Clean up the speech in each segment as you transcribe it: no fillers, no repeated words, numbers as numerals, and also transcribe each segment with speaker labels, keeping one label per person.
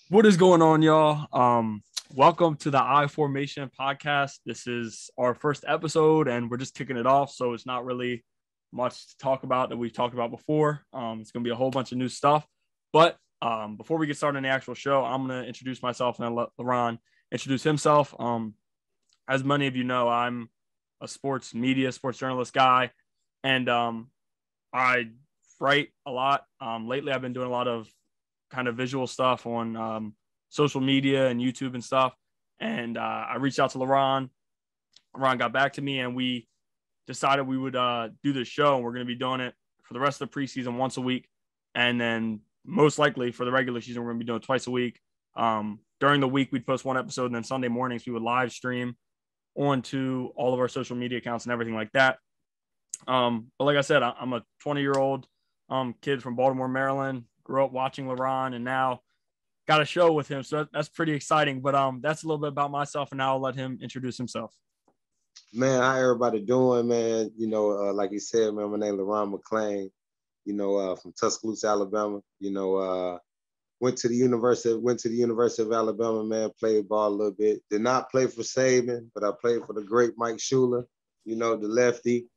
Speaker 1: What is going on, y'all? Welcome to the I Formation podcast. This is our first episode, and we're just kicking it off. So it's not really much to talk about that we've talked about before. It's going to be a whole bunch of new stuff. But before we get started on the actual show, I'm going to introduce myself and then let LeRon introduce himself. As many of you know, I'm a sports journalist guy, and I write a lot. Lately, I've been doing a lot of kind of visual stuff on social media and YouTube and stuff. And I reached out to LeRon. LeRon got back to me, and we decided we would do this show. And we're going to be doing it for the rest of the preseason once a week. And then most likely for the regular season, we're going to be doing it twice a week. During the week, we'd post one episode, and then Sunday mornings, we would live stream onto all of our social media accounts and everything like that. But like I said, I'm a 20-year-old kid from Baltimore, Maryland. Grew up watching LeRon, and now got a show with him. So that's pretty exciting. But that's a little bit about myself, and now I'll let him introduce himself.
Speaker 2: Man, how everybody doing, man? Like you said, man, my name is LeRon McClain, from Tuscaloosa, Alabama. Went to the University of Alabama, man, played ball a little bit. Did not play for Saban, but I played for the great Mike Shula, the lefty.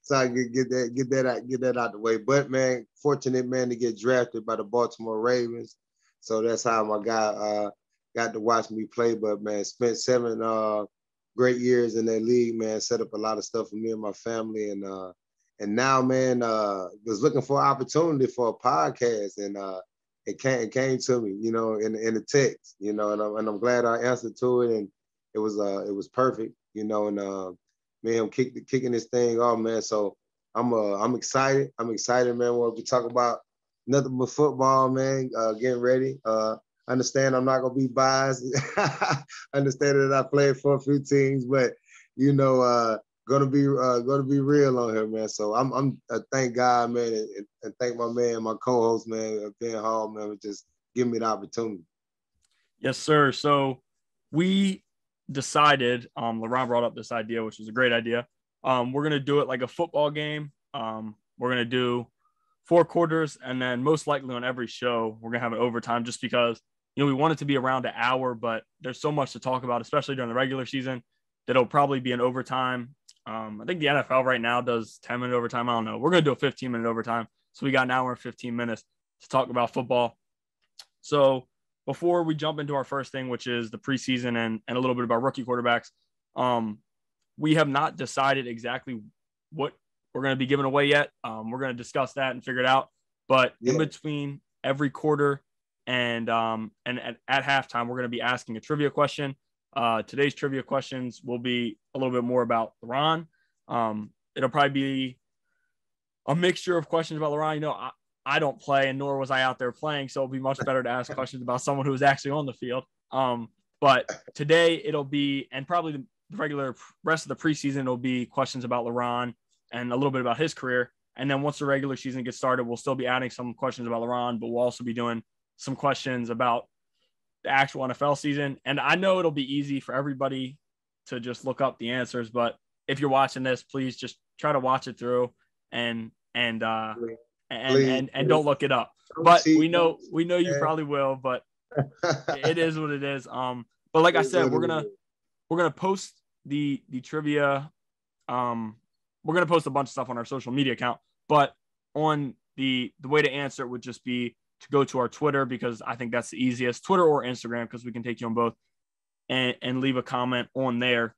Speaker 2: So I could get that out the way. But man, fortunate man to get drafted by the Baltimore Ravens. So that's how my guy got to watch me play. But man, spent 7 great years in that league, man. Set up a lot of stuff for me and my family, and now, man, was looking for an opportunity for a podcast, and it came to me, in the text, and I'm glad I answered to it, and it was perfect, and me and him kicking this thing off, man. So I'm excited. I'm excited, man. We'll be talking about nothing but football, man. Getting ready. Understand I'm not gonna be biased. Understand that I played for a few teams, but gonna be real on here, man. So I'm thank God, man, and thank my man, my co-host, man, Ben Hall, man, for just giving me the opportunity.
Speaker 1: Yes, sir. So we decided, LeRon brought up this idea, which was a great idea. We're gonna do it like a football game. We're gonna do 4 quarters, and then most likely on every show we're gonna have an overtime, just because we want it to be around an hour, but there's so much to talk about, especially during the regular season, that it'll probably be an overtime. I think the NFL right now does 10-minute overtime. I don't know. We're going to do a 15-minute overtime. So we got an hour and 15 minutes to talk about football. So before we jump into our first thing, which is the preseason and a little bit about rookie quarterbacks, we have not decided exactly what we're going to be giving away yet. We're going to discuss that and figure it out. But in between every quarter and at halftime, we're going to be asking a trivia question. Today's trivia questions will be a little bit more about LeRon. It'll probably be a mixture of questions about LeRon. I don't play, and nor was I out there playing, so it'll be much better to ask questions about someone who is actually on the field. But today it'll be, and probably the regular rest of the preseason, it'll be questions about LeRon and a little bit about his career. And then once the regular season gets started, we'll still be adding some questions about LeRon, but we'll also be doing some questions about the actual NFL season. And I know it'll be easy for everybody to just look up the answers, but if you're watching this, please just try to watch it through and don't look it up. But we know you probably will, but it is what it is. But like I said, we're gonna post the trivia. We're gonna post a bunch of stuff on our social media account, but on the way to answer it would just be to go to our Twitter, because I think that's the easiest, Twitter or Instagram, because we can take you on both, and leave a comment on there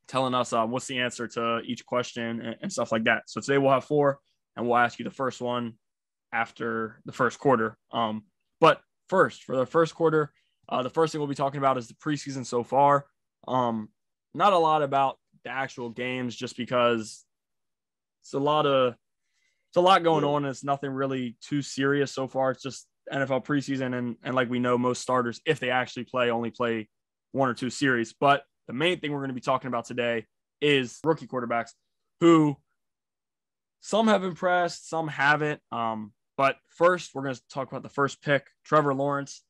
Speaker 1: telling us what's the answer to each question and stuff like that. So today we'll have 4, and we'll ask you the first one after the first quarter. But first, for the first quarter, the first thing we'll be talking about is the preseason so far. Not a lot about the actual games, just because it's a lot going on, and it's nothing really too serious so far. It's just NFL preseason, and like we know, most starters, if they actually play, only play 1 or 2 series. But the main thing we're going to be talking about today is rookie quarterbacks, who some have impressed, some haven't. But first, we're going to talk about the first pick, Trevor Lawrence.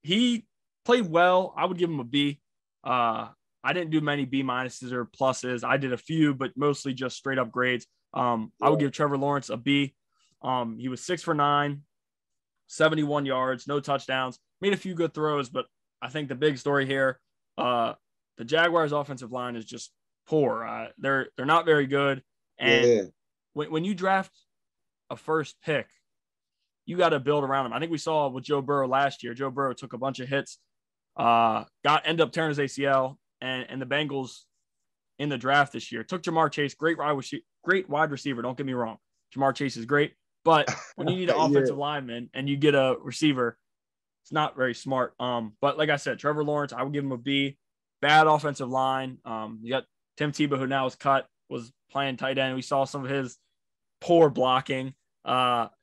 Speaker 1: He played well. I would give him a B. I didn't do many B minuses or pluses. I did a few, but mostly just straight up grades. I would give Trevor Lawrence a B. He was 6 for 9, 71 yards, no touchdowns, made a few good throws, but I think the big story here, the Jaguars' offensive line is just poor. They're not very good, and
Speaker 2: Yeah.
Speaker 1: when you draft a first pick, you got to build around him. I think we saw with Joe Burrow last year. Joe Burrow took a bunch of hits, ended up tearing his ACL, and the Bengals in the draft this year took Jamar Chase, great wide receiver. Don't get me wrong, Jamar Chase is great, but when you need an
Speaker 2: Yeah.
Speaker 1: offensive lineman and you get a receiver, it's not very smart. But like I said, Trevor Lawrence, I would give him a B. Bad offensive line. You got Tim Tebow, who now is cut, was playing tight end. We saw some of his poor blocking.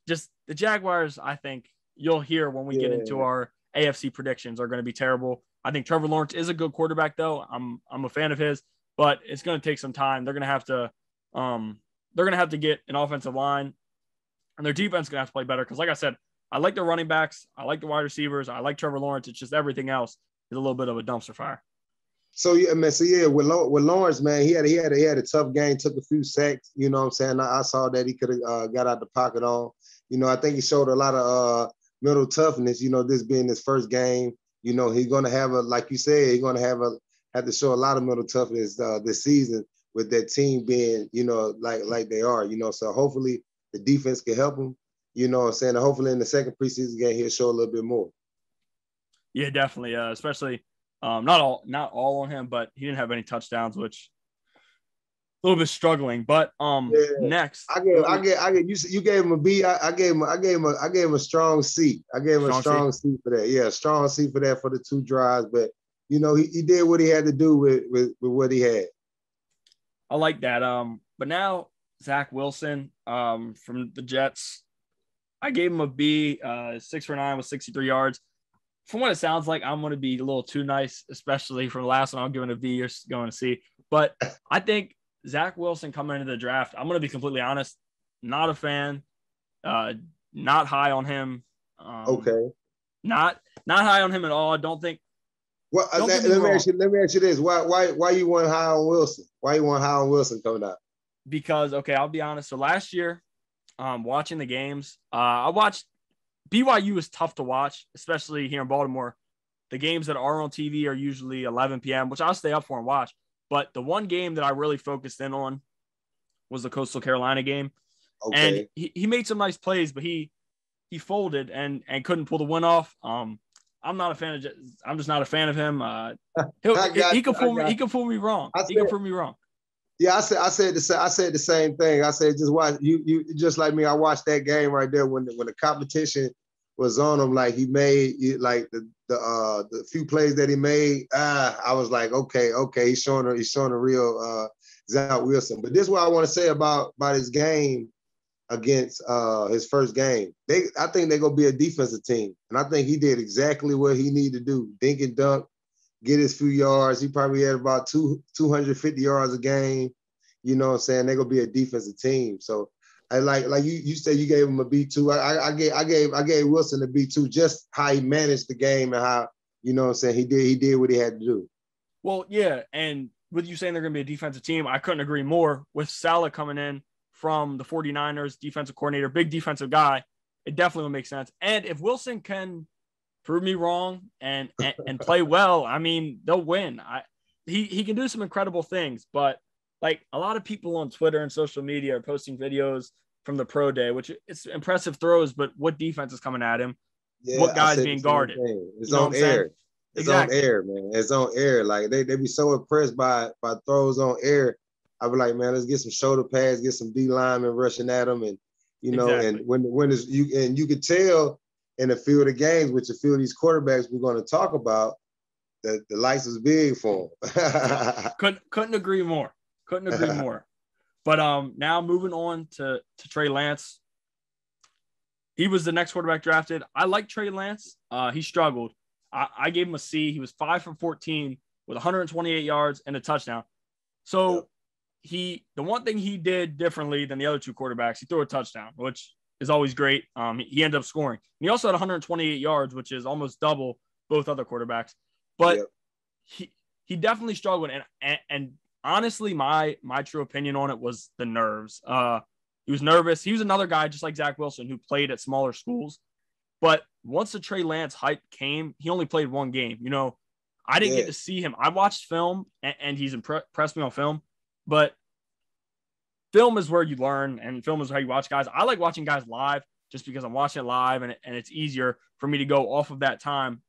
Speaker 1: Just the Jaguars, I think you'll hear when we get into our AFC predictions, are going to be terrible. I think Trevor Lawrence is a good quarterback, though. I'm a fan of his, but it's going to take some time. They're going to have to get an offensive line, and their defense is going to have to play better. Because, like I said, I like the running backs, I like the wide receivers, I like Trevor Lawrence. It's just everything else is a little bit of a dumpster fire.
Speaker 2: So yeah, man. So yeah, with Lawrence, man, he had a tough game, took a few sacks. You know what I'm saying? I saw that he could have got out the pocket on. You know, I think he showed a lot of mental toughness. You know, this being his first game. You know, he's gonna have like you said, he's gonna have to show a lot of mental toughness this season with that team being, you know, like they are. You know, so hopefully the defense can help him. You know what I'm saying? And hopefully in the second preseason game he'll show a little bit more.
Speaker 1: Yeah, definitely. Especially not all on him, but he didn't have any touchdowns, which a little bit struggling. But next,
Speaker 2: you gave him a B. I gave him a strong C. I gave him a strong C for that. Yeah, strong C for that for the 2 drives. But you know, he did what he had to do with what he had.
Speaker 1: I like that. But now Zach Wilson from the Jets, I gave him a B. 6 for 9 with 63 yards. From what it sounds like, I'm going to be a little too nice, especially from the last one. I'm giving a B. You're going to C. But I think Zach Wilson coming into the draft, I'm going to be completely honest, not a fan, not high on him.
Speaker 2: Okay.
Speaker 1: Not high on him at all. I don't think.
Speaker 2: Well, let me ask you this: Why you want high on Wilson? Why you want high on Wilson coming out?
Speaker 1: Because I'll be honest. So last year, watching the games, I watched. BYU is tough to watch, especially here in Baltimore. The games that are on TV are usually 11 p.m., which I'll stay up for and watch. But the one game that I really focused in on was the Coastal Carolina game. Okay. And he made some nice plays, but he folded and couldn't pull the win off. I'm just not a fan of him. He could fool me. He could fool me wrong. He could prove me wrong.
Speaker 2: Yeah, I said the same thing. I said, just watch you just like me. I watched that game right there when the competition was on him. Like he made like the few plays that he made. I was like, okay, he's showing a real Zach Wilson. But this is what I want to say about his game against his first game. I think they're gonna be a defensive team, and I think he did exactly what he needed to do: dink and dunk, get his few yards. He probably had about 250 yards a game. You know what I'm saying? They're gonna be a defensive team. So I like you said you gave him a B2. I gave Wilson a B2, just how he managed the game and how, you know what I'm saying, he did what he had to do.
Speaker 1: Well, yeah, and with you saying they're gonna be a defensive team, I couldn't agree more. With Saleh coming in from the 49ers, defensive coordinator, big defensive guy, it definitely will make sense. And if Wilson can prove me wrong and play well, I mean, they'll win. He can do some incredible things, but like a lot of people on Twitter and social media are posting videos from the pro day, which it's impressive throws, but what defense is coming at him? Yeah, what guys being guarded?
Speaker 2: It's on air. It's on air, man. It's on air. Like they be so impressed by throws on air. I be like, man, let's get some shoulder pads, get some D linemen rushing at them, and you know, and when is you could tell in the field of games, which a few of these quarterbacks we're going to talk about, the lights was big for
Speaker 1: him. Couldn't agree more. Couldn't agree more. But now moving on to Trey Lance. He was the next quarterback drafted. I like Trey Lance. He struggled. I gave him a C. He was 5 for 14 with 128 yards and a touchdown. So the one thing he did differently than the other 2 quarterbacks, he threw a touchdown, which is always great. He ended up scoring. And he also had 128 yards, which is almost double both other quarterbacks. But he definitely struggled. And honestly, my true opinion on it was the nerves. He was nervous. He was another guy just like Zach Wilson who played at smaller schools. But once the Trey Lance hype came, he only played one game. I didn't get to see him. I watched film, and he's impressed me on film. But film is where you learn, and film is how you watch guys. I like watching guys live just because I'm watching it live, and it's easier for me to go off of that time.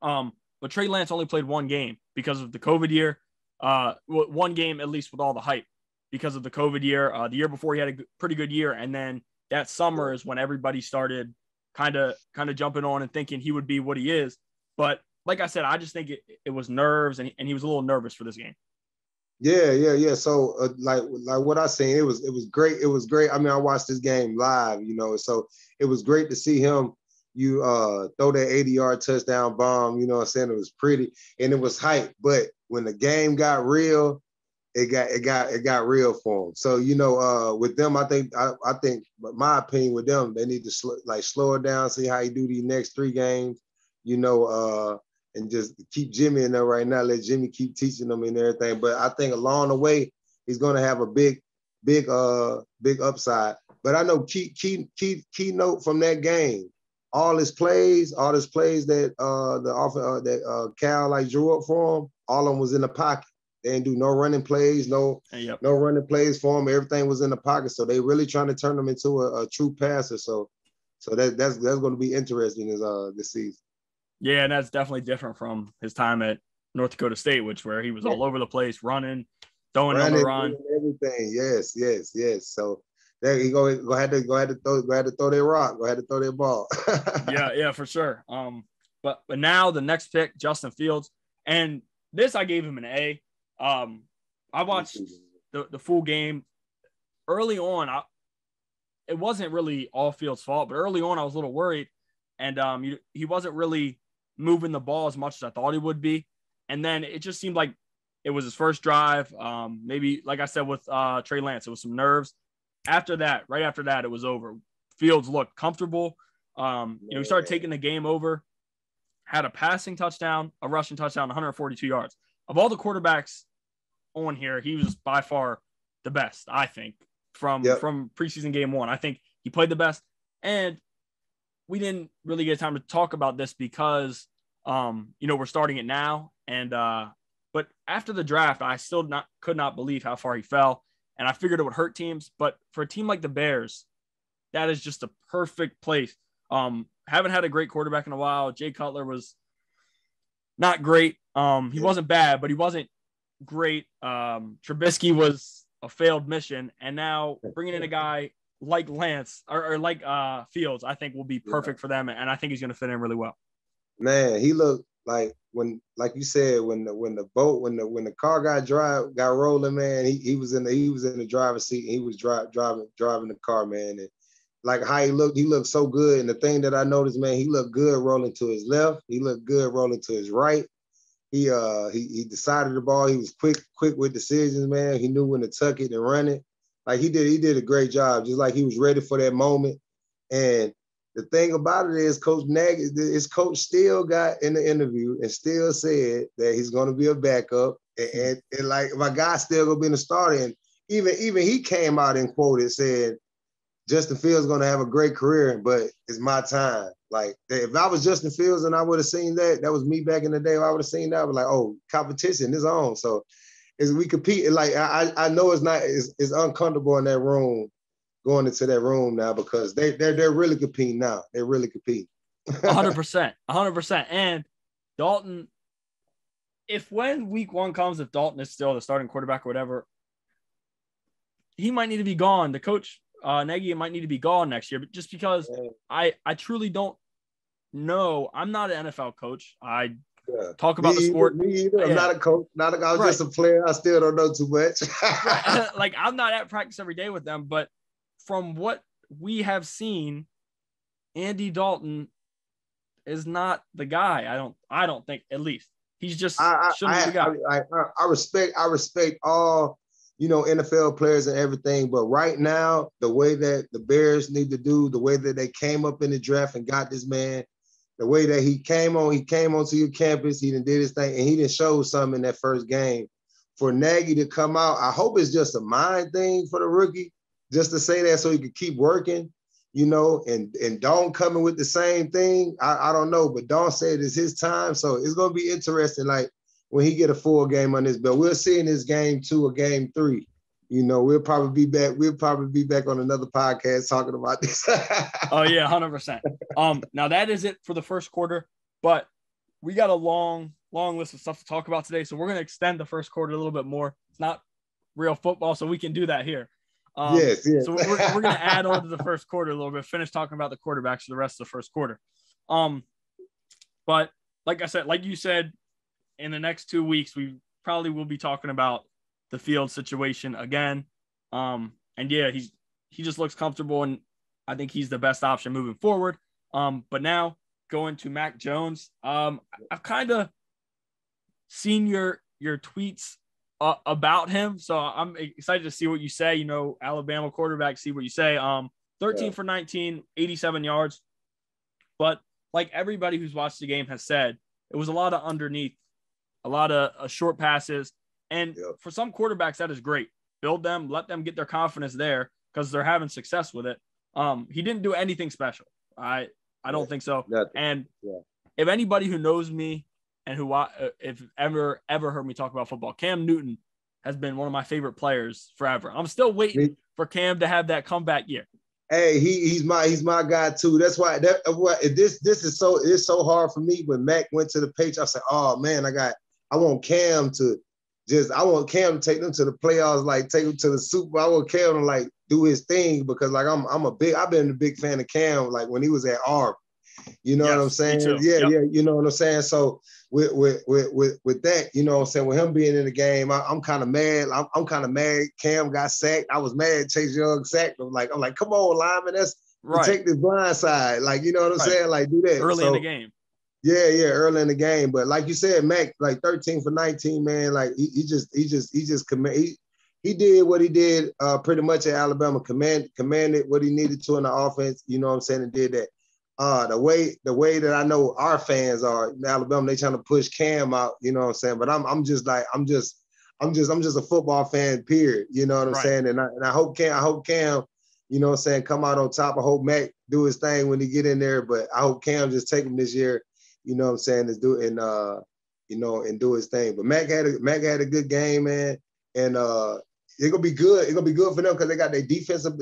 Speaker 1: But Trey Lance only played one game because of the COVID year. One game, at least with all the hype, because of the COVID year. The year before, he had a pretty good year. And then that summer is when everybody started kind of jumping on and thinking he would be what he is. But like I said, I just think it was nerves, and he was a little nervous for this game.
Speaker 2: Yeah. So like what I seen, it was great. It was great. I mean, I watched this game live, so it was great to see him. Throw that 80-yard touchdown bomb, you know what I'm saying? It was pretty and it was hype. But when the game got real, it got real for him. So, with them, I think my opinion with them, they need to slow it down, see how he do these next 3 games, and just keep Jimmy in there right now. Let Jimmy keep teaching them and everything. But I think along the way, he's going to have a big upside. But I know keynote from that game, all his plays that that Cal drew up for him, all of them was in the pocket. They didn't do no running plays, no running plays for him. Everything was in the pocket. So they really trying to turn him into a true passer. So that's going to be interesting this season.
Speaker 1: Yeah, and that's definitely different from his time at North Dakota State, where he was all over the place, running, throwing on the run,
Speaker 2: everything. Yes. So there you go. Go ahead to throw their rock. Go ahead to throw their ball.
Speaker 1: yeah, for sure. But now the next pick, Justin Fields, and this I gave him an A. I watched the full game. Early on, it wasn't really all Fields' fault, but early on I was a little worried, and he wasn't really moving the ball as much as I thought he would be. And then it just seemed like it was his first drive. Maybe, like I said, with Trey Lance, it was some nerves. Right after that, it was over. Fields looked comfortable. He started taking the game over, had a passing touchdown, a rushing touchdown, 142 yards. Of all the quarterbacks on here, he was by far the best, I think, from preseason game 1. I think he played the best. And we didn't really get time to talk about this because, we're starting it now. And but after the draft, I still could not believe how far he fell. And I figured it would hurt teams. But for a team like the Bears, that is just a perfect place. Haven't had a great quarterback in a while. Jay Cutler was not great. He wasn't bad, but he wasn't great. Trubisky was a failed mission. And now bringing in a guy like Lance or like Fields, I think will be perfect for them. And I think he's going to fit in really well.
Speaker 2: Man, he looked like like you said, when the car got rolling, man, he was in the driver's seat and he was driving the car, man. And like how he looked so good. And the thing that I noticed, man, he looked good rolling to his left. He looked good rolling to his right. He decided the ball. He was quick with decisions, man. He knew when to tuck it and run it. Like he did a great job, just like he was ready for that moment. And the thing about it is, his coach still got in the interview and still said that he's going to be a backup, and like my guy's still going to be in the starter. And even he came out and quoted said, Justin Fields going to have a great career, but it's my time. Like if I was Justin Fields and I would have seen that was me back in the day. If I would have seen that, I was like, oh, competition is on. So as we compete, like I know it's uncomfortable in that room, going into that room now because they're really competing now. They're really competing.
Speaker 1: 100%. And Dalton, when week 1 comes, if Dalton is still the starting quarterback or whatever, he might need to be gone. The coach, Nagy, might need to be gone next year, but just because I truly don't know. I'm not an NFL coach. I talk about the sport.
Speaker 2: Me either. I'm not a coach. I was just a player. I still don't know too much.
Speaker 1: Like I'm not at practice every day with them, but from what we have seen, Andy Dalton is not the guy. I don't think, at least. He's just shouldn't be the guy.
Speaker 2: I respect all, NFL players and everything, but right now, the way that the Bears need to do, the way that they came up in the draft and got this man, the way that he came onto your campus, he done did his thing, and he done showed something in that first game. For Nagy to come out, I hope it's just a mind thing for the rookie, just to say that so he could keep working. and Dawn coming with the same thing. I don't know, but Dawn said it's his time. So it's gonna be interesting, like when he get a full game on his belt. We'll see in his game 2 or game 3. We'll probably be back on another podcast talking about this.
Speaker 1: Oh yeah, 100%. Now that is it for the first quarter, but we got a long list of stuff to talk about today. So we're gonna extend the first quarter a little bit more. It's not real football, so we can do that here.
Speaker 2: Yes.
Speaker 1: So we're gonna add on to the first quarter a little bit, finish talking about the quarterbacks for the rest of the first quarter. But like I said, like you said, in the next 2 weeks, we probably will be talking about the field situation again. And yeah, he just looks comfortable, and I think he's the best option moving forward. But now going to Mac Jones, I've kind of seen your tweets about him, so I'm excited to see what you say. Alabama quarterback, see what you say. 13 for 19, 87 yards. But like everybody who's watched the game has said, it was a lot of underneath, a lot of short passes. And for some quarterbacks, that is great. Build them, let them get their confidence there because they're having success with it. He didn't do anything special. I don't think so. And if anybody who knows me and if ever heard me talk about football, Cam Newton has been one of my favorite players forever. I'm still waiting for Cam to have that comeback year.
Speaker 2: Hey, he's my guy too. That's why this is so hard for me. When Mac went to the Patriots, I said, "Oh man, I want Cam to take them to the playoffs, like take them to the Super Bowl. I want Cam to like do his thing because like I've been a big fan of Cam like when he was at Auburn. You know what I'm saying? Yeah, you know what I'm saying? So with that, you know what I'm saying, with him being in the game, I'm kind of mad. I'm kind of mad Cam got sacked. I was mad Chase Young sacked. I'm like, come on, lineman, that's right. Take this blind side. Like, you know what I'm saying? Like, do that.
Speaker 1: Early in the game.
Speaker 2: Yeah, early in the game. But like you said, Mac, like 13 for 19, man, like he did what he did pretty much at Alabama, commanded what he needed to in the offense, you know what I'm saying, and did that. The way that I know our fans are in Alabama, they trying to push Cam out, you know what I'm saying? But I'm just a football fan, period. You know what I'm saying? And I hope Cam, you know what I'm saying, come out on top. I hope Mac do his thing when he get in there, but I hope Cam just take him this year, you know what I'm saying, and do his thing. But Mac had a good game, man. And it's gonna be good. It's gonna be good for them because they got their defensive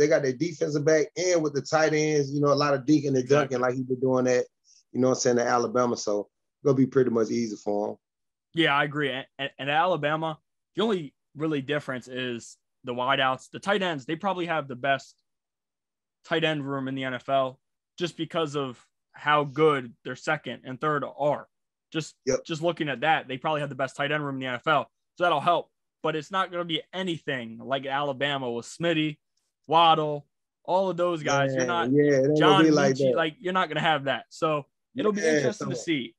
Speaker 2: back and with the tight ends, you know, a lot of deacon and dunking like he been doing that, you know what I'm saying, at Alabama. So it's gonna be pretty much easy for him.
Speaker 1: Yeah, I agree. And at Alabama, the only really difference is the wideouts. The tight ends, they probably have the best tight end room in the NFL just because of how good their second and third are. Just looking at that, they probably have the best tight end room in the NFL. So that'll help. But it's not going to be anything like Alabama with Smitty, Waddle, all of those guys. You're not John Michie, like you're not going to have that. So it'll be interesting to see.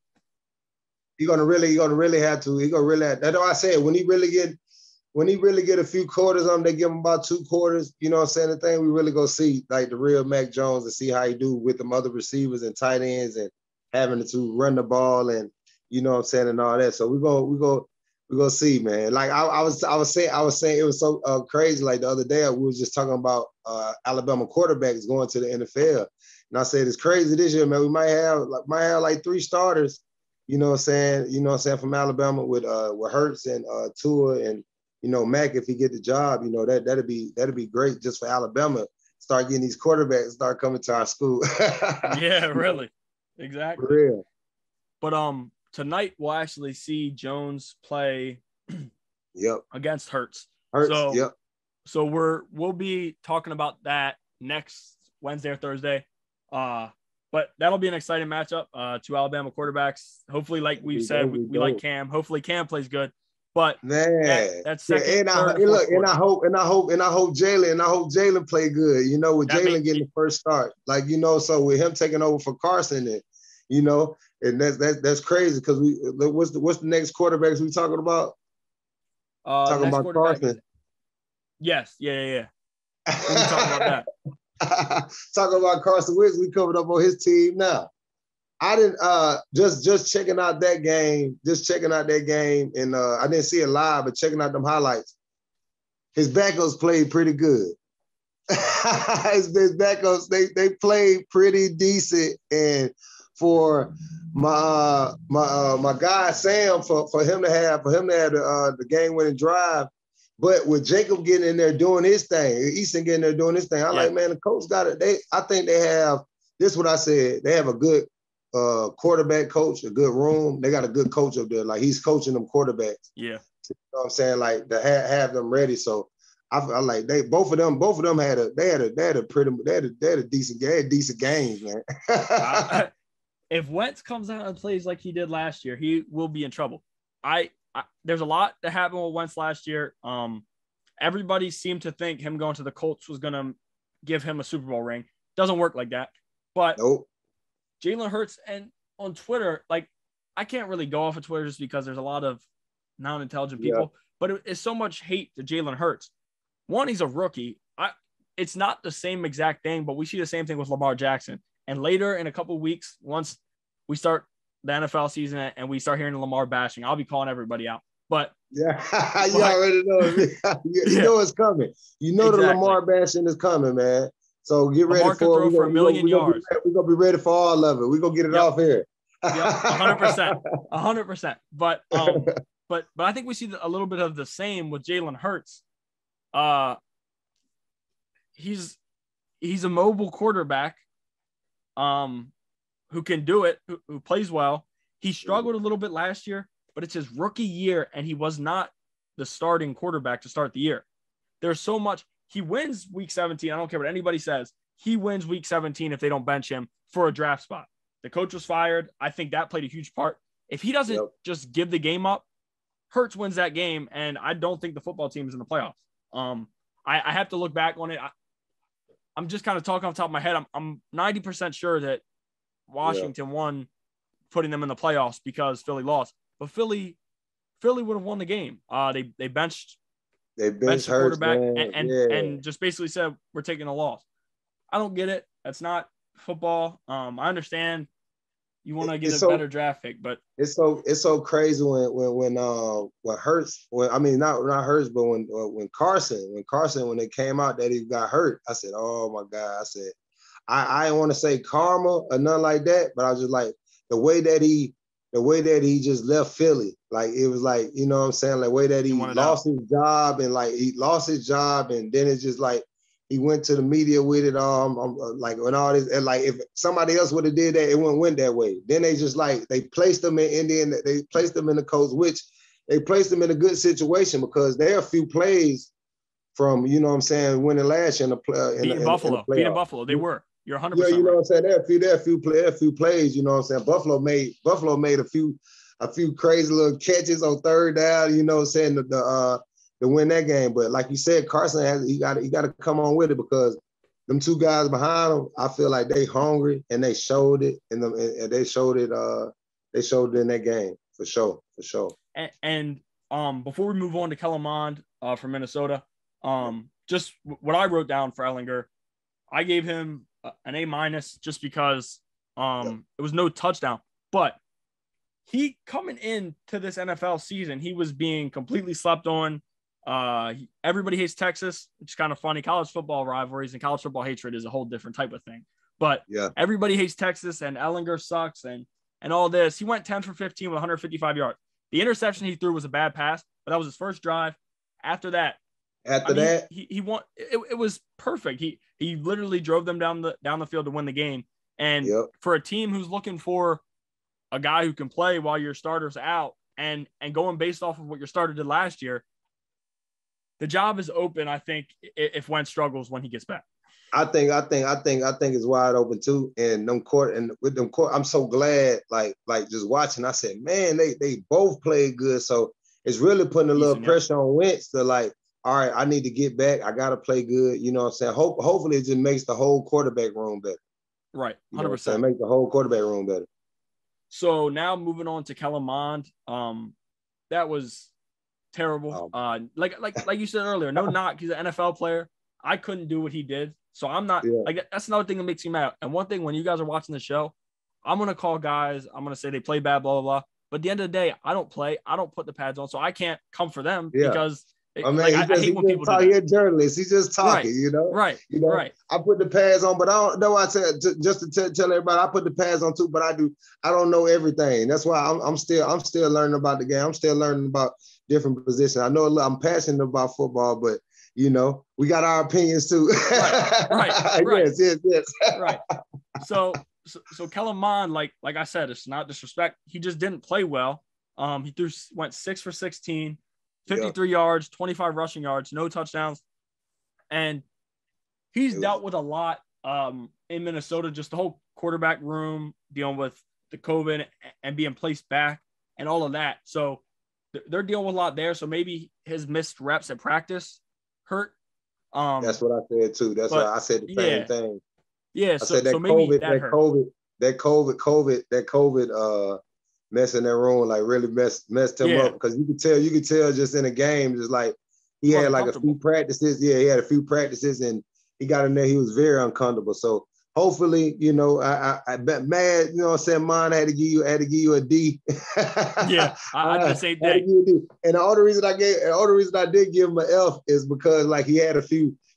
Speaker 2: You're gonna really have to. That's why I said when he really get a few quarters on him, they give him about 2 quarters. You know what I'm saying? The thing we really go see like the real Mac Jones and see how he do with them other receivers and tight ends and having to run the ball and you know what I'm saying and all that. So we go see, man. Like I was saying it was so crazy. Like the other day, we was just talking about Alabama quarterbacks going to the NFL, and I said it's crazy this year, man. We might have like 3 starters. You know what I'm saying? From Alabama with Hurts and Tua and you know Mac if he get the job. You know that'd be great just for Alabama. Start getting these quarterbacks start coming to our school.
Speaker 1: Yeah, really, exactly.
Speaker 2: For real.
Speaker 1: But tonight we'll actually see Jones play against Hurts. So we'll be talking about that next Wednesday or Thursday. But that'll be an exciting matchup. 2 Alabama quarterbacks. Hopefully, like we've said, we like Cam. Hopefully Cam plays good. But
Speaker 2: man,
Speaker 1: that's second,
Speaker 2: I hope Jalen play good. You know, with Jalen getting the first start, like you know, so with him taking over for Carson, and you know, and that's crazy because what's the next quarterbacks we talking about? Talking about Carson.
Speaker 1: Yes, yeah. We'll be talking about that.
Speaker 2: Talking about Carson Wentz, we covered up on his team now. I didn't just checking out that game, and I didn't see it live, but checking out them highlights. His backups played pretty good. His backups, they played pretty decent, and for my guy Sam, for him to have the game winning drive, but with Jacob getting in there doing his thing, Easton getting there doing his thing, I'm like, man, the coach got it. I think they have this. Is what I said, they have a good quarterback coach, a good room. They got a good coach up there, like he's coaching them quarterbacks.
Speaker 1: Yeah,
Speaker 2: you know what I'm saying, like to have them ready. So I like both of them had decent games, man.
Speaker 1: If Wentz comes out and plays like he did last year, he will be in trouble. There's a lot that happened with Wentz last year. Everybody seemed to think him going to the Colts was going to give him a Super Bowl ring. Doesn't work like that. But
Speaker 2: nope.
Speaker 1: Jalen Hurts, and on Twitter, like I can't really go off of Twitter just because there's a lot of non-intelligent people, but it's so much hate to Jalen Hurts. One, he's a rookie. It's not the same exact thing, but we see the same thing with Lamar Jackson. And later in a couple of weeks, once we start the NFL season and we start hearing Lamar bashing, I'll be calling everybody out. But
Speaker 2: you already know it. You know it's coming. You know exactly. The Lamar bashing is coming, man. So get ready
Speaker 1: Lamar
Speaker 2: for
Speaker 1: it. For a million yards.
Speaker 2: We're gonna be ready for all of it. We're gonna get it off here.
Speaker 1: 100%. But I think we see a little bit of the same with Jalen Hurts. He's a mobile quarterback who can do it, who plays well. He struggled a little bit last year, but it's his rookie year, and he was not the starting quarterback to start the year. There's so much. He wins week 17. I don't care what anybody says. He wins week 17 if they don't bench him for a draft spot. The coach was fired. I think that played a huge part. If he doesn't just give the game up, Hurts wins that game, and I don't think the football team is in the playoffs. I have to look back on it. I'm just kind of talking off the top of my head. I'm 90% sure that Washington won, putting them in the playoffs because Philly lost. But Philly would have won the game. They benched the quarterback and just basically said, we're taking a loss. I don't get it. That's not football. I understand you want to get a better draft pick, but
Speaker 2: it's so crazy when Hurts, not Hurts, but when Carson, when they came out that he got hurt, I said, oh my God. I said, I didn't want to say karma or nothing like that, but I was just like the way that he just left Philly, like it was like, you know what I'm saying, like the way that he lost his job, and like he lost his job, and then it's just like he went to the media with it, like when all this, and like if somebody else would have did that, it wouldn't went that way. Then they just like they placed him in Indiana, they placed him in the coast, which they placed him in a good situation because there are a few plays from, you know what I'm saying, winning last year
Speaker 1: beating Buffalo, they were. You're 100%.
Speaker 2: Yeah, you know
Speaker 1: right.
Speaker 2: what I'm saying. There are a few plays. You know what I'm saying. Buffalo made a few crazy little catches on third down. You know what I'm saying, to win that game. But like you said, Carson he got to come on with it because them two guys behind him, I feel like they hungry and they showed it, and they showed it. They showed it in that game for sure.
Speaker 1: And before we move on to Kellen Mond from Minnesota, just what I wrote down for Ehlinger, I gave him an A- just because it was no touchdown. But he coming into this NFL season, he was being completely slept on. Everybody hates Texas, which is kind of funny. College football rivalries and college football hatred is a whole different type of thing. But everybody hates Texas, and Ehlinger sucks and all this. He went 10 for 15 with 155 yards. The interception he threw was a bad pass, but that was his first drive. After that, he won. It was perfect. He literally drove them down the field to win the game. And for a team who's looking for a guy who can play while your starter's out and going based off of what your starter did last year, the job is open. I think if Wentz struggles when he gets back.
Speaker 2: I think it's wide open too. And with them court, I'm so glad. Like just watching, I said, man, they both played good. So it's really putting a little pressure on Wentz to like, all right, I need to get back. I got to play good. You know what I'm saying? Hopefully it just makes the whole quarterback room better.
Speaker 1: Right. 100%.
Speaker 2: Make the whole quarterback room better.
Speaker 1: So now moving on to Kellen Mond. That was terrible. Like you said earlier, no knock. He's an NFL player. I couldn't do what he did. So I'm not like, that's another thing that makes me mad. And one thing, when you guys are watching the show, I'm going to call guys. I'm going to say they play bad, blah, blah, blah. But at the end of the day, I don't play. I don't put the pads on. So I can't come for them because
Speaker 2: I mean,
Speaker 1: Like
Speaker 2: he
Speaker 1: I
Speaker 2: just
Speaker 1: hate
Speaker 2: he
Speaker 1: when
Speaker 2: just
Speaker 1: people do
Speaker 2: talk. He
Speaker 1: that.
Speaker 2: a journalist. He's just
Speaker 1: Right,
Speaker 2: talking, you know.
Speaker 1: right,
Speaker 2: You know,
Speaker 1: right.
Speaker 2: I put the pads on, but I don't know. I said just to tell everybody, I put the pads on too, but I don't know everything. That's why I'm still learning about the game. I'm still learning about different positions. I know I'm passionate about football, but you know, we got our opinions too.
Speaker 1: Right.
Speaker 2: Yes.
Speaker 1: Right. So Kellen Mond, like I said, it's not disrespect. He just didn't play well. He went 6 for 16, 53 yards, 25 rushing yards, no touchdowns. And he's dealt with a lot in Minnesota, just the whole quarterback room, dealing with the COVID and being placed back and all of that. So they're dealing with a lot there. So maybe his missed reps at practice hurt.
Speaker 2: That's what I said too. That's why I said the same thing.
Speaker 1: Yeah.
Speaker 2: I said
Speaker 1: So maybe that hurt.
Speaker 2: that COVID mess in that room like really messed him up, because you could tell just in a game, just like he had like a few practices. Yeah, he had a few practices and he got in there. He was very uncomfortable. So hopefully, you know, I bet mad, you know what I'm saying, mine had to give you a D.
Speaker 1: Yeah, I did the same thing.
Speaker 2: And the only reason I did give him an F is because like he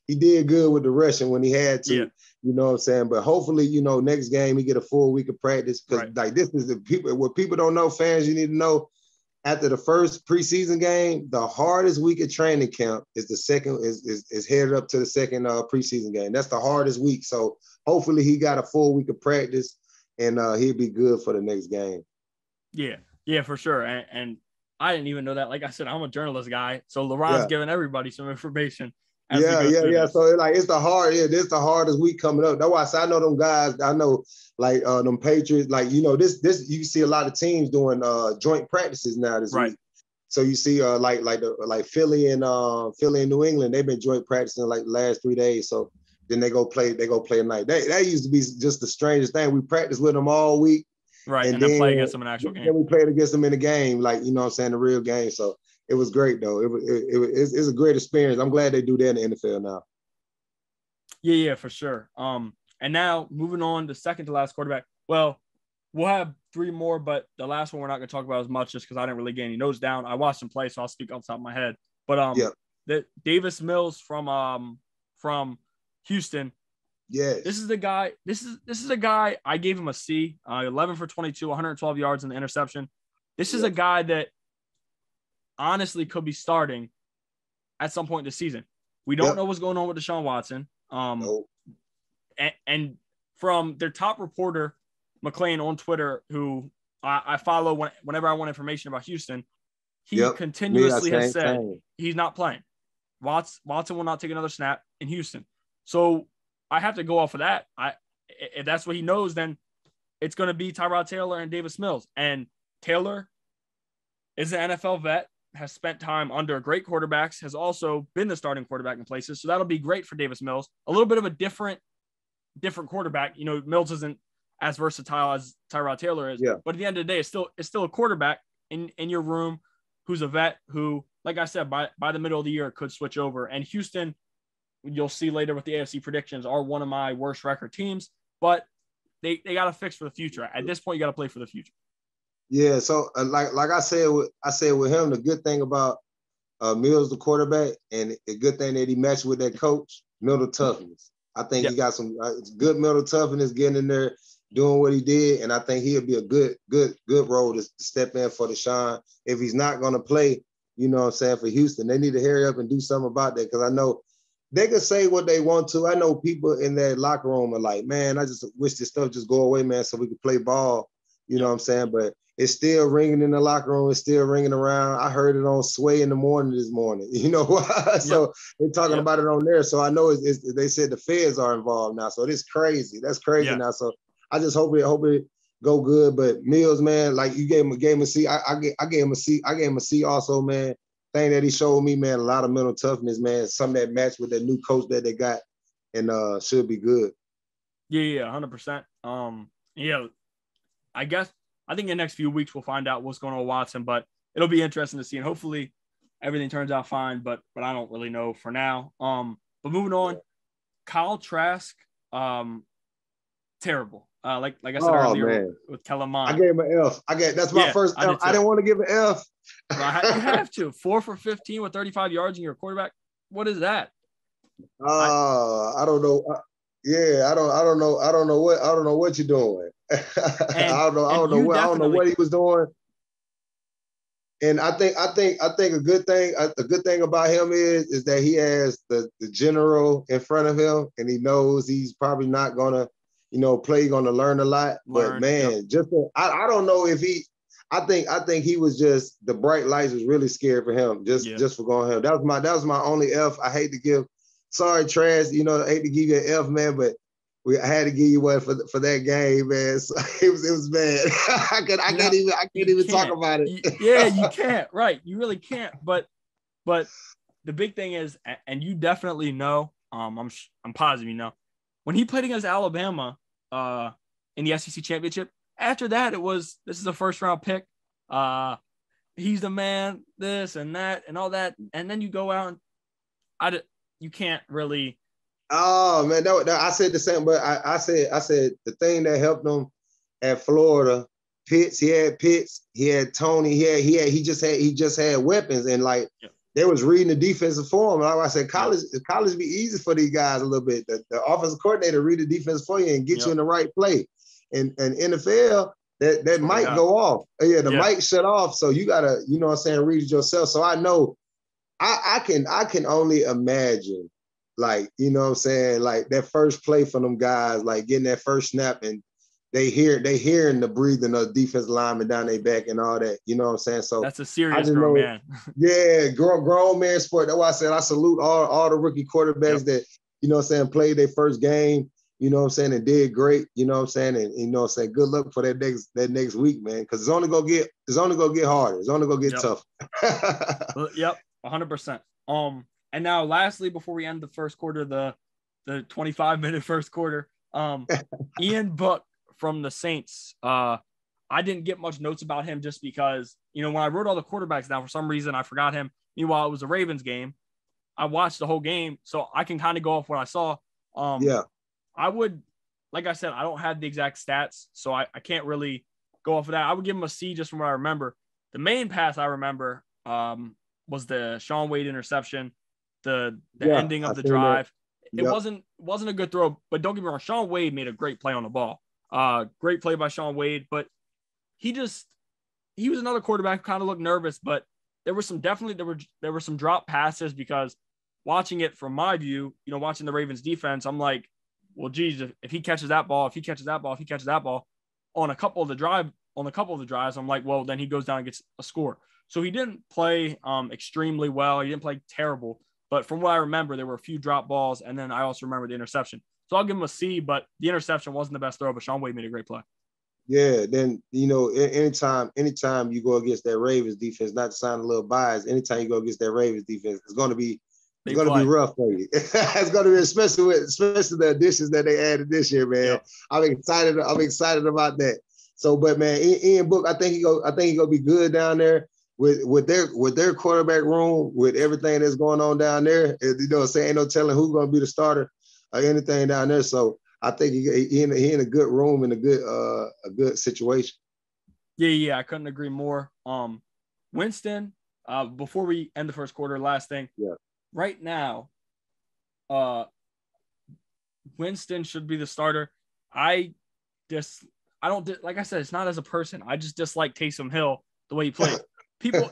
Speaker 2: did good with the rushing when he had to.
Speaker 1: Yeah.
Speaker 2: You know what I'm saying? But hopefully, you know, next game he get a full week of practice, because like this is what people don't know, fans, you need to know. After the first preseason game, the hardest week of training camp is the second is headed up to the second preseason game. That's the hardest week. So hopefully he got a full week of practice and he'll be good for the next game.
Speaker 1: Yeah, for sure. And I didn't even know that. Like I said, I'm a journalist guy, so LeRon's giving everybody some information.
Speaker 2: Yeah. So it's the hardest week coming up. That's why I say I know them guys. I know like them Patriots. Like, you know, this you see a lot of teams doing joint practices now this week. So you see like Philly and New England, they've been joint practicing like the last 3 days. So then they go play tonight. That used to be just the strangest thing. We practiced with them all week.
Speaker 1: Right. And then play against them in an actual game.
Speaker 2: Then we played against them in the game, like, you know what I'm saying, the real game. So it was great though. It's a great experience. I'm glad they do that in the NFL now.
Speaker 1: Yeah, for sure. And now moving on to second to last quarterback. Well, we'll have 3 more, but the last one we're not going to talk about as much just because I didn't really get any notes down. I watched him play, so I'll speak off the top of my head. But the Davis Mills from Houston.
Speaker 2: Yes.
Speaker 1: This is the guy. This is a guy. I gave him a C. 11 for 22, 112 yards in the interception. This is a guy that honestly could be starting at some point this season. We don't know what's going on with Deshaun Watson. And from their top reporter, McLean on Twitter, who I follow whenever I want information about Houston, he continuously has said he's not playing. Watson will not take another snap in Houston. So I have to go off of that. If that's what he knows, then it's going to be Tyrod Taylor and Davis Mills. And Taylor is an NFL vet, has spent time under great quarterbacks, has also been the starting quarterback in places. So that'll be great for Davis Mills. A little bit of a different quarterback. You know, Mills isn't as versatile as Tyrod Taylor is.
Speaker 2: Yeah.
Speaker 1: But at the end of the day, it's still a quarterback in your room who's a vet who, like I said, by the middle of the year could switch over. And Houston, you'll see later with the AFC predictions, are one of my worst record teams. But they got to fix for the future. At this point, you got to play for the future.
Speaker 2: Yeah, so like I said with him, the good thing about Mills, the quarterback, and the good thing that he matched with that coach, mental toughness. I think he got some good mental toughness getting in there, doing what he did, and I think he'll be a good role to step in for Deshaun. If he's not going to play, you know what I'm saying, for Houston, they need to hurry up and do something about that, because I know they can say what they want to. I know people in that locker room are like, man, I just wish this stuff just go away, man, so we could play ball. You know what I'm saying? But it's still ringing in the locker room. It's still ringing around. I heard it on Sway in the morning this morning. You know, so they're talking about it on there. So I know they said the feds are involved now. So it's crazy. That's crazy now. So I just hope it go good. But Mills, man, like you gave him a C. I gave him a C. I gave him a C also, man. Thing that he showed me, man, a lot of mental toughness, man. Something that matched with that new coach that they got, and should be good.
Speaker 1: Yeah, 100%. I think in the next few weeks we'll find out what's going on with Watson, but it'll be interesting to see, and hopefully everything turns out fine. But I don't really know for now. But moving on, Kyle Trask, terrible. Like I said
Speaker 2: Oh
Speaker 1: earlier
Speaker 2: man,
Speaker 1: with
Speaker 2: I
Speaker 1: Kellerman.
Speaker 2: gave him an F. That's my first
Speaker 1: I
Speaker 2: F.
Speaker 1: did
Speaker 2: I
Speaker 1: too.
Speaker 2: didn't want to give an F.
Speaker 1: You have to. 4 for 15 with 35 yards and you're a quarterback. What is that?
Speaker 2: I don't know. Yeah, I don't know. I don't know what you're doing. I don't know what he was doing. And I think a good thing about him is that he has the general in front of him, and he knows he's probably not gonna, play. Gonna learn a lot. But man, I don't know if he. I think he was just the bright lights was really scared for him just for going him. That was my only F. I hate to give. Sorry, Trash. I hate to give you an F, man, but I had to give you one for that game, man. So it was bad. I can't even talk about it.
Speaker 1: You can't. Right, you really can't. But the big thing is, and you definitely know. I'm positive you know, when he played against Alabama, in the SEC championship. After that, this is a first round pick. He's the man. This and that and all that, and then you go out and you can't really.
Speaker 2: Oh man, I said the same, but I said the thing that helped him at Florida, Pitts. He had Pitts. He had Tony. He just had weapons, and they was reading the defensive form. Like I said, college be easy for these guys a little bit. The offensive coordinator read the defense for you and get you in the right play. And NFL, that mic go off. The mic shut off. So you gotta, read it yourself. So I know I can only imagine, like that first play for them guys, like getting that first snap and they hearing the breathing of defense lineman down their back and all that. You know what I'm saying? So
Speaker 1: that's a serious grown man.
Speaker 2: Grown man sport. That's why I said I salute all the rookie quarterbacks that, played their first game, and did great, and good luck for that next week, man, because it's only gonna get harder. It's only gonna get tough.
Speaker 1: 100%. And now lastly, before we end the first quarter, the 25-minute first quarter, Ian Book from the Saints. I didn't get much notes about him just because, when I wrote all the quarterbacks down, for some reason I forgot him. Meanwhile, it was a Ravens game. I watched the whole game, so I can kind of go off what I saw. I would, like I said, I don't have the exact stats, so I can't really go off of that. I would give him a C just from what I remember. The main pass I remember was the Shaun Wade interception, the ending of the drive. It wasn't a good throw, but don't get me wrong, Shaun Wade made a great play on the ball. Great play by Shaun Wade, but he was another quarterback who kind of looked nervous, but there were some drop passes because watching it from my view, watching the Ravens defense, I'm like, well, geez, if he catches that ball on a couple of the drives, I'm like, well, then he goes down and gets a score. So he didn't play extremely well. He didn't play terrible. But from what I remember, there were a few drop balls, and then I also remember the interception. So I'll give him a C, but the interception wasn't the best throw, but Shaun Wade made a great play.
Speaker 2: Yeah, then, anytime you go against that Ravens defense, not to sound a little biased, anytime you go against that Ravens defense, it's going to be rough for you. It's going to be, especially the additions that they added this year, man. Yep. I'm excited about that. So, but man, Ian Book, I think he gonna be good down there with their quarterback room, with everything that's going on down there. Ain't no telling who's gonna be the starter or anything down there. So I think he in a good room in a good situation.
Speaker 1: Yeah, I couldn't agree more. Winston, before we end the first quarter, last thing.
Speaker 2: Yeah.
Speaker 1: Right now, Winston should be the starter. I don't like I said, it's not as a person. I just dislike Taysom Hill the way he plays. People,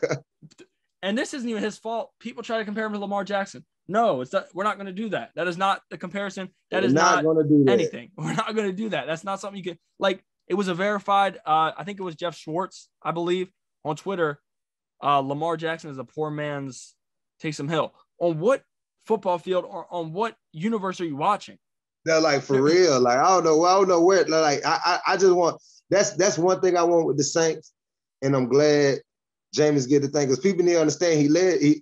Speaker 1: and this isn't even his fault. People try to compare him to Lamar Jackson. No, we're not going to do that. That is not the comparison. That is not
Speaker 2: going to do
Speaker 1: anything. We're not going to do that. That's not something you can like. It was a verified. I think it was Jeff Schwartz, I believe, on Twitter. Lamar Jackson is a poor man's Taysom Hill. On what football field or on what universe are you watching?
Speaker 2: They're like, for real. Like, I don't know where. Like, I just want. That's one thing I want with the Saints, and I'm glad Jameis get the thing, because people need to understand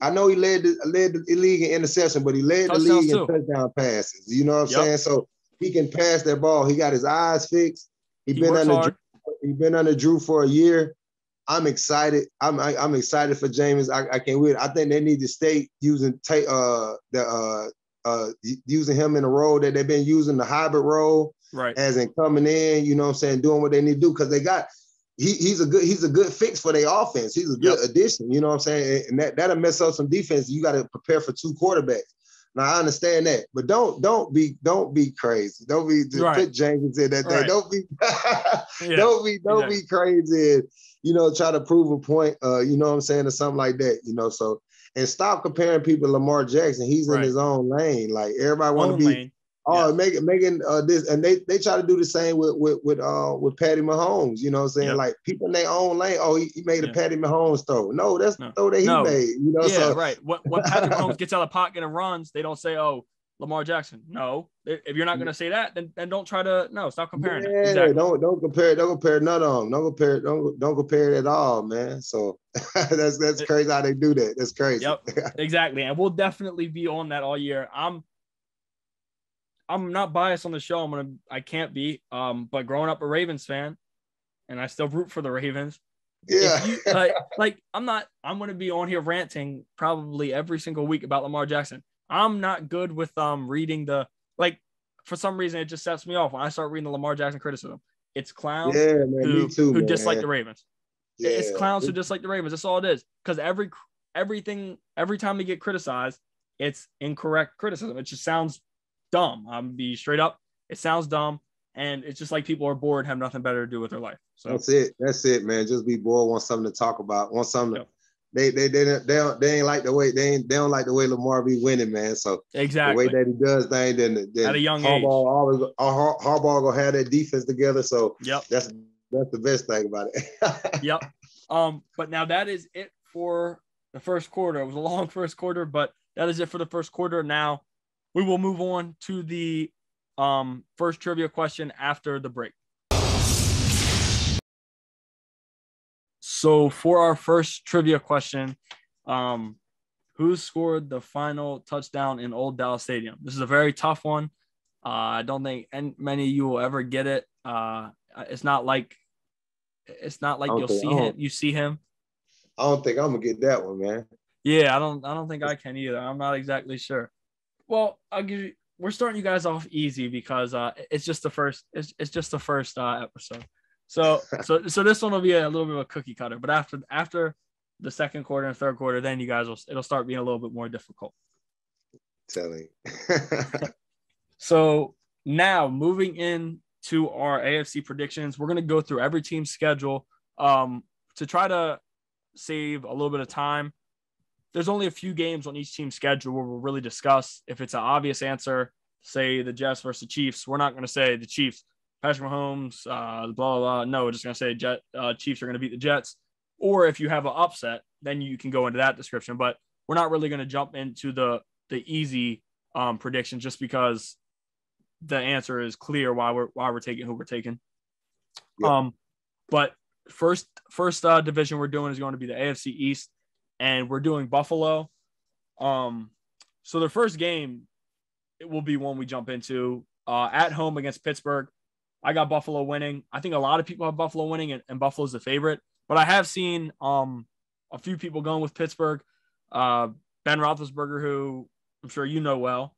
Speaker 2: I know he led the league in interception, but he led the league in touchdown passes. You know what I'm saying? So he can pass that ball. He got his eyes fixed. He been under Drew for a year. I'm excited. I'm excited for Jameis. I can't wait. I think they need to stay using using him in a role that they've been using, the hybrid role.
Speaker 1: Right.
Speaker 2: as in coming in, you know what I'm saying, doing what they need to do, because they got he's a good fix for their offense. He's a good addition, you know what I'm saying? And that'll mess up some defense. You got to prepare for 2 quarterbacks. Now I understand that, but don't be crazy. Don't be put Jenkins in that thing. Don't be don't be crazy and, you know, try to prove a point, you know what I'm saying, or something like that, you know. So, and stop comparing people to Lamar Jackson. He's in his own lane. Like, everybody want to be
Speaker 1: lane.
Speaker 2: making this, and they try to do the same with Patty Mahomes, you know what I'm saying? Like, people in their own lane. Oh, he made a Patty Mahomes throw. No, that's the throw that he made, you know.
Speaker 1: So right. When Patrick Mahomes gets out of the pocket and runs, they don't say, "Oh, Lamar Jackson." No, if you're not going to say that, then don't try to. No, stop comparing.
Speaker 2: Yeah, exactly. Don't compare none of them. Don't compare it at all, man. So that's crazy how they do that. That's crazy.
Speaker 1: Yep, exactly. And we'll definitely be on that all year. I'm not biased on the show. I can't be. But growing up a Ravens fan, and I still root for the Ravens.
Speaker 2: Yeah.
Speaker 1: If you, I'm going to be on here ranting probably every single week about Lamar Jackson. I'm not good with reading for some reason it just sets me off when I start reading the Lamar Jackson criticism. It's clowns who dislike the Ravens. Yeah. It's clowns who dislike the Ravens. That's all it is. Because every time they get criticized, it's incorrect criticism. It just sounds dumb. I'm gonna be straight up. It sounds dumb, and it's just like people are bored, have nothing better to do with their life. So
Speaker 2: that's it, man. Just be bored, want something to talk about, want something. They ain't like the way they don't like the way Lamar be winning, man. So
Speaker 1: exactly
Speaker 2: the way that he does things, then
Speaker 1: at a young
Speaker 2: Harbaugh gonna have that defense together. So that's the best thing about
Speaker 1: it. But now that is it for the first quarter. It was a long first quarter, but that is it for the first quarter. Now we will move on to the first trivia question after the break. So for our first trivia question, who scored the final touchdown in Old Dallas Stadium? This is a very tough one. I don't think many of you will ever get it. It's not like you'll see him. You see him.
Speaker 2: I don't think I'm gonna get that one, man.
Speaker 1: Yeah, I don't think I can either. I'm not exactly sure. Well, I'll give you. We're starting you guys off easy because it's just the first. It's just the first episode. So this one will be a little bit of a cookie cutter. But after the second quarter and third quarter, then you guys it'll start being a little bit more difficult.
Speaker 2: Telling.
Speaker 1: So now moving into our AFC predictions, we're gonna go through every team's schedule to try to save a little bit of time. There's only a few games on each team's schedule where we'll really discuss. If it's an obvious answer, say the Jets versus the Chiefs, we're not going to say the Chiefs, Patrick Mahomes, blah, blah, blah. No, we're just going to say Chiefs are going to beat the Jets. Or if you have an upset, then you can go into that description. But we're not really going to jump into the easy prediction just because the answer is clear why we're taking who we're taking. Yep. But first division we're doing is going to be the AFC East. And we're doing Buffalo. So the first game, it will be one we jump into at home against Pittsburgh. I got Buffalo winning. I think a lot of people have Buffalo winning, and Buffalo's the favorite. But I have seen a few people going with Pittsburgh. Ben Roethlisberger, who I'm sure you know well,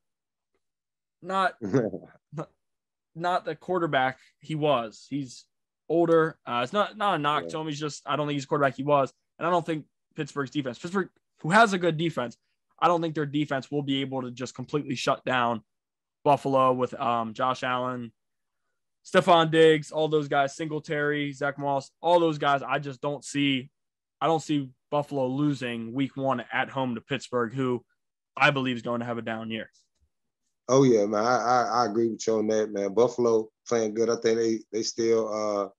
Speaker 1: not the quarterback he was. He's older. It's not a knock to him. He's just I don't think he's the quarterback he was, and I don't think Pittsburgh's defense. Pittsburgh, who has a good defense, I don't think their defense will be able to just completely shut down Buffalo with Josh Allen, Stephon Diggs, all those guys, Singletary, Zach Moss, all those guys. I don't see Buffalo losing week 1 at home to Pittsburgh, who I believe is going to have a down year.
Speaker 2: Oh yeah, man. I agree with you on that, man. Buffalo playing good. I think they still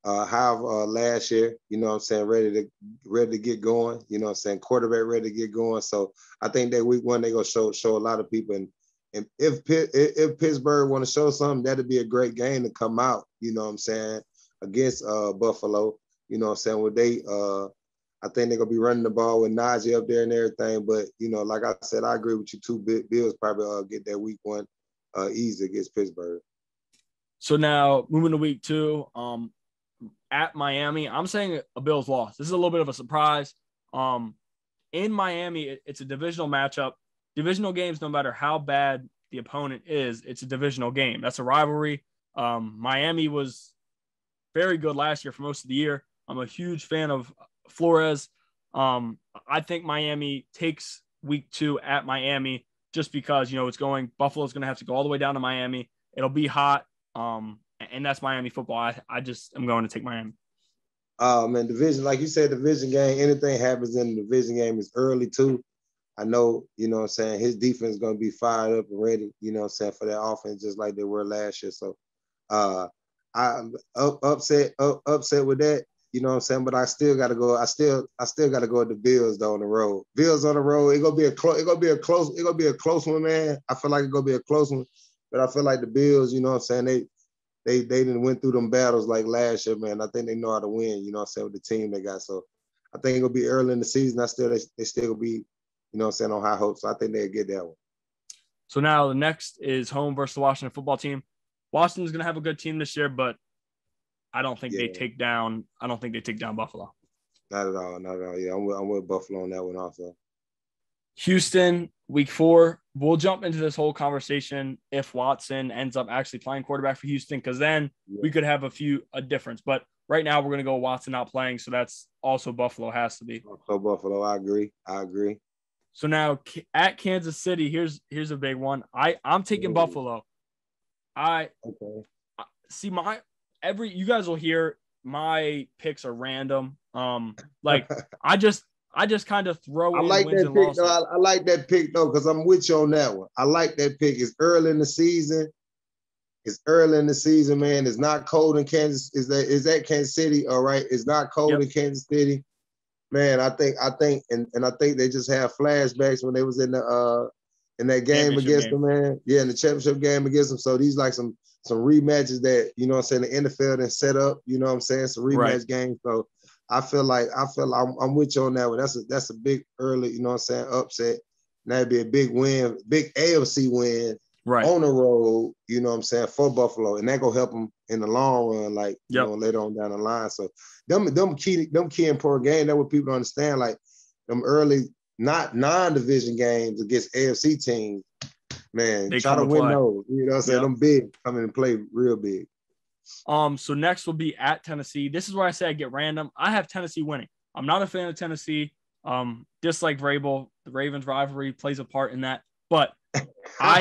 Speaker 2: have last year, you know what I'm saying, ready to get going, you know what I'm saying, quarterback ready to get going. So I think that week 1 they gonna show a lot of people, and if Pittsburgh want to show something, that'd be a great game to come out, you know what I'm saying, against Buffalo, you know what I'm saying. With I think they're gonna be running the ball with Najee up there and everything, but you know, like I said, I agree with you too. Bills probably get that week 1 easy against Pittsburgh.
Speaker 1: So now moving to week 2, at Miami, I'm saying a Bills loss. This is a little bit of a surprise. In Miami, it's a divisional matchup. Divisional games, no matter how bad the opponent is. It's a divisional game. That's a rivalry. Miami was very good last year for most of the year. I'm a huge fan of Flores. I think Miami takes week 2 at Miami just because, Buffalo's going to have to go all the way down to Miami. It'll be hot. And that's Miami football. I just am going to take Miami.
Speaker 2: Man, division, like you said, division game, anything happens in the division game is early too. I know, his defense is going to be fired up and ready, for that offense, just like they were last year. So I'm upset with that, but I still got to go. I still got to go with the Bills though on the road. Bills on the road. It's going to be a close one, man. I feel like it's going to be a close one, but I feel like the Bills, they didn't went through them battles like last year, man. I think they know how to win, with the team they got. So I think it'll be early in the season. They still will be, on high hopes. So I think they'll get that one.
Speaker 1: So now the next is home versus the Washington football team. Washington's going to have a good team this year, but I don't think they take down Buffalo.
Speaker 2: Not at all. Yeah, I'm with Buffalo on that one also.
Speaker 1: Houston, week 4. We'll jump into this whole conversation if Watson ends up actually playing quarterback for Houston, because then we could have a difference. But right now we're going to go Watson not playing, so that's also Buffalo has to be.
Speaker 2: So Buffalo, I agree.
Speaker 1: So now at Kansas City, here's a big one. I'm taking Buffalo. See you guys will hear my picks are random. I just kind of throw in wins and losses.
Speaker 2: I like that pick though, because I'm with you on that one. I like that pick. It's early in the season. Man. It's not cold in Kansas. Is that Kansas City? All right. It's not cold in Kansas City. Man, I think they just have flashbacks when they was in that game against them, man. Yeah, in the championship game against them. So these like some rematches that, the NFL then set up, some rematch games. So I feel I'm with you on that one. That's a big early, upset. And that'd be a big win, big AFC win on the road, for Buffalo. And that gonna help them in the long run, later on down the line. So them key important games, that's what people don't understand. Like them early, not non-division games against AFC teams, man,
Speaker 1: they
Speaker 2: try to win those. Them big, come in and play real big.
Speaker 1: So next will be at Tennessee. This is where I say I get random. I have Tennessee winning. I'm not a fan of Tennessee. Dislike Vrabel. The Ravens rivalry plays a part in that. But I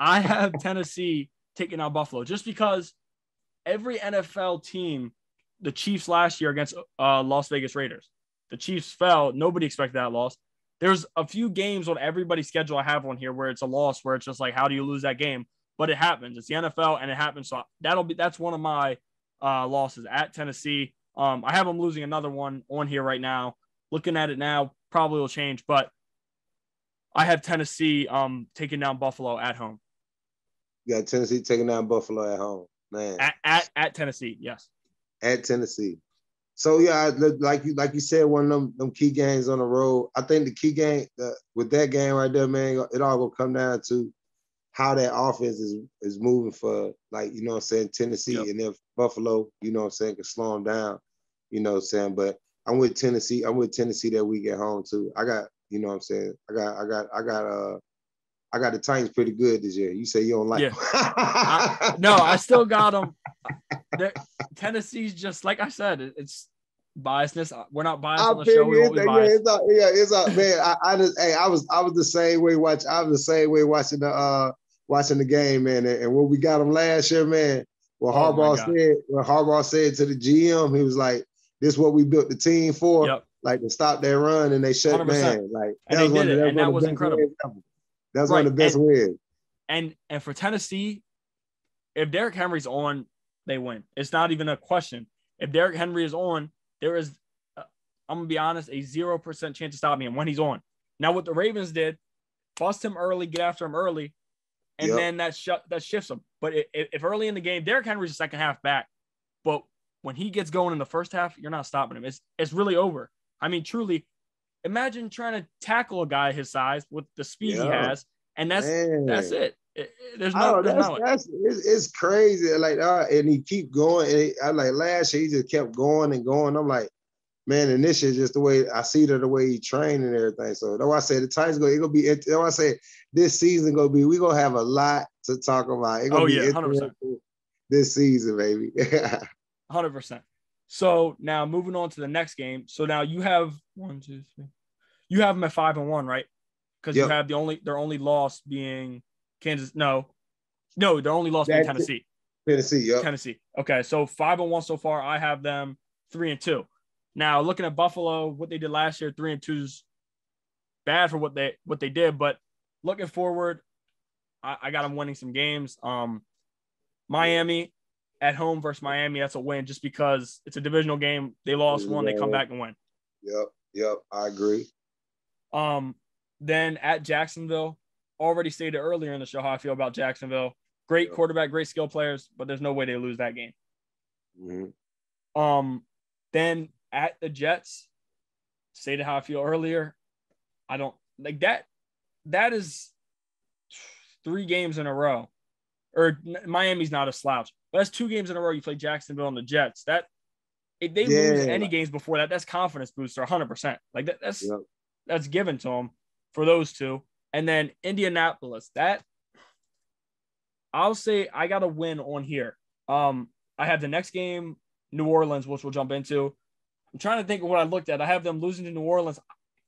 Speaker 1: have Tennessee taking out Buffalo just because every NFL team, the Chiefs last year against Las Vegas Raiders, the Chiefs fell. Nobody expected that loss. There's a few games on everybody's schedule. I have one here where it's a loss, where it's just like, how do you lose that game? But it happens. It's the NFL, and it happens. So that's one of my losses at Tennessee. I have them losing another one on here right now. Looking at it now, probably will change, but I have Tennessee taking down Buffalo at home.
Speaker 2: You got Tennessee taking down Buffalo at home, man.
Speaker 1: At Tennessee, yes.
Speaker 2: At Tennessee. So yeah, like you said, one of them key games on the road. I think the key game with that game right there, man, it all gonna come down to how that offense is moving for, Tennessee, and if Buffalo, can slow them down, But I'm with Tennessee. I'm with Tennessee that week at home too. I got, I got the Titans pretty good this year. You say you don't like them.
Speaker 1: No, I still got them. Tennessee's just, like I said, it's biasness. We're not biased on the show. We won't be biased.
Speaker 2: It's up, man. I was the same way watching. I was the same way watching the game, man. And when we got them last year, man, what Harbaugh said to the GM, he was like, "This is what we built the team for, like to stop that run," and they shut 100%. Man. Like
Speaker 1: that was incredible.
Speaker 2: That's one of the best wins.
Speaker 1: And for Tennessee, if Derrick Henry's on, they win. It's not even a question. If Derrick Henry is on, there is, I'm gonna be honest, a 0% chance to stop him when he's on. Now, what the Ravens did, bust him early, get after him early, and then that shifts him. But if early in the game, Derrick Henry's a second half back, but when he gets going in the first half, you're not stopping him. It's really over. I mean, truly, imagine trying to tackle a guy his size with the speed he has, and that's it. There's no.
Speaker 2: It's crazy. Like, and he keep going. And last year he just kept going and going. I'm like, man, and this is just the way I see the way he trained and everything. So that's why I say the Titans gonna be. That's why I say this season gonna be. We gonna have a lot to talk about. It's gonna be
Speaker 1: 100%.
Speaker 2: This season, baby.
Speaker 1: 100%. So now moving on to the next game. So now you have 1, 2, 3. You have them at 5-1, right? Because you have their only loss being Kansas. No, their only loss being Tennessee. Tennessee. Okay, so 5-1 so far. I have them 3-2. Now looking at Buffalo, what they did last year, 3-2 is bad for what they did. But looking forward, I got them winning some games. Miami at home versus Miami, that's a win just because it's a divisional game. They lost one, they come back and win.
Speaker 2: Yep, I agree.
Speaker 1: Then at Jacksonville, already stated earlier in the show how I feel about Jacksonville. Great quarterback, great skill players, but there's no way they lose that game.
Speaker 2: Mm-hmm.
Speaker 1: Then at the Jets, stated how I feel earlier. I don't like that. That is 3 games in a row. Or Miami's not a slouch, but that's 2 games in a row you play Jacksonville and the Jets. That if they lose any games before that, that's confidence booster 100%. Like that's given to them for those 2. And then Indianapolis, that I'll say I got a win on here. I have the next game, New Orleans, which we'll jump into. I'm trying to think of what I looked at. I have them losing to New Orleans.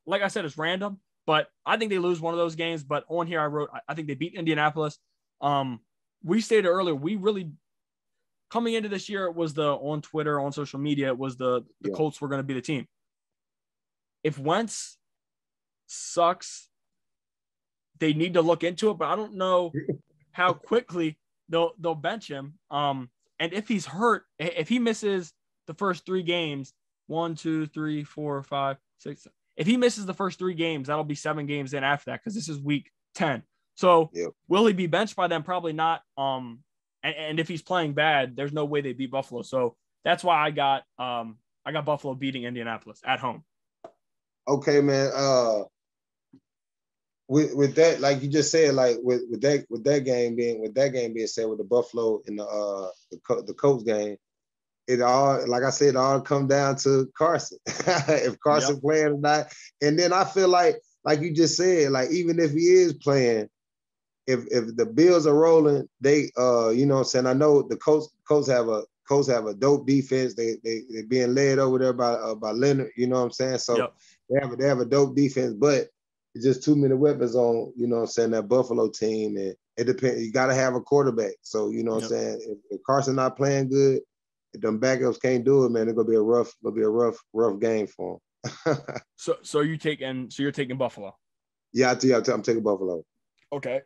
Speaker 1: Like I said, it's random, but I think they lose one of those games. But on here, I wrote, I think they beat Indianapolis. We stated earlier, we really coming into this year, it was on Twitter, on social media, it was the Colts were going to be the team. If Wentz sucks, they need to look into it, but I don't know how quickly they'll bench him. And if he's hurt, if he misses the first 3 games, 1, 2, 3, 4, 5, 6, if he misses the first 3 games, that'll be 7 games in after that because this is week 10. So will he be benched by them? Probably not. And if he's playing bad, there's no way they beat Buffalo. So that's why I got Buffalo beating Indianapolis at home.
Speaker 2: Okay, man. With that, like you just said, like with that game being said, with the Buffalo and the Colts game, it all, like I said, it all come down to Carson. If Carson playing or not, and then I feel like you just said, like even if he is playing, if the Bills are rolling, they you know what I'm saying, I know the Colts have a dope defense. They're being led over there by Leonard, you know what I'm saying? So they have a dope defense, but it's just too many weapons on, you know what I'm saying, that Buffalo team. And it depends, you gotta have a quarterback. So you know what I'm saying, if Carson not playing good, if them backups can't do it, man, it's gonna be a rough game for him.
Speaker 1: So you're taking Buffalo.
Speaker 2: Yeah, I'm taking Buffalo.
Speaker 1: Okay.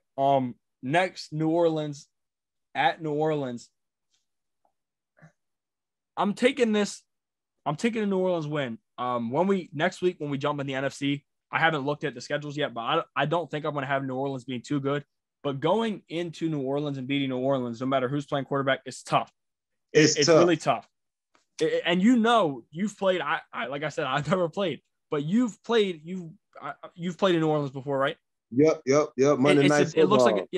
Speaker 1: Next, New Orleans at New Orleans. I'm taking a New Orleans win. Next week when we jump in the NFC, I haven't looked at the schedules yet, but I don't think I'm going to have New Orleans being too good. But going into New Orleans and beating New Orleans, no matter who's playing quarterback, it's tough. It's tough. Really tough. And you've played. I like I said, I've never played, but you've played in New Orleans before, right?
Speaker 2: Yep. Monday Night Football.
Speaker 1: It looks like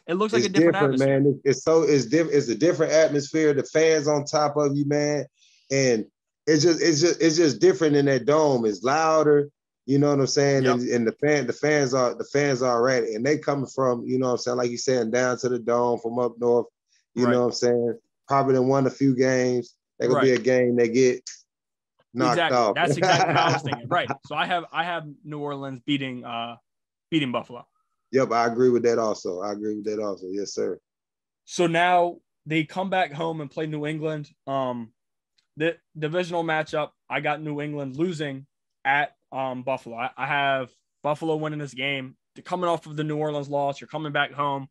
Speaker 1: it looks like a different atmosphere,
Speaker 2: man. It's a different atmosphere. The fans on top of you, man, and it's just different in that dome. It's louder, you know what I'm saying? And the fans are ready, and they coming from, you know what I'm saying, like you saying, down to the dome from up north. You know what I'm saying? Probably done won a few games. They're gonna be a game they get knocked off.
Speaker 1: That's exactly how I was thinking. Right. So I have New Orleans beating Buffalo.
Speaker 2: Yep, I agree with that also. Yes, sir.
Speaker 1: So now they come back home and play New England. The divisional matchup, I got New England losing at Buffalo. I have Buffalo winning this game. They're coming off of the New Orleans loss. You're coming back home.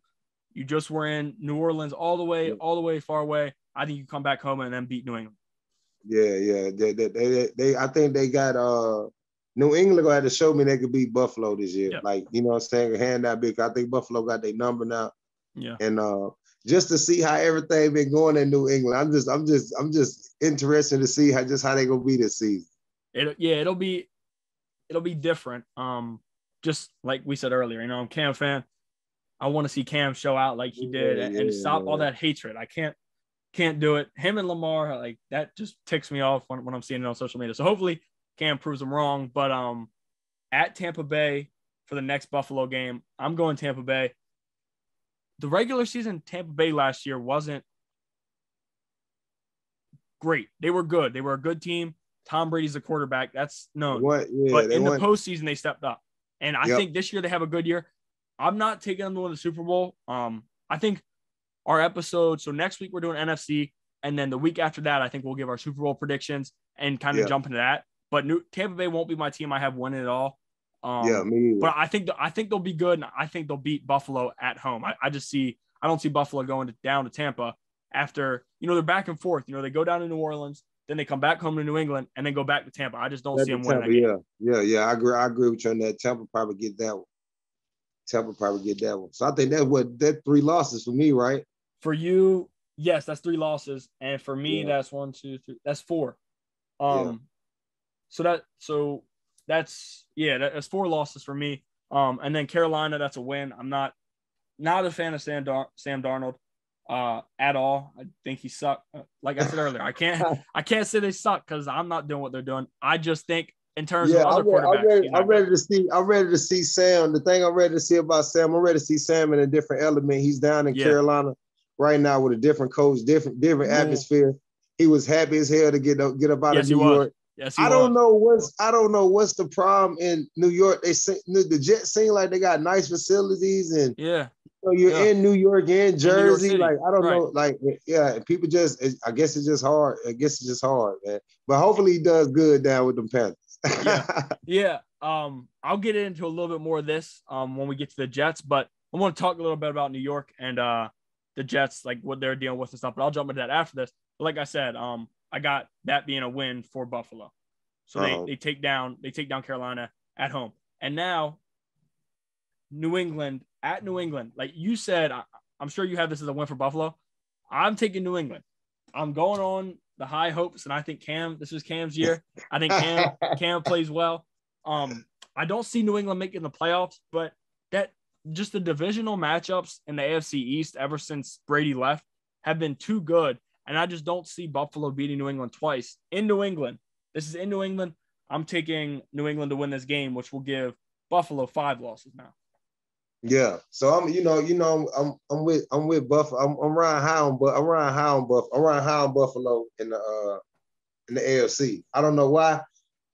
Speaker 1: You just were in New Orleans all the way far away. I think you come back home and then beat New England.
Speaker 2: Yeah. They I think they got New England gonna have to show me they could beat Buffalo this year. Yep. Like, you know what I'm saying, hand that big. I think Buffalo got their number now.
Speaker 1: Yeah.
Speaker 2: And just to see how everything been going in New England, I'm just interested to see how they gonna be this season.
Speaker 1: It'll be different. Just like we said earlier, I'm a Cam fan. I want to see Cam show out like he did and stop all that hatred. I can't Can't do it. Him and Lamar, like that just ticks me off when I'm seeing it on social media. So hopefully Cam proves them wrong. But at Tampa Bay for the next Buffalo game, I'm going Tampa Bay. The regular season Tampa Bay last year wasn't great. They were good. They were a good team. Tom Brady's the quarterback. That's known. But in the postseason, they stepped up. And I think this year they have a good year. I'm not taking them to win the Super Bowl. I think our episode, so next week we're doing NFC, and then the week after that, I think we'll give our Super Bowl predictions and kind of jump into that. But Tampa Bay won't be my team. I have winning it all.
Speaker 2: Me either.
Speaker 1: But I think they'll be good, and I think they'll beat Buffalo at home. I don't see Buffalo going down to Tampa after, they're back and forth. They go down to New Orleans, then they come back home to New England, and then go back to Tampa. I just don't see them winning that game.
Speaker 2: Yeah. I agree with you on that. Tampa probably get that one. So I think that's 3 losses for me, right?
Speaker 1: For you, yes, that's 3 losses, and for me, that's 1, 2, 3. That's 4. So that's 4 losses for me. And then Carolina, that's a win. I'm not a fan of Sam Darnold at all. I think he sucked. Like I said earlier, I can't say they suck because I'm not doing what they're doing. I just think in terms of other quarterbacks,
Speaker 2: I'm ready to see Sam. The thing I'm ready to see about Sam, I'm ready to see Sam in a different element. He's down in Carolina right now with a different coach, different atmosphere. He was happy as hell to get up out of New York.
Speaker 1: Yes,
Speaker 2: I don't know what's the problem in New York. The Jets seem like they got nice facilities, and you're in New York, in Jersey. Like I don't know, and people just. I guess it's just hard. Man. But hopefully he does good down with them Panthers.
Speaker 1: I'll get into a little bit more of this when we get to the Jets, but I want to talk a little bit about New York and the Jets, like what they're dealing with and stuff. But I'll jump into that after this. But like I said, I got that being a win for Buffalo. So they take down Carolina at home. And now New England at New England. Like you said, I'm sure you have this as a win for Buffalo. I'm taking New England. I'm going on the high hopes, and I think this is Cam's year. I think Cam plays well. I don't see New England making the playoffs, but that just the divisional matchups in the AFC East ever since Brady left have been too good. And I just don't see Buffalo beating New England twice in New England. This is in New England. I'm taking New England to win this game, which will give Buffalo 5 losses now.
Speaker 2: Yeah. So I'm with Buffalo. I'm riding high on Buffalo. I'm riding high on Buffalo in the AFC. I don't know why.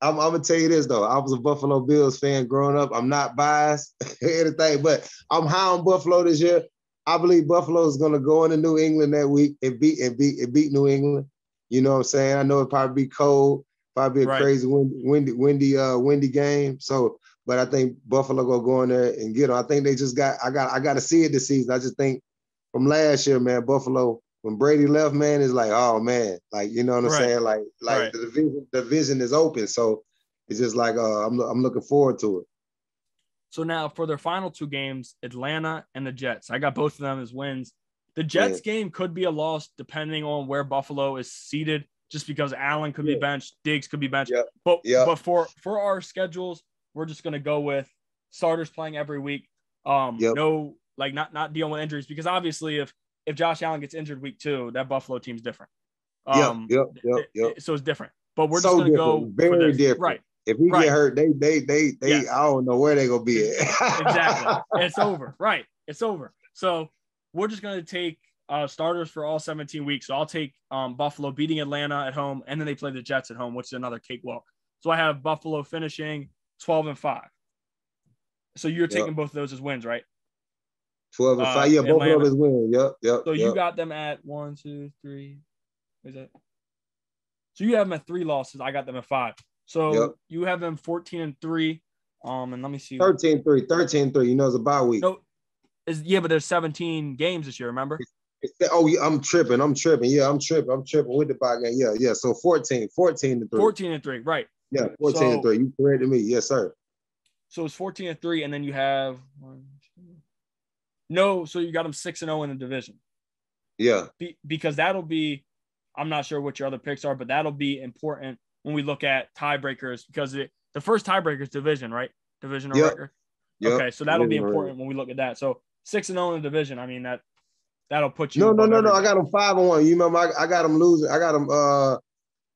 Speaker 2: I'm gonna tell you this though. I was a Buffalo Bills fan growing up. I'm not biased or anything, but I'm high on Buffalo this year. I believe Buffalo is gonna go into New England that week and beat New England. You know what I'm saying? I know it probably be cold, probably be a crazy windy game. So, but I think Buffalo gonna go in there and get them. I think they just I got to see it this season. I just think from last year, man, Buffalo when Brady left, man, it's like, oh man, like you know what I'm saying? Like the division is open. So it's just like I'm looking forward to it.
Speaker 1: So now for their final 2 games, Atlanta and the Jets. I got both of them as wins. The Jets game could be a loss depending on where Buffalo is seated, just because Allen could be benched, Diggs could be benched. But for our schedules, we're just gonna go with starters playing every week. No, like not dealing with injuries, because obviously if Josh Allen gets injured week 2, that Buffalo team's different. So it's different. But we're just gonna go
Speaker 2: very different.
Speaker 1: Right.
Speaker 2: If he get hurt, they I don't know where they gonna be at.
Speaker 1: Exactly. It's over. Right. It's over. So we're just gonna take starters for all 17 weeks. So I'll take Buffalo beating Atlanta at home, and then they play the Jets at home, which is another cakewalk. So I have Buffalo finishing 12-5. So you're taking both of those as wins, right?
Speaker 2: 12-5. Yeah, both of them as wins. Yep.
Speaker 1: So you got them at 1, 2, 3. What is that? So you have them at 3 losses. I got them at 5. So you have them 14-3. And let me see.
Speaker 2: 13-3. You know, it's a bye week.
Speaker 1: No, but there's 17 games this year, remember?
Speaker 2: I'm tripping. Yeah, I'm tripping with the bye game. Yeah. So 14-3.
Speaker 1: 14-3, right.
Speaker 2: Yeah, 14-3. You corrected me. Yes, sir.
Speaker 1: So it's 14-3, and then you have so you got them 6-0 in the division.
Speaker 2: Yeah.
Speaker 1: Because that'll be, I'm not sure what your other picks are, but that'll be important when we look at tiebreakers, because the first tiebreaker is division, right? Divisional record. Okay, so that'll be important when we look at that. So 6-0 in the division. I mean, that'll put you
Speaker 2: No, no,
Speaker 1: above
Speaker 2: no, no. I
Speaker 1: everybody.
Speaker 2: got them 5-1. You remember? I got them losing. I got them.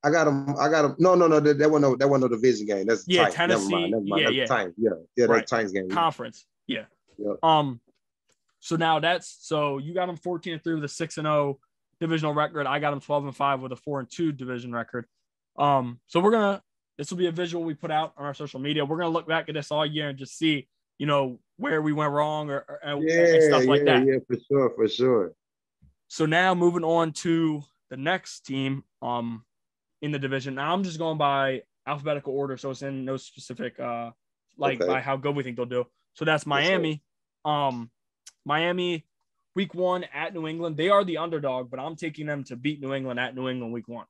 Speaker 2: I got them. I got them. No, no, no. That wasn't no division game. That's the
Speaker 1: Yeah,
Speaker 2: Titans. Never mind.
Speaker 1: Tennessee.
Speaker 2: Never mind.
Speaker 1: Yeah,
Speaker 2: That's
Speaker 1: yeah.
Speaker 2: the Titans. Yeah, yeah. That's
Speaker 1: Right.
Speaker 2: the Titans game.
Speaker 1: Conference. Yeah.
Speaker 2: Yeah.
Speaker 1: So now so you got them 14-3 with a 6-0 divisional record. I got them 12-5 with a 4-2 division record. So this will be a visual we put out on our social media. We're gonna look back at this all year and just see, where we went wrong and stuff like that.
Speaker 2: Yeah, for sure, for sure.
Speaker 1: So now moving on to the next team in the division. Now I'm just going by alphabetical order, so it's in no specific by how good we think they'll do. So that's Miami. Miami week 1 at New England. They are the underdog, but I'm taking them to beat New England at New England week 1.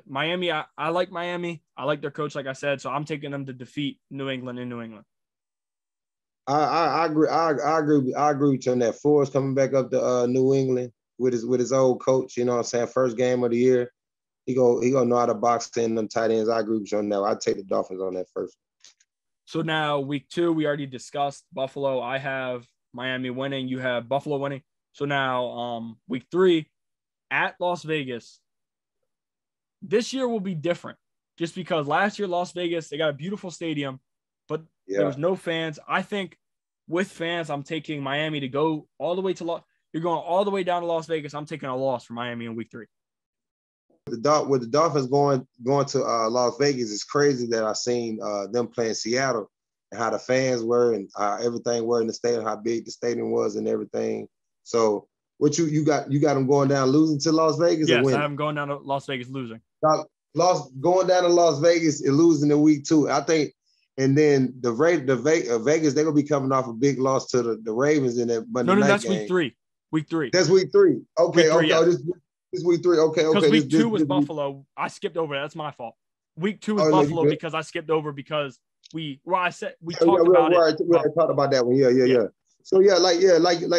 Speaker 1: Miami, I like Miami. I like their coach, like I said, so I'm taking them to defeat New England in New England.
Speaker 2: I agree. I agree with you on that. Ford's coming back up to New England with his old coach. You know what I'm saying? First game of the year. He gonna know how to box in them tight ends. I agree with you on that. I'd take the Dolphins on that first.
Speaker 1: So now week 2, we already discussed Buffalo. I have Miami winning. You have Buffalo winning. So now week 3 at Las Vegas. This year will be different just because last year, Las Vegas, they got a beautiful stadium, but there was no fans. I think with fans, I'm taking Miami to go all the way to you're going all the way down to Las Vegas. I'm taking a loss for Miami in week 3.
Speaker 2: With the Dolphins going to Las Vegas, it's crazy that I seen them playing Seattle and how the fans were and everything were in the stadium, how big the stadium was and everything. So what you got them going down losing to Las Vegas?
Speaker 1: Yes,
Speaker 2: or winning?
Speaker 1: I have them going down to Las Vegas losing.
Speaker 2: Going down to Las Vegas and losing in week 2. I think, and then Vegas, they're gonna be coming off a big loss to the Ravens in that Monday night
Speaker 1: that's
Speaker 2: game.
Speaker 1: week 3. Week 3.
Speaker 2: That's week 3. Okay,
Speaker 1: week 3,
Speaker 2: okay.
Speaker 1: Yeah.
Speaker 2: Oh, this week 3. Okay.
Speaker 1: Because week 2 was Buffalo. I skipped over that. That's my fault. Week 2 was Buffalo because I skipped over because we talked about it.
Speaker 2: We already talked about that one. Yeah. So like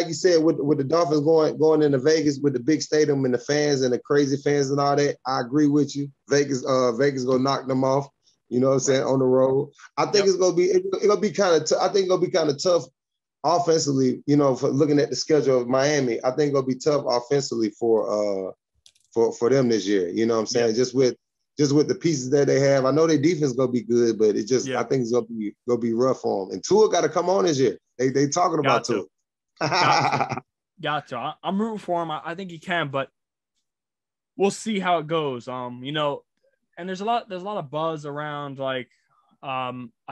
Speaker 2: you said, with the Dolphins going into Vegas with the big stadium and the fans and the crazy fans and all that, I agree with you. Vegas gonna knock them off. You know what I'm saying, on the road. I think it's gonna be kind of. I think it's gonna be kind of tough offensively. For looking at the schedule of Miami, I think it's gonna be tough offensively for them this year. You know what I'm saying? Just with the pieces that they have. I know their defense is gonna be good, but I think it's gonna be rough for them. And Tua got to come on this year. They talking about Tua.
Speaker 1: Got to. I'm rooting for him. I think he can, but we'll see how it goes. And there's a lot of buzz around I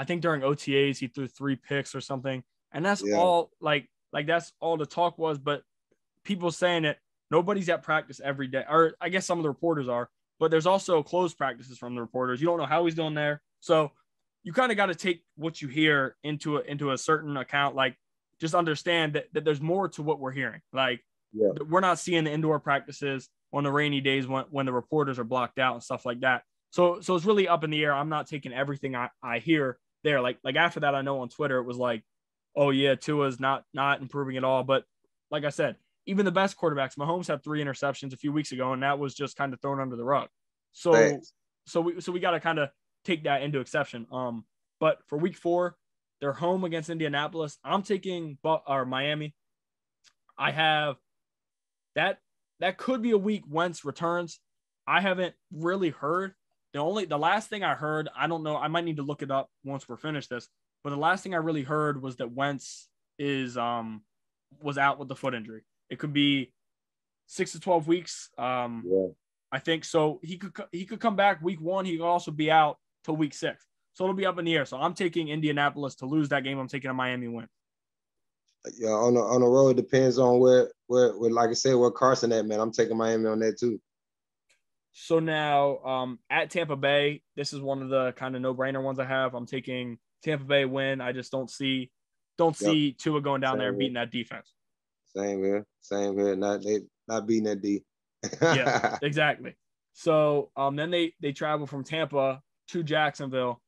Speaker 1: think during OTAs he threw 3 picks or something, and that's all that's all the talk was. But people saying it, nobody's at practice every day, or I guess some of the reporters are. But there's also closed practices from the reporters. You don't know how he's doing there. So you kind of got to take what you hear into a certain account. Just understand that there's more to what we're hearing. We're not seeing the indoor practices on the rainy days when the reporters are blocked out and stuff like that. So it's really up in the air. I'm not taking everything I hear there. Like after that, I know on Twitter, it was like, oh yeah, Tua's not improving at all. But like I said, even the best quarterbacks, Mahomes had 3 interceptions a few weeks ago, and that was just kind of thrown under the rug. So we got to kind of take that into exception. But for week 4, they're home against Indianapolis. I'm taking Miami. I have that could be a week Wentz returns. I haven't really heard. The last thing I heard, I don't know, I might need to look it up once we're finished this, but the last thing I really heard was that Wentz was out with the foot injury. It could be 6 to 12 weeks. I think so. He could come back week 1. He could also be out till week 6. So it'll be up in the air. So I'm taking Indianapolis to lose that game. I'm taking a Miami win.
Speaker 2: Yeah, on the road, it depends on where like I said, where Carson at, man. I'm taking Miami on that too.
Speaker 1: So now at Tampa Bay, this is one of the kind of no-brainer ones I have. I'm taking Tampa Bay win. I just don't see Tua going down there and beating that defense.
Speaker 2: Same here. Not beating that D.
Speaker 1: Yeah, exactly. So then they travel from Tampa to Jacksonville.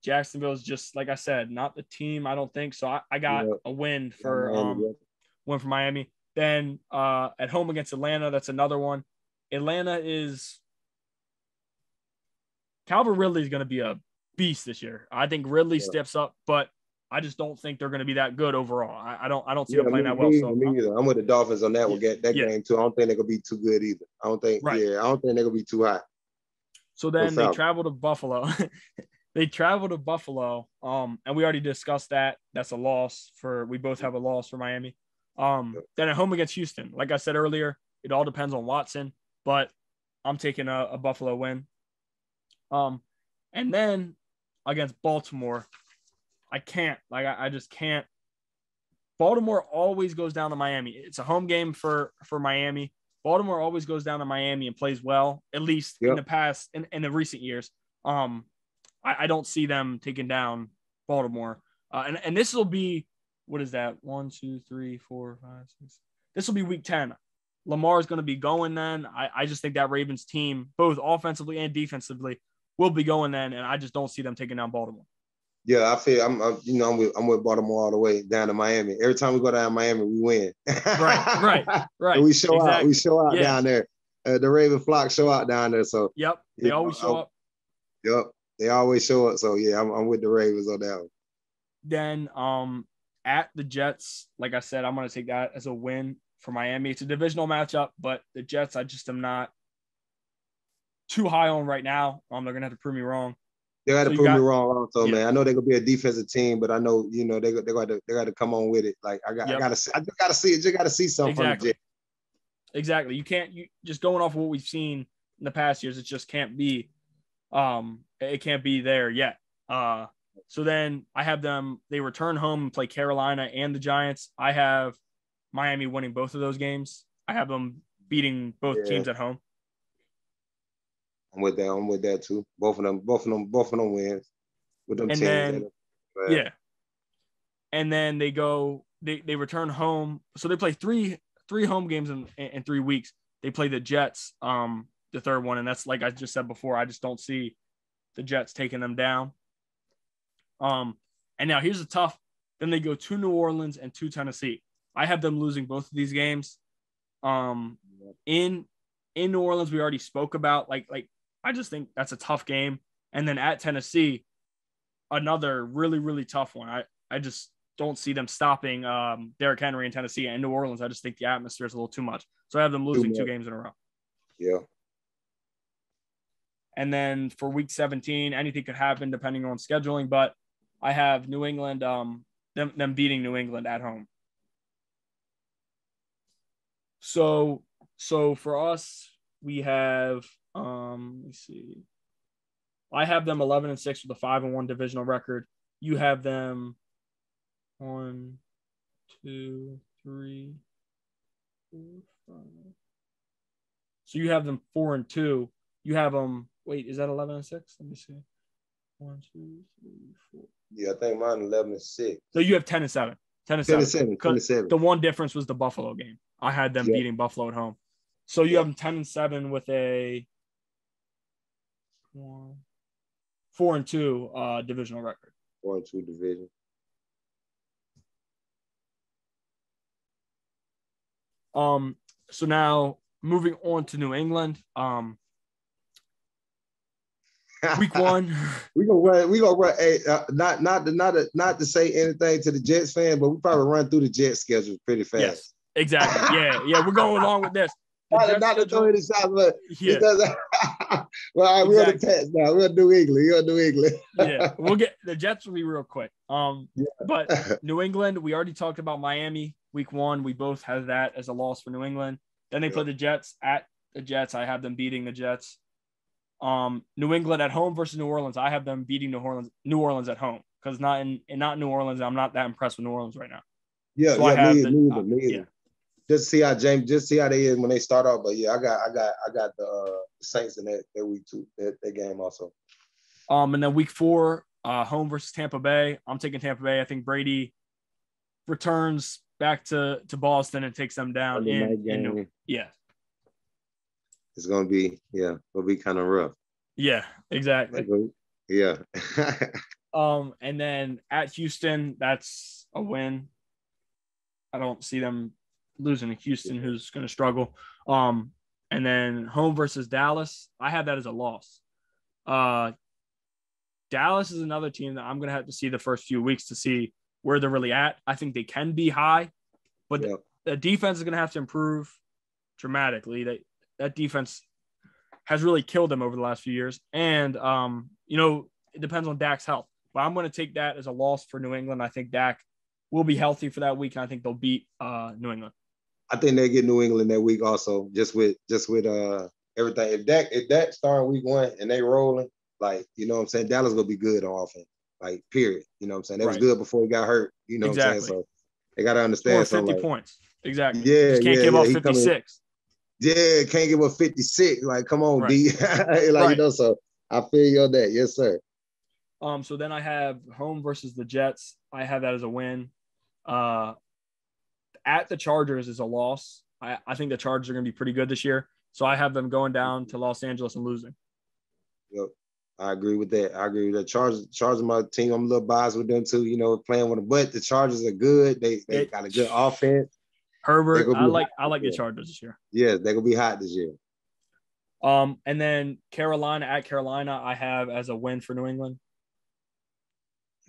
Speaker 1: Jacksonville is just, like I said, not the team, I don't think. So I got a win for Miami. Then at home against Atlanta, that's another one. Atlanta is Calvin Ridley is going to be a beast this year. I think Ridley steps up, but I just don't think they're going to be that good overall. I don't see
Speaker 2: Yeah,
Speaker 1: them playing that well.
Speaker 2: me,
Speaker 1: So
Speaker 2: me either. I'm with the Dolphins on that. We'll get that
Speaker 1: yeah,
Speaker 2: game too. I don't think they're gonna be too good either. I don't think.
Speaker 1: right.
Speaker 2: Yeah, I don't think they're gonna be too hot.
Speaker 1: So
Speaker 2: No
Speaker 1: then they
Speaker 2: Falcons.
Speaker 1: travel to Buffalo. They travel to Buffalo. And we already discussed that. That's a loss for. We both have a loss for Miami. Then at home against Houston. Like I said earlier, it all depends on Watson, but I'm taking a Buffalo win. And then against Baltimore, I can't. Like I just can't. Baltimore always goes down to Miami. It's a home game for Miami. Baltimore always goes down to Miami and plays well, at least in the past, in the recent years. I don't see them taking down Baltimore. And this will be, what is that? 1, 2, 3, 4, 5, 6. This will be week 10. Lamar is going to be going then. I just think that Ravens team, both offensively and defensively, will be going then. And I just don't see them taking down Baltimore.
Speaker 2: Yeah, I feel I'm with Baltimore all the way down to Miami. Every time we go down to Miami, we win.
Speaker 1: Right.
Speaker 2: And we show
Speaker 1: exactly.
Speaker 2: out. We show out down there. The Raven flock show out down there. So
Speaker 1: yep, they always show up.
Speaker 2: Yep, they always show up. So yeah, I'm with the Ravens on that one.
Speaker 1: Then at the Jets, like I said, I'm going to take that as a win for Miami. It's a divisional matchup, but the Jets, I just am not too high on right now. They're going to have to prove me wrong.
Speaker 2: They got to prove me wrong also, man. I know they're gonna be a defensive team, but I know they got to come on with it. Like I just gotta see something from the Jets.
Speaker 1: Exactly. You just going off of what we've seen in the past years, it just can't be. It can't be there yet. So then I have them. They return home and play Carolina and the Giants. I have Miami winning both of those games. I have them beating both teams at home.
Speaker 2: I'm with that too. Both of them wins with them
Speaker 1: and
Speaker 2: teams.
Speaker 1: Then, and then they return home. So they play three home games in 3 weeks. They play the Jets, the third one, and that's like I just said before. I just don't see the Jets taking them down. And now here's a tough. Then they go to New Orleans and to Tennessee. I have them losing both of these games. In New Orleans, we already spoke about like I just think that's a tough game. And then at Tennessee, another really, really tough one. I just don't see them stopping Derrick Henry in Tennessee and New Orleans. I just think the atmosphere is a little too much. So I have them losing 2 games in a row.
Speaker 2: Yeah.
Speaker 1: And then for week 17, anything could happen depending on scheduling. But I have New England, them beating New England at home. So for us, we have let me see. I have them 11-6 with a 5-1 divisional record. You have them 1, 2, 3, 4, 5. So you have them 4-2. You have them. Wait, is that 11-6? Let me see. 1, 2, 3, 4.
Speaker 2: Yeah, I think mine 11-6.
Speaker 1: So you have 10-7. 10-7.
Speaker 2: 10-7.
Speaker 1: The one difference was the Buffalo game. I had them beating Buffalo at home. So you have them 10-7 with a 4-2 divisional record.
Speaker 2: 4-2 division.
Speaker 1: So now moving on to New England. Week 1.
Speaker 2: we gonna run. Hey, not to say anything to the Jets fan, but we probably run through the Jets schedule pretty fast.
Speaker 1: Yes, exactly. Yeah, we're going along with this.
Speaker 2: Not to throw any shots, but because well,
Speaker 1: exactly.
Speaker 2: We're the Pats now. We're New England.
Speaker 1: Yeah, we'll get the Jets will be real quick. But New England, we already talked about Miami week 1. We both had that as a loss for New England. Then they play the Jets at the Jets. I have them beating the Jets. New England at home versus New Orleans. I have them beating New Orleans at home because not in New Orleans. I'm not that impressed with New Orleans right now.
Speaker 2: Yeah, so me either. Just see how they is when they start off. But yeah, I got the Saints in that week 2, that game also.
Speaker 1: And then week 4, home versus Tampa Bay. I'm taking Tampa Bay. I think Brady returns back to Boston and takes them down in yeah.
Speaker 2: It's gonna be kind of rough.
Speaker 1: Yeah, exactly.
Speaker 2: Yeah.
Speaker 1: And then at Houston, that's a win. I don't see them losing to Houston, who's going to struggle. And then home versus Dallas, I have that as a loss. Dallas is another team that I'm going to have to see the first few weeks to see where they're really at. I think they can be high, but
Speaker 2: Yep.
Speaker 1: the defense is going to have to improve dramatically. That defense has really killed them over the last few years. And, it depends on Dak's health. But I'm going to take that as a loss for New England. I think Dak will be healthy for that week, and I think they'll beat New England.
Speaker 2: I think they get New England that week also, just with everything. If Dak starting week 1 and they rolling, like, you know what I'm saying, Dallas gonna be good on offense. Like, period. You know what I'm saying? They was good before he got hurt. You know what I'm saying? So they gotta understand
Speaker 1: something. 50 points. Exactly.
Speaker 2: Yeah.
Speaker 1: Just can't give up 56.
Speaker 2: Can't give up 56. Like, come on, D. So I feel you on that. Yes, sir.
Speaker 1: So then I have home versus the Jets. I have that as a win. At the Chargers is a loss. I think the Chargers are going to be pretty good this year. So I have them going down to Los Angeles and losing.
Speaker 2: Yep. I agree with that. Chargers my team. I'm a little biased with them too, playing with them. But the Chargers are good. They got a good offense.
Speaker 1: Herbert, I like the Chargers this year.
Speaker 2: Yeah, they're going to be hot this year.
Speaker 1: And then Carolina at Carolina, I have as a win for New England.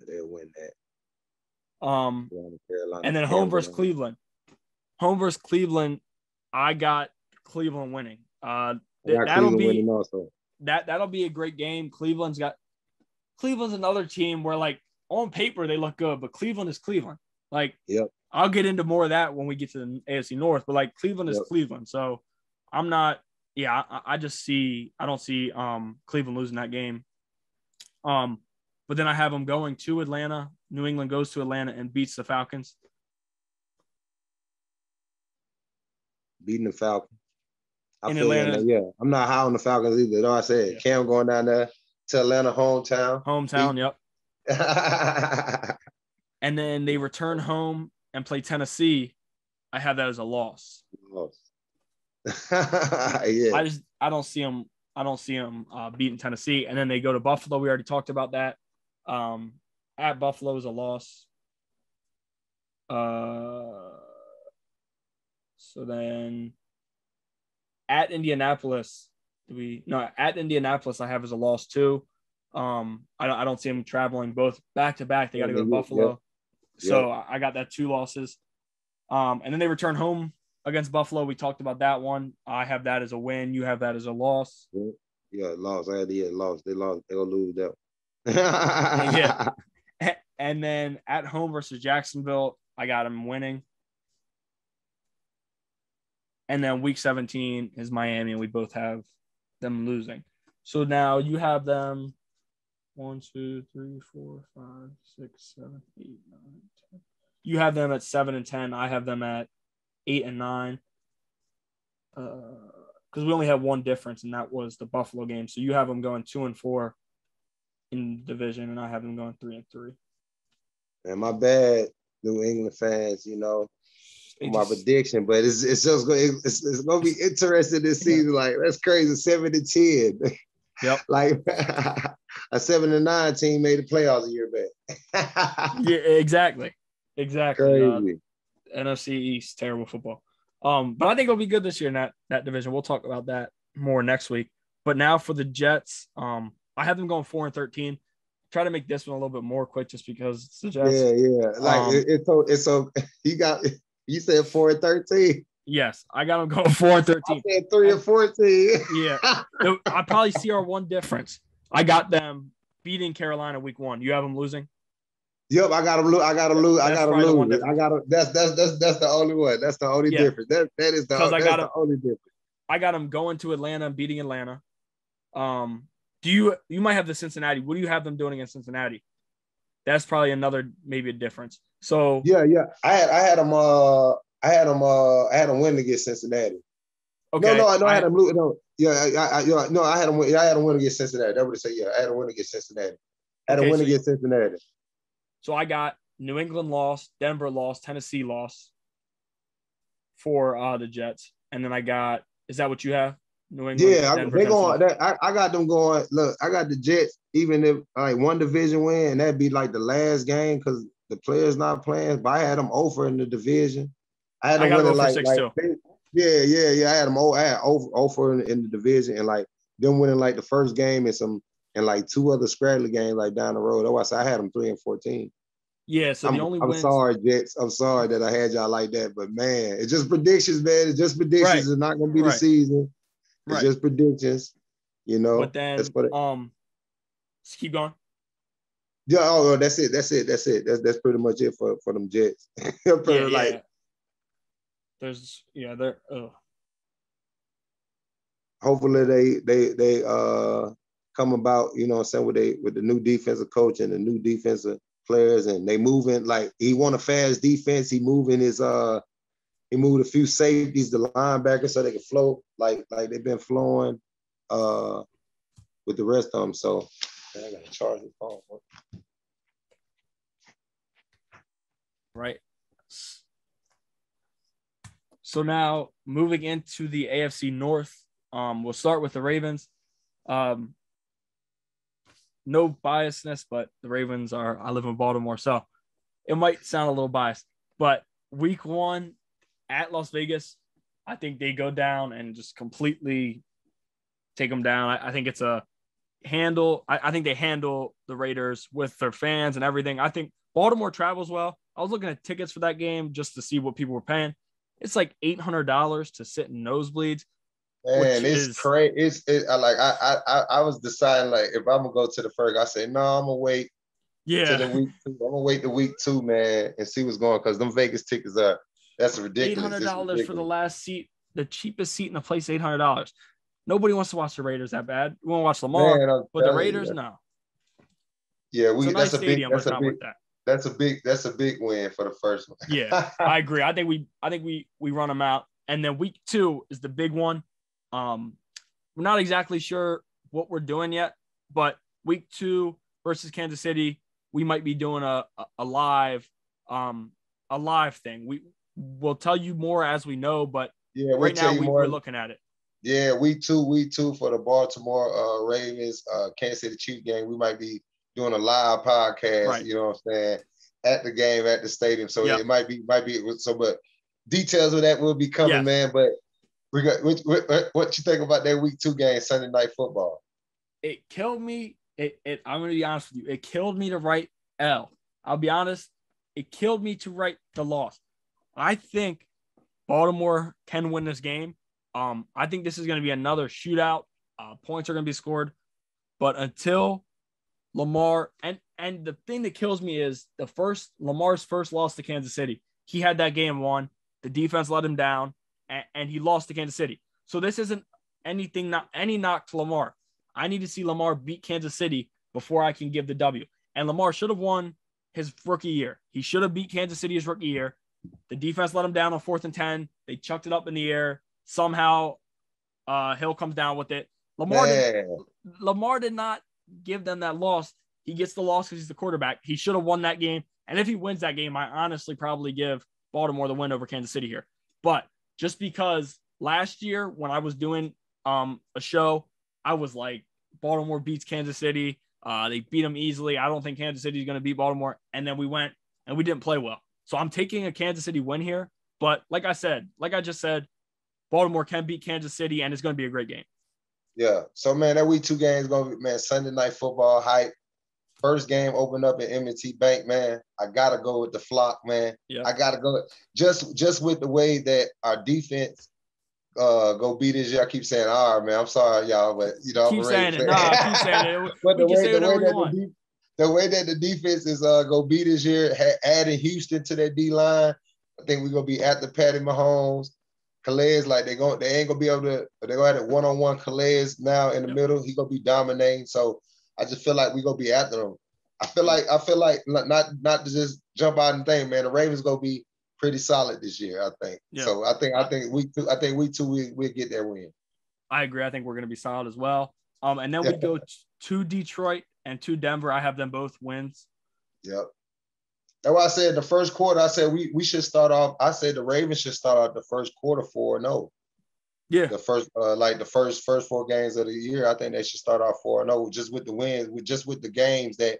Speaker 2: They'll win that.
Speaker 1: Carolina, and then home versus Cleveland. Home versus Cleveland, I got Cleveland winning. That'll be a great game. Cleveland's another team where, like, on paper they look good, but Cleveland is Cleveland. Like,
Speaker 2: yep.
Speaker 1: I'll get into more of that when we get to the AFC North, but like Cleveland is Cleveland. So I'm not. Yeah, I don't see Cleveland losing that game. But then I have them going to Atlanta. New England goes to Atlanta and beats the Falcons.
Speaker 2: Beating the Falcons.
Speaker 1: In Atlanta.
Speaker 2: I'm not high on the Falcons either. Though I said Cam going down there to Atlanta, hometown.
Speaker 1: Yep. And then they return home and play Tennessee. I have that as a loss.
Speaker 2: Yeah.
Speaker 1: I don't see them beating Tennessee. And then they go to Buffalo. We already talked about that. At Buffalo is a loss. So then at Indianapolis, at Indianapolis I have as a loss too. I don't see them traveling both back to back. They got to go to Buffalo. Yep. So I got that 2 losses. And then they return home against Buffalo. We talked about that one. I have that as a win. You have that as a loss.
Speaker 2: Yeah, loss. I had loss. They lost. They'll lose that one.
Speaker 1: Yeah. And then at home versus Jacksonville, I got them winning. And then week 17 is Miami, and we both have them losing. So now you have them 1, 2, 3, 4, 5, 6, 7, 8, 9, 10. You have them at 7 and 10. I have them at 8 and 9. Because we only have one difference, and that was the Buffalo game. So you have them going 2 and 4 in division, and I have them going 3 and 3.
Speaker 2: Man, my bad, New England fans. My prediction, but it's just going to be interesting this season. Like, that's crazy, 7 to 10.
Speaker 1: Yep.
Speaker 2: Like a 7 to 9 team made the playoffs a year back.
Speaker 1: Yeah, exactly.
Speaker 2: Crazy.
Speaker 1: NFC East, terrible football. But I think it'll be good this year in that division. We'll talk about that more next week. But now for the Jets, I have them going 4 and 13. Try to make this one a little bit more quick, just because it's the Jets.
Speaker 2: Yeah. Like it's so you said 4 and 13.
Speaker 1: Yes, I got them going 4 and 13.
Speaker 2: I said 3 and 14.
Speaker 1: Yeah, I probably see our one difference. I got them beating Carolina week 1. You have them losing.
Speaker 2: Yep, I got them lose. That's the only one. That's the only difference. That is the only difference.
Speaker 1: I got them going to Atlanta and beating Atlanta. You might have the Cincinnati. What do you have them doing against Cincinnati? That's probably maybe a difference. So
Speaker 2: yeah. I had them win against Cincinnati.
Speaker 1: Okay.
Speaker 2: No, I had them lose. No, I had them win. I had them win against Cincinnati. That would say I had them win against Cincinnati. Against Cincinnati.
Speaker 1: So I got New England lost, Denver lost, Tennessee lost for the Jets, and then I got. Is that what you have? New England.
Speaker 2: Yeah, Denver, I got them going. Look, I got the Jets. Even if like one division win, and that'd be like the last game because the players not playing. But I had them over in the division. I had them winning like 6 too. Yeah. I had them over in the division, and like them winning like the first game and like 2 other scraggly games like down the road. Otherwise, I had them 3 and 14.
Speaker 1: Yeah, so the only
Speaker 2: I'm
Speaker 1: wins.
Speaker 2: sorry, Jets. I'm sorry that I had y'all like that, but man, it's just predictions, man. It's just predictions.
Speaker 1: Right,
Speaker 2: It's not gonna be the
Speaker 1: right,
Speaker 2: season. It's
Speaker 1: right.
Speaker 2: just predictions. You
Speaker 1: But
Speaker 2: know, that's
Speaker 1: then,
Speaker 2: what.
Speaker 1: just keep going.
Speaker 2: Yeah. Oh, that's it. That's it. That's it. That's pretty much it for them Jets.
Speaker 1: Yeah,
Speaker 2: Like,
Speaker 1: yeah. There's yeah, there. Oh,
Speaker 2: hopefully they come about. You know what I'm saying, with the new defensive coach and the new defensive players, and they moving like he want a fast defense. He moved a few safeties, the linebackers, so they can flow like they've been flowing with the rest of them. So I gotta charge the phone.
Speaker 1: right. So now moving into the AFC North, we'll start with the Ravens. Um, no biasness, but the Ravens are. I live in Baltimore, so it might sound a little biased. But Week 1 at Las Vegas, I think they go down and just completely take them down. I think it's a handle. I think they handle the Raiders with their fans and everything. I think Baltimore travels well. I was looking at tickets for that game just to see what people were paying. It's like $800 to sit in nosebleeds, which
Speaker 2: Man, it's
Speaker 1: is
Speaker 2: crazy. I was deciding like if I'm gonna go to the first, I say no, I'm gonna wait to
Speaker 1: yeah,
Speaker 2: the week 2. I'm gonna wait the week 2, man, and see what's going because them Vegas tickets are that's
Speaker 1: eight
Speaker 2: ridiculous.
Speaker 1: hundred
Speaker 2: It's
Speaker 1: dollars for the
Speaker 2: ridiculous.
Speaker 1: last seat, the cheapest seat in the place, $800. Nobody wants to watch the Raiders that bad. We want to watch Lamar,
Speaker 2: Man, I'm
Speaker 1: but the
Speaker 2: telling you,
Speaker 1: Raiders, no.
Speaker 2: yeah,
Speaker 1: It's a
Speaker 2: we
Speaker 1: nice stadium, but it's not worth that.
Speaker 2: that's a big win for the first
Speaker 1: Yeah,
Speaker 2: one.
Speaker 1: I agree. I think we run them out, and then week 2 is the big one. We're not exactly sure what we're doing yet, but week 2 versus Kansas City, we might be doing a live thing. We'll tell you more as we know, but
Speaker 2: Yeah, we'll
Speaker 1: right
Speaker 2: tell
Speaker 1: now
Speaker 2: you
Speaker 1: we're
Speaker 2: more.
Speaker 1: looking at it.
Speaker 2: Yeah, week two for the Baltimore Ravens, Kansas City Chiefs game. We might be doing a live podcast,
Speaker 1: Right.
Speaker 2: you know what I'm saying, at the game, at the stadium. So
Speaker 1: Yep.
Speaker 2: it might be so, but details of that will be coming,
Speaker 1: Yes.
Speaker 2: man. But we got what you think about that week 2 game, Sunday Night Football?
Speaker 1: It killed me. I'm gonna be honest with you. It killed me to write L. I'll be honest. It killed me to write the loss. I think Baltimore can win this game. I think this is going to be another shootout. Points are going to be scored, but until Lamar and the thing that kills me is Lamar's first loss to Kansas City. He had that game won. The defense let him down, and he lost to Kansas City. So this isn't anything, not any knock to Lamar. I need to see Lamar beat Kansas City before I can give the W. And Lamar should have won his rookie year. He should have beat Kansas City his rookie year. The defense let him down on 4th and 10. They chucked it up in the air. Somehow Hill comes down with it. Lamar did not give them that loss. He gets the loss because he's the quarterback. He should have won that game. And if he wins that game, I honestly probably give Baltimore the win over Kansas City here. But just because last year when I was doing a show, I was like, Baltimore beats Kansas City. They beat them easily. I don't think Kansas City is going to beat Baltimore. And then we went and we didn't play well. So I'm taking a Kansas City win here. But like I just said, Baltimore can beat Kansas City, and it's going to be a great game.
Speaker 2: Yeah. So, man, that week 2 game is going to be, man, Sunday Night Football hype. First game opened up at M&T Bank, man. I got to go with the flock, man.
Speaker 1: Yep.
Speaker 2: I got to go just with the way that our defense go beat this year. I keep saying, all right, man, I'm sorry, y'all, but, you know,
Speaker 1: Keep
Speaker 2: I'm a
Speaker 1: saying
Speaker 2: Ravens
Speaker 1: it.
Speaker 2: fan.
Speaker 1: Nah, keep saying it.
Speaker 2: But
Speaker 1: We can say whatever you want.
Speaker 2: the way that the defense is go beat this year, adding Houston to that D-line, I think we're going to be at the Patty Mahomes. Calais, like they ain't gonna be able to. They're gonna have it one-on-one. Calais now in the middle. He's gonna be dominating. So I just feel like we're gonna be after him. I feel like not to just jump out and think, man. The Ravens gonna be pretty solid this year. I think.
Speaker 1: Yeah.
Speaker 2: So I think week 2 we'll get that win.
Speaker 1: I agree. I think we're gonna be solid as well. And then we go to Detroit and to Denver. I have them both wins.
Speaker 2: Yep. That's why I said the first quarter. I said we should start off. I said the Ravens should start out the first quarter 4-0.
Speaker 1: Yeah.
Speaker 2: The first like the first 4 games of the year, I think they should start off 4-0 just with the wins, with the games that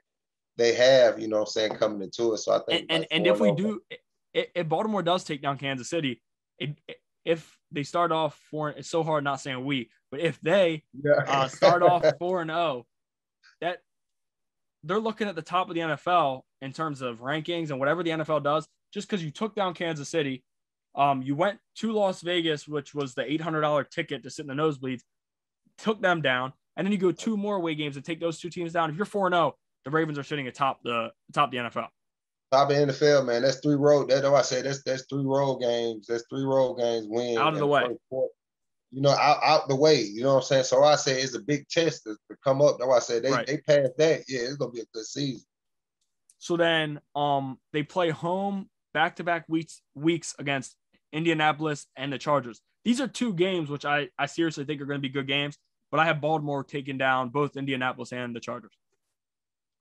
Speaker 2: they have, you know what I'm saying, coming into it. So I think
Speaker 1: And if we do, if Baltimore does take down Kansas City, if they start off 4, it's so hard not saying we, but if they start off 4-0, that they're looking at the top of the NFL in terms of rankings and whatever the NFL does, just because you took down Kansas City, you went to Las Vegas, which was the $800 ticket to sit in the nosebleeds, took them down, and then you go 2 more away games and take those 2 teams down. If you're 4-0, the Ravens are sitting atop the NFL.
Speaker 2: Top of NFL, man. That's 3 road. That's why I say that's 3 road games. That's 3 road games win
Speaker 1: Out of the way.
Speaker 2: First quarter. You know, out the way. You know what I'm saying? So I say it's a big test to come up. That's why I said they passed that. Yeah, it's gonna be a good season.
Speaker 1: So then they play home back-to-back weeks against Indianapolis and the Chargers. These are 2 games which I seriously think are going to be good games, but I have Baltimore taking down both Indianapolis and the Chargers.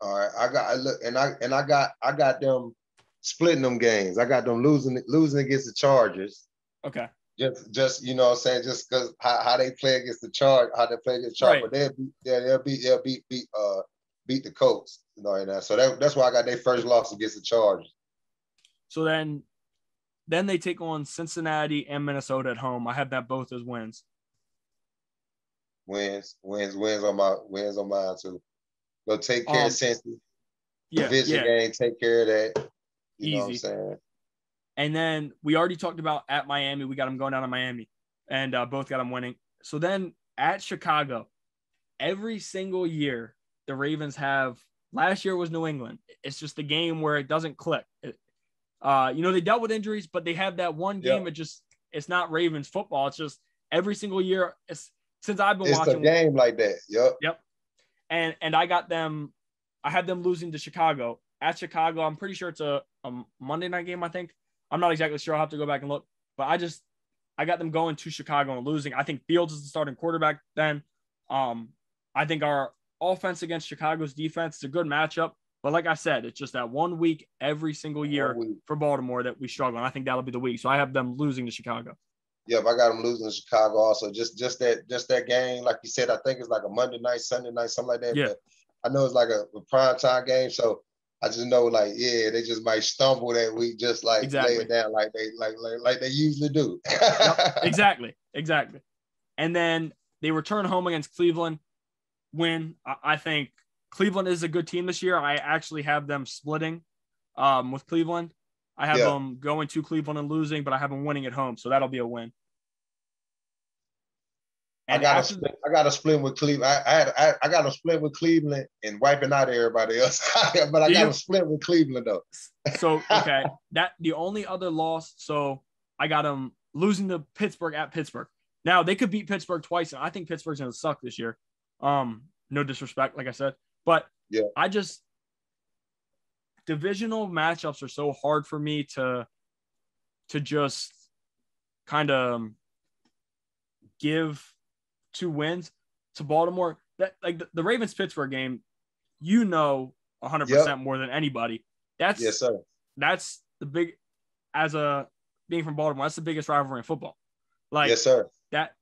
Speaker 2: All right, I got them splitting them games. I got them losing against the Chargers.
Speaker 1: Okay.
Speaker 2: Just you know what I'm saying, just because how they play against the Chargers, how they play against the Chargers,
Speaker 1: right.
Speaker 2: But they'll beat the Colts, you know, right now. So that's why I got their first loss against the Chargers.
Speaker 1: So then they take on Cincinnati and Minnesota at home. I have that both as wins.
Speaker 2: Wins on mine too. Go take care of Cincy. Division game, take care of that. You know what I'm saying?
Speaker 1: And then we already talked about at Miami. We got them going down to Miami, and both got them winning. So then at Chicago, every single year the Ravens have. Last year was New England. It's just the game where it doesn't click. You know, they dealt with injuries, but they have that one game. It's not Ravens football. It's just every single year. Since I've been watching.
Speaker 2: It's a game like that. Yep.
Speaker 1: And I got them. I had them losing to Chicago. At Chicago, I'm pretty sure it's a Monday night game, I think. I'm not exactly sure. I'll have to go back and look. But I got them going to Chicago and losing. I think Fields is the starting quarterback then. I think our offense against Chicago's defense is a good matchup. But like I said, it's just that 1 week every single year for Baltimore that we struggle. And I think that'll be the week. So I have them losing to Chicago.
Speaker 2: Yep, I got them losing to Chicago also. Just that game, like you said, I think it's like a Monday night, Sunday night, something like that.
Speaker 1: Yeah.
Speaker 2: But I know it's like a prime time game. So I just know, like, they just might stumble that week, just like lay it down like they usually do.
Speaker 1: Yep, exactly. And then they return home against Cleveland. Win. I think Cleveland is a good team this year. I actually have them splitting with Cleveland. I have them going to Cleveland and losing, but I have them winning at home, so that'll be a win. And
Speaker 2: I got a split with Cleveland. I got a split with Cleveland and wiping out everybody else. But I got a split with Cleveland though.
Speaker 1: So okay, that the only other loss. So I got them losing to Pittsburgh at Pittsburgh. Now they could beat Pittsburgh twice, and I think Pittsburgh's gonna suck this year. No disrespect, like I said, but I just divisional matchups are so hard for me to just kind of give 2 wins to Baltimore. That like the Ravens Pittsburgh game, 100% more than anybody. That's
Speaker 2: yes, sir.
Speaker 1: That's the big being from Baltimore. That's the biggest rivalry in football. Like
Speaker 2: yes, sir.
Speaker 1: That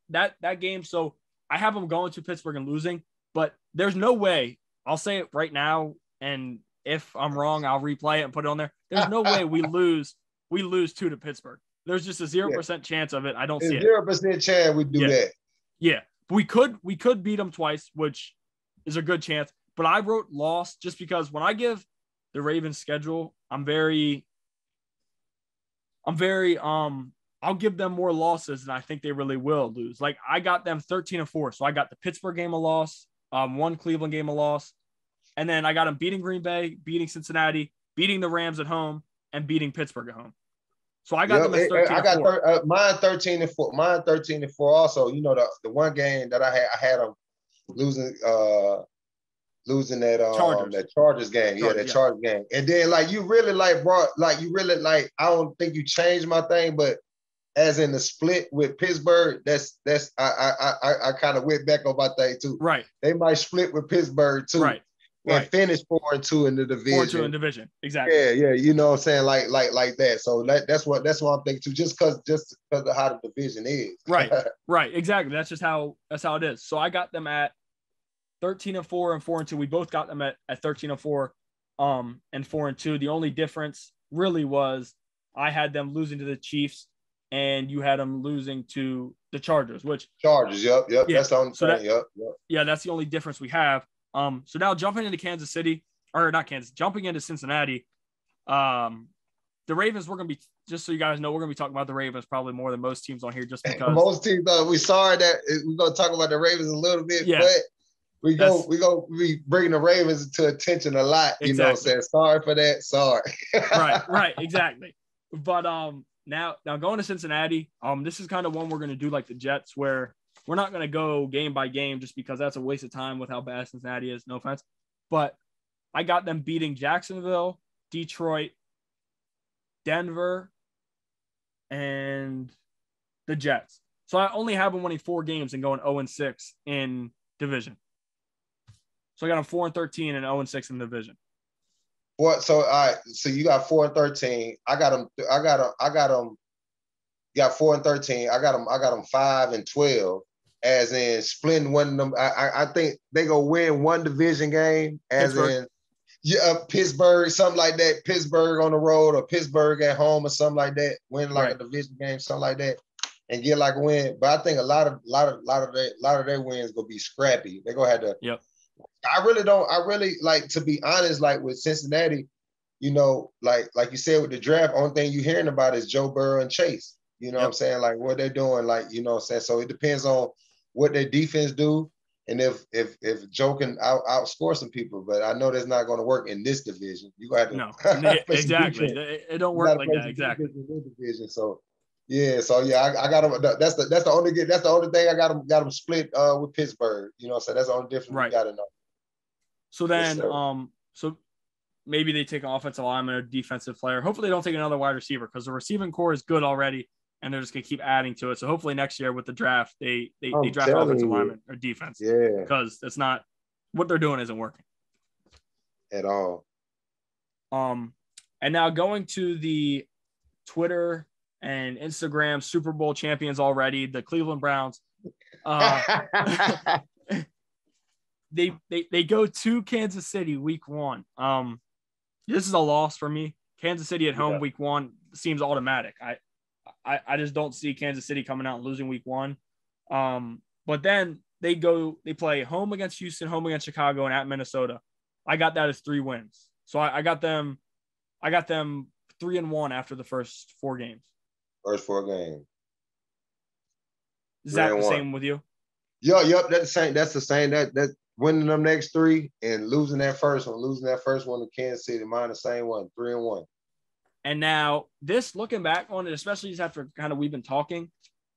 Speaker 1: game. So I have them going to Pittsburgh and losing, but there's no way. I'll say it right now, and if I'm wrong, I'll replay it and put it on there. There's no way we lose 2 to Pittsburgh. There's just a 0% chance of it. I don't see it.
Speaker 2: 0% chance we do that.
Speaker 1: Yeah. We could beat them twice, which is a good chance. But I wrote loss just because when I give the Ravens schedule, I'll give them more losses than I think they really will lose. Like I got them 13-4. So I got the Pittsburgh game a loss, 1 Cleveland game a loss. And then I got them beating Green Bay, beating Cincinnati, beating the Rams at home, and beating Pittsburgh at home. So I got them as 13-4.
Speaker 2: I got mine 13-4. Mine 13-4 also. You know, the one game that I had them losing that Chargers game. Chargers game. And then you really I don't think you changed my thing, but as in the split with Pittsburgh, I kind of went back on my thing too.
Speaker 1: Right.
Speaker 2: They might split with Pittsburgh too.
Speaker 1: Right.
Speaker 2: And finish 4-2 in the division.
Speaker 1: 4-2 in division, exactly.
Speaker 2: Yeah. You know what I'm saying, like that. So that's what I'm thinking too. Just because of how the division is.
Speaker 1: Right. Exactly. That's how it is. So I got them at 13-4 and 4-2. We both got them at 13-4, and 4-2. The only difference really was I had them losing to the Chiefs, and you had them losing to the Chargers.
Speaker 2: Chargers. Yep.
Speaker 1: Yeah,
Speaker 2: that's on.
Speaker 1: So yep. Yeah, that's the only difference we have. So now jumping into Kansas City, or not Kansas, jumping into Cincinnati. The Ravens, we're going to be, just so you guys know, we're going to be talking about the Ravens probably more than most teams on here just because.
Speaker 2: Most teams, we sorry that we're going to talk about the Ravens a little bit,
Speaker 1: yeah,
Speaker 2: but we go be bringing the Ravens to attention a lot, you know what I'm saying? Sorry for that. Sorry.
Speaker 1: right, exactly. But now going to Cincinnati, this is kind of one we're going to do like the Jets, where we're not going to go game by game just because that's a waste of time with how bad Cincinnati is. No offense. But I got them beating Jacksonville, Detroit, Denver, and the Jets. So I only have them winning 4 games and going 0-6 in division. So I got them 4-13 and 0-6 in division.
Speaker 2: What? So all right. So you got 4-13. I got them. You got 4-13. I got them 5-12. As in splitting one of them. I think they go win one division game. As Pittsburgh. Pittsburgh, something like that. Pittsburgh on the road or Pittsburgh at home or something like that. Win like a division game, something like that, and get like a win. But I think a lot of their wins gonna be scrappy. They're gonna have to.
Speaker 1: Yep.
Speaker 2: I really like, to be honest, like with Cincinnati, you know, like you said with the draft, only thing you're hearing about is Joe Burrow and Chase. You know what I'm saying? Like what they're doing, like, you know what I'm saying? So it depends on what their defense do. And if Joe can outscore some people, but I know that's not going to work in this division. You got to
Speaker 1: exactly. It don't work like that. Exactly.
Speaker 2: Division. So I got them. That's the only thing I got them split with Pittsburgh. You know, so that's the only difference we got to know.
Speaker 1: So then, so maybe they take an offensive lineman or defensive player. Hopefully, they don't take another wide receiver because the receiving core is good already. And they're just going to keep adding to it. So hopefully next year with the draft, they draft offensive lineman or defense.
Speaker 2: Yeah.
Speaker 1: Because it's not what they're doing isn't working
Speaker 2: at all.
Speaker 1: And now going to the Twitter and Instagram Super Bowl champions already, the Cleveland Browns. They go to Kansas City week 1. This is a loss for me. Kansas City at home week 1 seems automatic. I just don't see Kansas City coming out and losing week 1. But then they play home against Houston, home against Chicago, and at Minnesota. I got that as 3 wins. So I got them 3-1 after the first 4 games.
Speaker 2: First 4 games.
Speaker 1: Is that the same with you?
Speaker 2: Yep, that's the same. That winning them next 3 and losing that first one to Kansas City, mine the same one, 3-1.
Speaker 1: And now this, looking back on it, especially just after kind of we've been talking,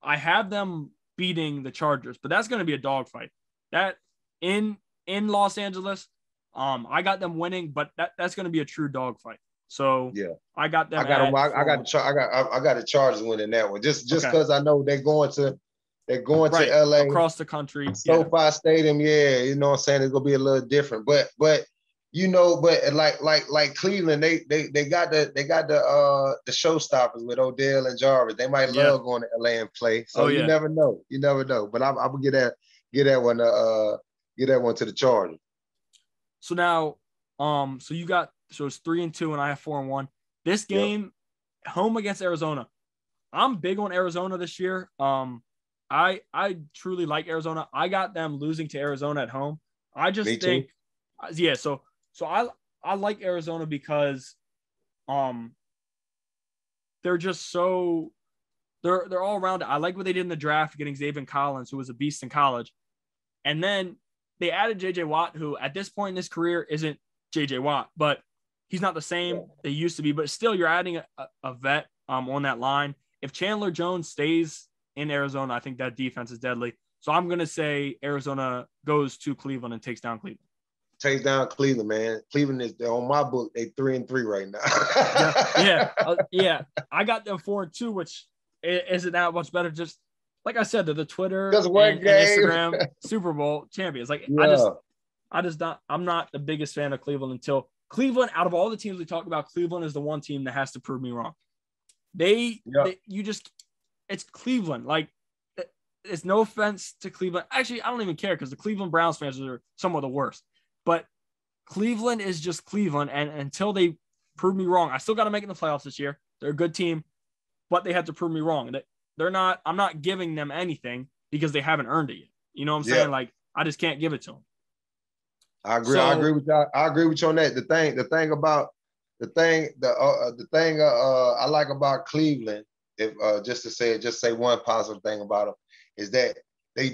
Speaker 1: I have them beating the Chargers, but that's going to be a dogfight. That in Los Angeles, I got them winning, but that's going to be a true dogfight. So I got them. I got
Speaker 2: the Chargers winning that one. Just because I know they're going to LA
Speaker 1: across the country.
Speaker 2: SoFi Stadium, you know what I'm saying? It's gonna be a little different. But you know, but like Cleveland, they got the showstoppers with Odell and Jarvis. They might love going to LA and play. So you never know. But I'm gonna get that one to the Chargers.
Speaker 1: So now, so it's 3-2 and I have 4-1. This game, home against Arizona. I'm big on Arizona this year. I truly like Arizona. I got them losing to Arizona at home. I just think, So I like Arizona because, they're just so they're all around. I like what they did in the draft, getting Xavier Collins, who was a beast in college, and then they added J.J. Watt, who at this point in his career isn't J.J. Watt, but he's not the same they used to be. But still, you're adding a vet on that line. If Chandler Jones stays in Arizona, I think that defense is deadly. So I'm going to say Arizona goes to Cleveland and takes down Cleveland.
Speaker 2: Takes down Cleveland, man. Cleveland is on my book. They 3-3 right now.
Speaker 1: I got them 4-2, which isn't that much better. Just like I said, they're the Twitter and Instagram Super Bowl champions. Like I'm not the biggest fan of Cleveland until Cleveland. Out of all the teams we talk about, Cleveland is the one team that has to prove me wrong. It's Cleveland. Like, it's no offense to Cleveland. Actually, I don't even care because the Cleveland Browns fans are some of the worst. But Cleveland is just Cleveland, and until they prove me wrong, I still got to make it in the playoffs this year. They're a good team, but they have to prove me wrong. They're not. I'm not giving them anything because they haven't earned it yet. You know what I'm saying? Like, I just can't give it to them.
Speaker 2: I agree. I agree
Speaker 1: So
Speaker 2: with y'all. I agree with you on that. The thing I like about Cleveland, if just say one positive thing about them, is that they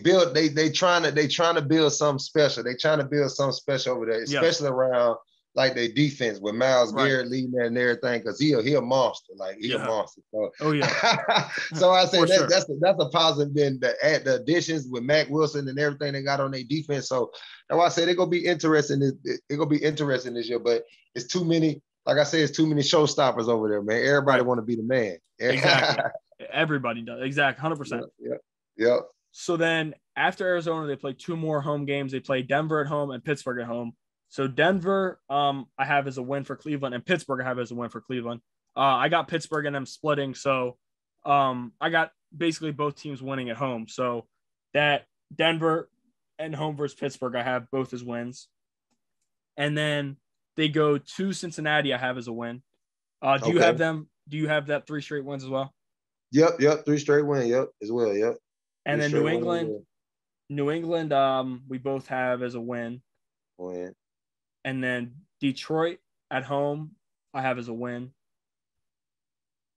Speaker 2: trying to build something special. They trying to build something special over there,
Speaker 1: yes,
Speaker 2: especially around like their defense with Myles
Speaker 1: right,
Speaker 2: Garrett leading there and everything, because he a monster. Like he a
Speaker 1: yeah,
Speaker 2: monster. So,
Speaker 1: oh yeah,
Speaker 2: so I say
Speaker 1: for sure.
Speaker 2: that's a positive. Then the additions with Mac Wilson and everything they got on their defense. So that's why I say they're gonna be interesting. It's gonna be interesting this year, but it's too many. Like I said, it's too many showstoppers over there, man. Everybody
Speaker 1: Right,
Speaker 2: want to be the man.
Speaker 1: exactly. Everybody does exactly 100%.
Speaker 2: Yeah.
Speaker 1: So then after Arizona, they play two more home games. They play Denver at home and Pittsburgh at home. So Denver, I have as a win for Cleveland, and Pittsburgh I have as a win for Cleveland. I got Pittsburgh and them splitting, so I got basically both teams winning at home. So that Denver and home versus Pittsburgh, I have both as wins. And then they go to Cincinnati, I have as a win. Do you have
Speaker 2: Okay.
Speaker 1: them? Do you have that 3 straight wins as well?
Speaker 2: Yep. 3 straight wins. Yep, as well. Yep.
Speaker 1: And
Speaker 2: 3
Speaker 1: then
Speaker 2: straight wins.
Speaker 1: New England, we both have as a win.
Speaker 2: Win.
Speaker 1: And then Detroit at home, I have as a win.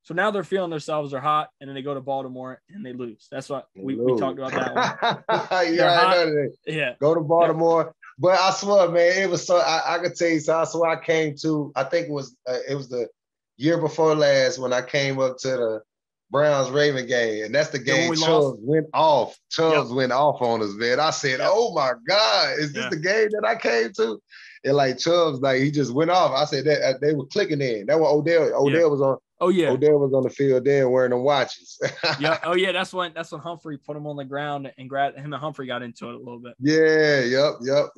Speaker 1: So now they're feeling themselves, they're hot, and then they go to Baltimore and they lose. That's what we talked about that one.
Speaker 2: Yeah, I know that.
Speaker 1: Yeah.
Speaker 2: Go to Baltimore. But I swear, man, it was so I could tell you. So I swear I came to. I think it was the year before last when I came up to the Browns Raven game, and that's the
Speaker 1: Yeah, when
Speaker 2: game
Speaker 1: we lost.
Speaker 2: Chubbs went off.
Speaker 1: Yep.
Speaker 2: Chubbs went off on us, man. I said,
Speaker 1: Yep.
Speaker 2: "Oh my God, is this
Speaker 1: Yeah.
Speaker 2: the game that I came to?" And like Chubbs, like he just went off. I said that they were clicking in. That was Odell.
Speaker 1: Yeah.
Speaker 2: Odell was on.
Speaker 1: Oh yeah.
Speaker 2: Odell was on the field then wearing them watches.
Speaker 1: Yeah. Oh yeah. That's when Humphrey put him on the ground and grabbed him, and Humphrey got into it a little bit.
Speaker 2: Yeah. Yep.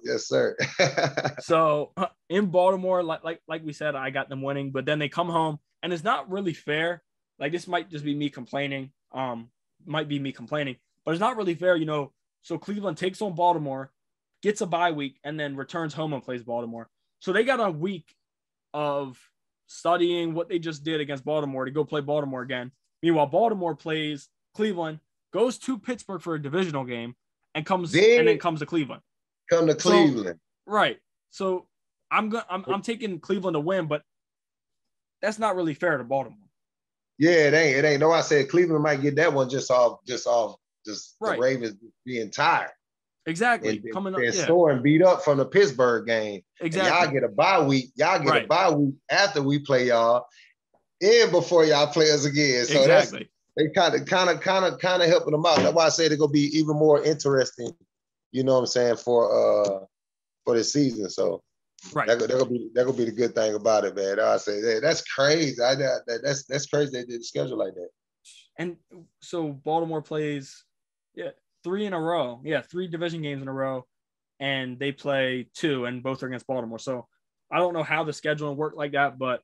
Speaker 2: Yes, sir.
Speaker 1: So in Baltimore, like we said, I got them winning, but then they come home, and it's not really fair. Like this might just be me complaining. Might be me complaining, but it's not really fair, So Cleveland takes on Baltimore, gets a bye week, and then returns home and plays Baltimore. So they got a week of studying what they just did against Baltimore to go play Baltimore again. Meanwhile, Baltimore plays Cleveland, goes to Pittsburgh for a divisional game, and then comes to Cleveland.
Speaker 2: Come to Cleveland.
Speaker 1: So, right. So I'm taking Cleveland to win, but that's not really fair to Baltimore.
Speaker 2: Yeah, it ain't. No, I said Cleveland might get that one just off
Speaker 1: right.
Speaker 2: The Ravens being tired.
Speaker 1: Exactly.
Speaker 2: And
Speaker 1: Coming up,
Speaker 2: sore and beat up from the Pittsburgh game.
Speaker 1: Exactly.
Speaker 2: And y'all get a bye week. Y'all get a bye week after we play y'all, and before y'all play us again. So
Speaker 1: exactly.
Speaker 2: They kind of helping them out. That's why I say they're gonna be even more interesting. You know what I'm saying for this season. So
Speaker 1: right,
Speaker 2: that'll be the good thing about it, man. I say that's crazy. That's crazy they did the schedule like that.
Speaker 1: And so Baltimore plays 3 in a row. Yeah, 3 division games in a row, and they play 2, and both are against Baltimore. So I don't know how the scheduling worked like that, but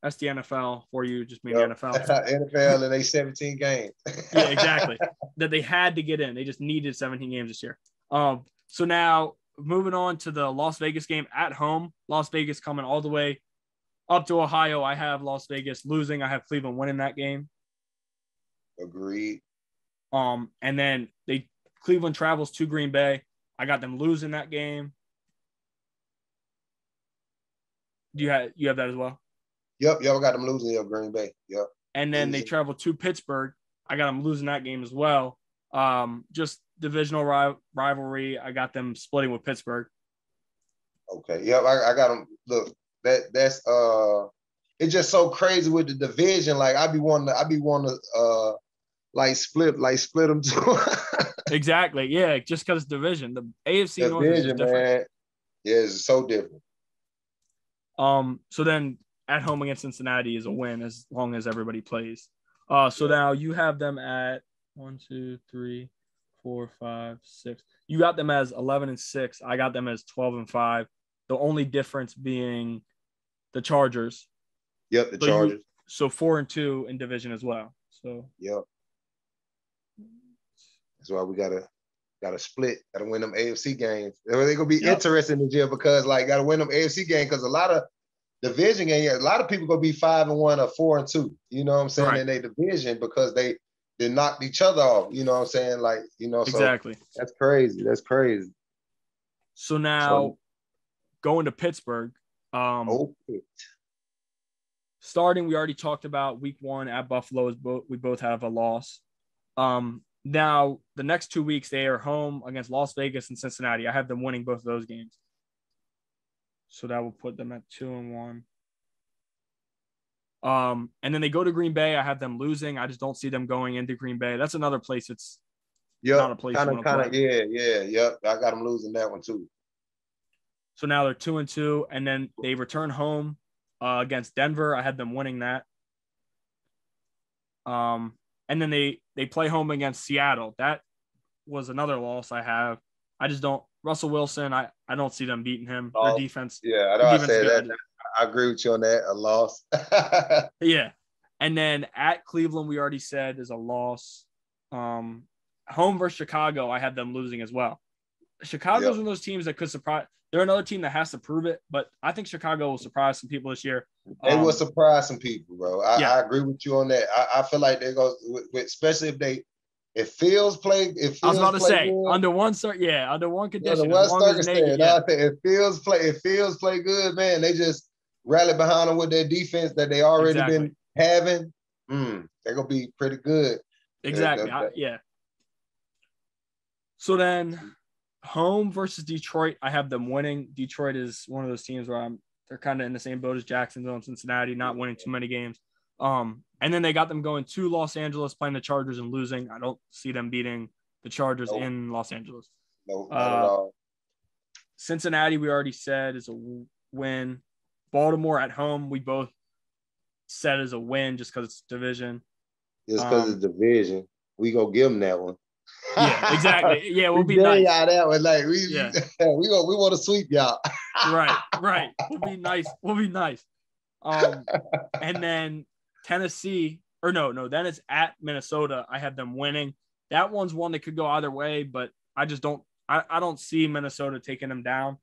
Speaker 1: that's the NFL for you, just being the NFL.
Speaker 2: NFL and they 17 games.
Speaker 1: Yeah, exactly. That they had to get in. They just needed 17 games this year. So now moving on to the Las Vegas game at home. Las Vegas coming all the way up to Ohio. I have Las Vegas losing. I have Cleveland winning that game.
Speaker 2: Agreed.
Speaker 1: And then Cleveland travels to Green Bay. I got them losing that game. You have that as well?
Speaker 2: Yep, I got them losing at Green Bay. Yep.
Speaker 1: And then they travel to Pittsburgh. I got them losing that game as well. Just divisional rivalry. I got them splitting with Pittsburgh.
Speaker 2: Okay. Yep, I got them. Look, that's it's just so crazy with the division. Like I be wanting to like split them too.
Speaker 1: Exactly. Yeah, just because division. The AFC North is different. Man.
Speaker 2: Yeah, it's so different.
Speaker 1: So then at home against Cincinnati is a win as long as everybody plays. Now you have them at 1, 2, 3, 4, 5, 6. You got them as 11-6. I got them as 12-5. The only difference being the Chargers.
Speaker 2: Yep, the Chargers.
Speaker 1: So 4-2 in division as well. So
Speaker 2: yep. That's why we gotta split. Gotta win them AFC games. They're gonna be interesting this year because gotta win them AFC games because a lot of division games, a lot of people gonna be 5-1 or 4-2. You know what I'm saying? In their division because they knocked each other off. You know what I'm saying?
Speaker 1: Exactly.
Speaker 2: So that's crazy.
Speaker 1: So now going to Pittsburgh. Starting, we already talked about week 1 at Buffalo. We both have a loss. Now, the next 2 weeks, they are home against Las Vegas and Cincinnati. I have them winning both of those games. So that will put them at 2-1. And then they go to Green Bay. I have them losing. I just don't see them going into Green Bay. That's another place. It's not a place you want to play.
Speaker 2: Yeah. I got them losing that one too.
Speaker 1: So now they're 2-2, and then they return home against Denver. I had them winning that. And then they play home against Seattle. That was another loss I have. I just don't. Russell Wilson, I don't see them beating him. Their defense.
Speaker 2: Yeah, I know I said that. I agree with you on that. A loss.
Speaker 1: Yeah. And then at Cleveland, we already said is a loss. Home versus Chicago, I had them losing as well. Chicago's one of those teams that could surprise. They're another team that has to prove it, but I think Chicago will surprise some people this year.
Speaker 2: They will surprise some people, bro. I agree with you on that. I feel like they go, especially if Fields play.
Speaker 1: I was about to say good, under one condition. I think
Speaker 2: if Fields play good, man, they just rally behind them with their defense that they already been having. They're gonna be pretty good.
Speaker 1: Exactly. Yeah. So then, home versus Detroit, I have them winning. Detroit is one of those teams where they're kind of in the same boat as Jacksonville and Cincinnati, not winning too many games. And then they got them going to Los Angeles, playing the Chargers and losing. I don't see them beating the Chargers in Los Angeles.
Speaker 2: No, not at all.
Speaker 1: Cincinnati, we already said, is a win. Baltimore at home, we both said is a win just because it's division.
Speaker 2: Just because it's division. We gonna give them that one.
Speaker 1: Yeah, exactly. Yeah, we'll be nice.
Speaker 2: Y'all that one. Like we want to sweep y'all.
Speaker 1: Right. We'll be nice. And then Tennessee, then it's at Minnesota. I have them winning. That one's one that could go either way, but I just don't. I don't see Minnesota taking them down.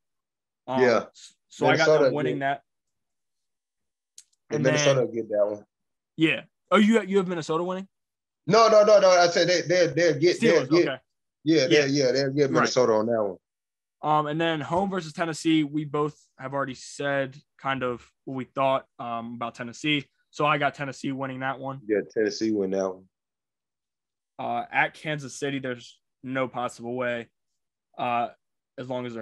Speaker 1: So Minnesota, I got them winning that.
Speaker 2: And Minnesota will get that one.
Speaker 1: Yeah. Oh, you have Minnesota winning?
Speaker 2: No. I said they'll get
Speaker 1: Steelers,
Speaker 2: they'll get Minnesota on that one.
Speaker 1: And then home versus Tennessee, we both have already said kind of what we thought about Tennessee. So I got Tennessee winning that one.
Speaker 2: Yeah, Tennessee win that
Speaker 1: one. At Kansas City, there's no possible way. As long as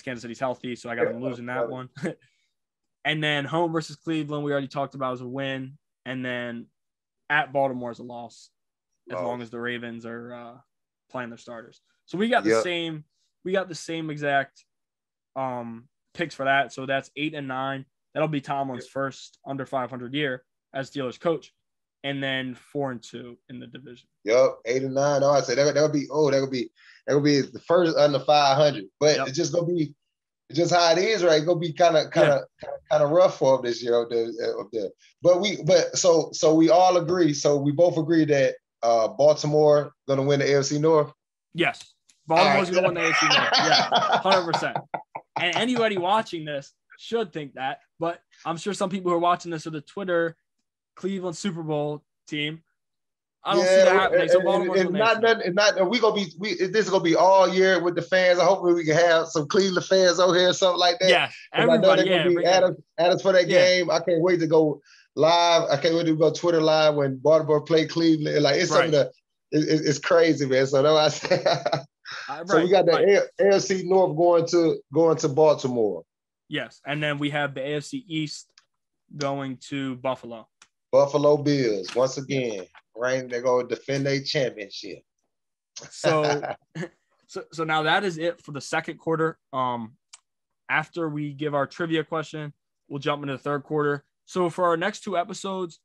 Speaker 1: Kansas City's healthy, so I got them losing that one. And then home versus Cleveland, we already talked about as a win. And then at Baltimore is a loss, as long as the Ravens are playing their starters. So we got the same. We got the same exact picks for that. So that's 8 and 9. That'll be Tomlin's first under 500 year as Steelers coach, and then 4 and 2 in the division.
Speaker 2: 8 and 9. Oh, I said that'll be the first under 500. But it's just gonna be just how it is, right? It's gonna be kind of rough for them this year up there. But so we all agree. So we both agree that Baltimore gonna win the AFC North.
Speaker 1: Yes, Baltimore's gonna win the AFC North. Yeah, 100%. And anybody watching this should think that, but I'm sure some people who are watching this are the Twitter Cleveland Super Bowl team. I don't see that happening. So Baltimore's
Speaker 2: this is gonna be all year with the fans. Hopefully we can have some Cleveland fans over here or something like that.
Speaker 1: Yeah, everybody.
Speaker 2: I know they're gonna be at us for that game. I can't wait to go live. I can't wait to go Twitter live when Baltimore play Cleveland. Like it's some of the, it's crazy, man. So that's I said. So we got the AFC North going to Baltimore.
Speaker 1: Yes, and then we have the AFC East going to Buffalo.
Speaker 2: Buffalo Bills once again, right? They're going to defend their championship.
Speaker 1: So now that is it for the second quarter. After we give our trivia question, we'll jump into the third quarter. So for our next 2 episodes,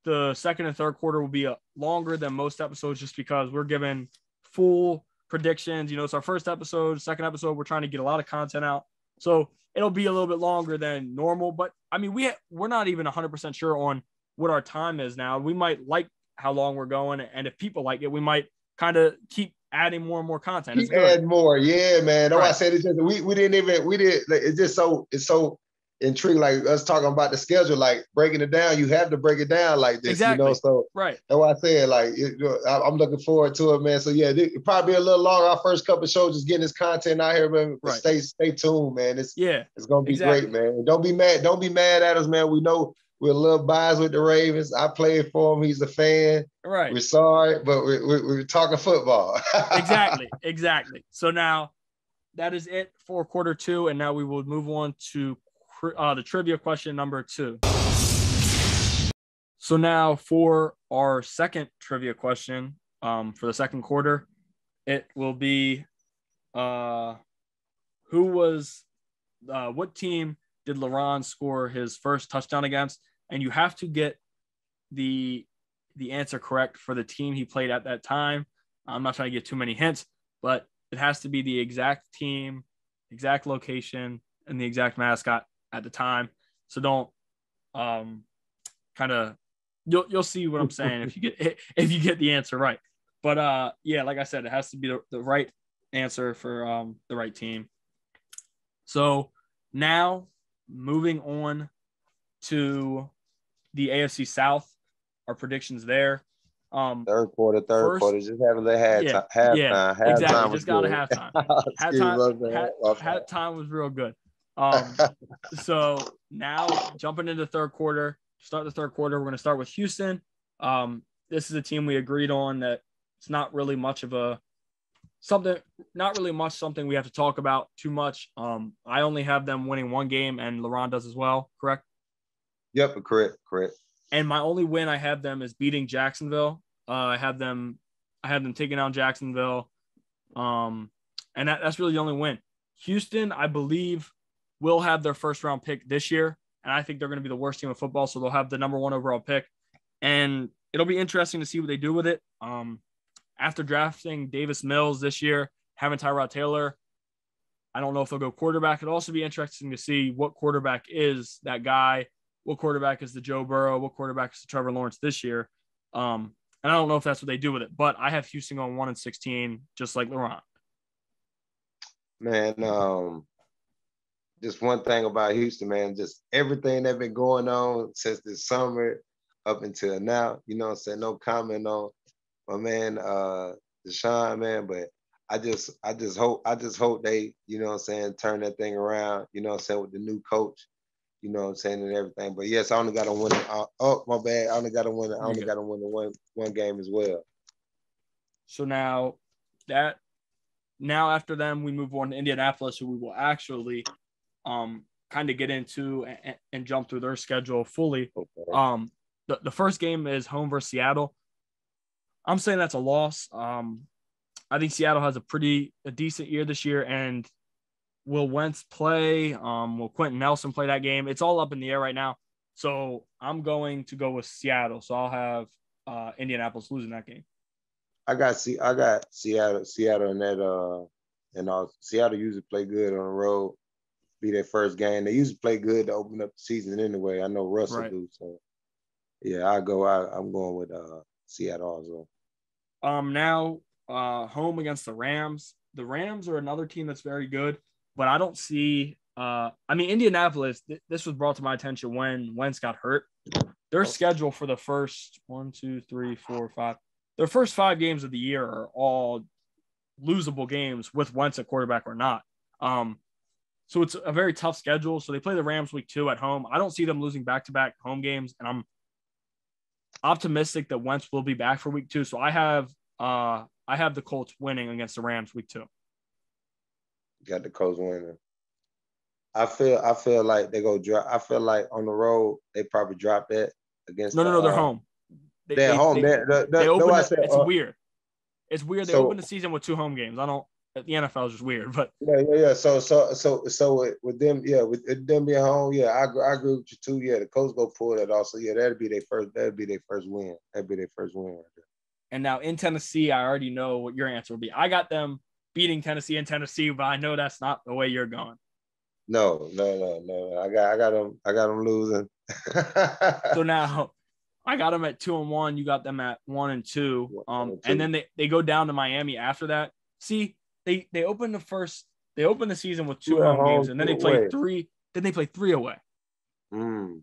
Speaker 1: the second and third quarter will be longer than most episodes, just because we're giving full predictions. It's our first episode. Second episode, we're trying to get a lot of content out, so it'll be a little bit longer than normal. But I mean, we're not even 100% sure on what our time is now. We might like how long we're going, and if people like it, we might kind of keep adding more and more content.
Speaker 2: Keep adding more, yeah, man. I said it's just we did. It's intrigued, like us talking about the schedule, like breaking it down. You have to break it down like this,
Speaker 1: Exactly.
Speaker 2: So
Speaker 1: right.
Speaker 2: That's why I said, like, I'm looking forward to it, man. So yeah, it probably be a little long. Our first couple of shows, just getting this content out here, man. But stay tuned, man. It's gonna be great, man. And don't be mad. Don't be mad at us, man. We know we're a little biased with the Ravens. I played for him. He's a fan.
Speaker 1: Right.
Speaker 2: We're sorry, but we're talking football.
Speaker 1: Exactly. So now that is it for quarter 2, and now we will move on to the trivia question number 2. So now for our second trivia question, for the second quarter, it will be, what team did LaRon score his first touchdown against? And you have to get the answer correct for the team he played at that time. I'm not trying to get too many hints, but it has to be the exact team, exact location, and the exact mascot at the time. So don't you'll see what I'm saying if you get the answer right. But yeah, like I said, it has to be the right answer for the right team. So now moving on to the AFC South, our predictions there.
Speaker 2: Third quarter, just have a little halftime.
Speaker 1: Exactly. Just got a halftime. Halftime was real good. So now jumping into third quarter, start the third quarter. We're going to start with Houston. This is a team we agreed on that it's not really much something we have to talk about too much. I only have them winning one game, and LaRon does as well. Correct?
Speaker 2: Yep, correct.
Speaker 1: And my only win I have them is beating Jacksonville. I have them taking out Jacksonville. And that's really the only win. Houston, I believe, will have their first round pick this year. And I think they're going to be the worst team in football. So they'll have the number 1 overall pick. And it'll be interesting to see what they do with it. After drafting Davis Mills this year, having Tyrod Taylor, I don't know if they'll go quarterback. It'll also be interesting to see what quarterback is that guy. What quarterback is the Joe Burrow? What quarterback is the Trevor Lawrence this year? And I don't know if that's what they do with it, but I have Houston going 1-16, just like LaRon.
Speaker 2: Man, just one thing about Houston, man, just everything that's been going on since this summer up until now, you know what I'm saying? No comment on my man, Deshaun, man, but I just hope they, you know what I'm saying, turn that thing around, you know what I'm saying, with the new coach. You know what I'm saying, and everything. But yes, I only got to win. My bad. I only got to win the one game as well.
Speaker 1: So now after them, we move on to Indianapolis, who we will actually kind of get into and jump through their schedule fully. Okay. The first game is home versus Seattle. I'm saying that's a loss. I think Seattle has a decent year this year, and will Wentz play? Will Quentin Nelson play that game? It's all up in the air right now. So I'm going to go with Seattle. So I'll have Indianapolis losing that game.
Speaker 2: I got Seattle in that. Seattle usually play good on the road. Be their first game. They usually play good to open up the season anyway. I know Russell do. So yeah, I'm going with Seattle also.
Speaker 1: Now home against the Rams. The Rams are another team that's very good. But I don't see Indianapolis, this was brought to my attention when Wentz got hurt. Their schedule for the first 1, 2, 3, 4, 5, their first 5 games of the year are all losable games with Wentz at quarterback or not. So it's a very tough schedule. So they play the Rams week 2 at home. I don't see them losing back-to-back home games, and I'm optimistic that Wentz will be back for week 2. So I have the Colts winning against the Rams week 2.
Speaker 2: Got the Colts winning. I feel like they go drop. I feel like on the road they probably drop that against.
Speaker 1: No, they're home.
Speaker 2: They're home.
Speaker 1: They open. It's weird. It's weird. They open the season with 2 home games. The NFL is just weird, but
Speaker 2: yeah. So with them, with them being home, I agree with you too. Yeah, the Colts go pull that also. Yeah, that'd be their first win. That'd be their first win right there.
Speaker 1: And now in Tennessee, I already know what your answer will be. I got them beating Tennessee in Tennessee, but I know that's not the way you're going.
Speaker 2: No. I got them losing.
Speaker 1: So now I got them at 2-1. You got them at 1-2. And then they go down to Miami after that. See, they open the season with 2 home games, and then they play 3. Then they play 3 away.
Speaker 2: Mm.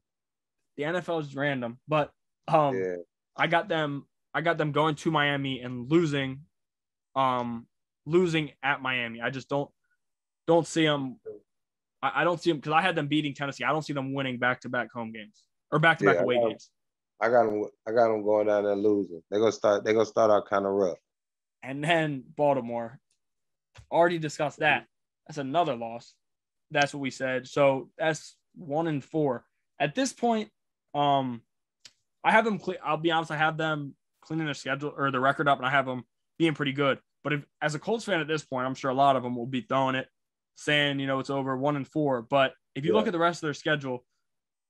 Speaker 1: The NFL is random, but
Speaker 2: Yeah.
Speaker 1: I got them going to Miami and losing at Miami. I just don't see them. I don't see them because I had them beating Tennessee. I don't see them winning back-to-back home games or back-to-back
Speaker 2: Yeah.
Speaker 1: away games.
Speaker 2: I got them. I got them going down there losing. They're gonna start. They're gonna start out kind of rough.
Speaker 1: And then Baltimore. Already discussed that. That's another loss. That's what we said. So that's 1-4. At this point, I have them. I'll be honest. I have them cleaning their schedule or the record up, and I have them being pretty good. But if, as a Colts fan at this point, I'm sure a lot of them will be throwing it, saying it's over 1-4. But if you look at the rest of their schedule,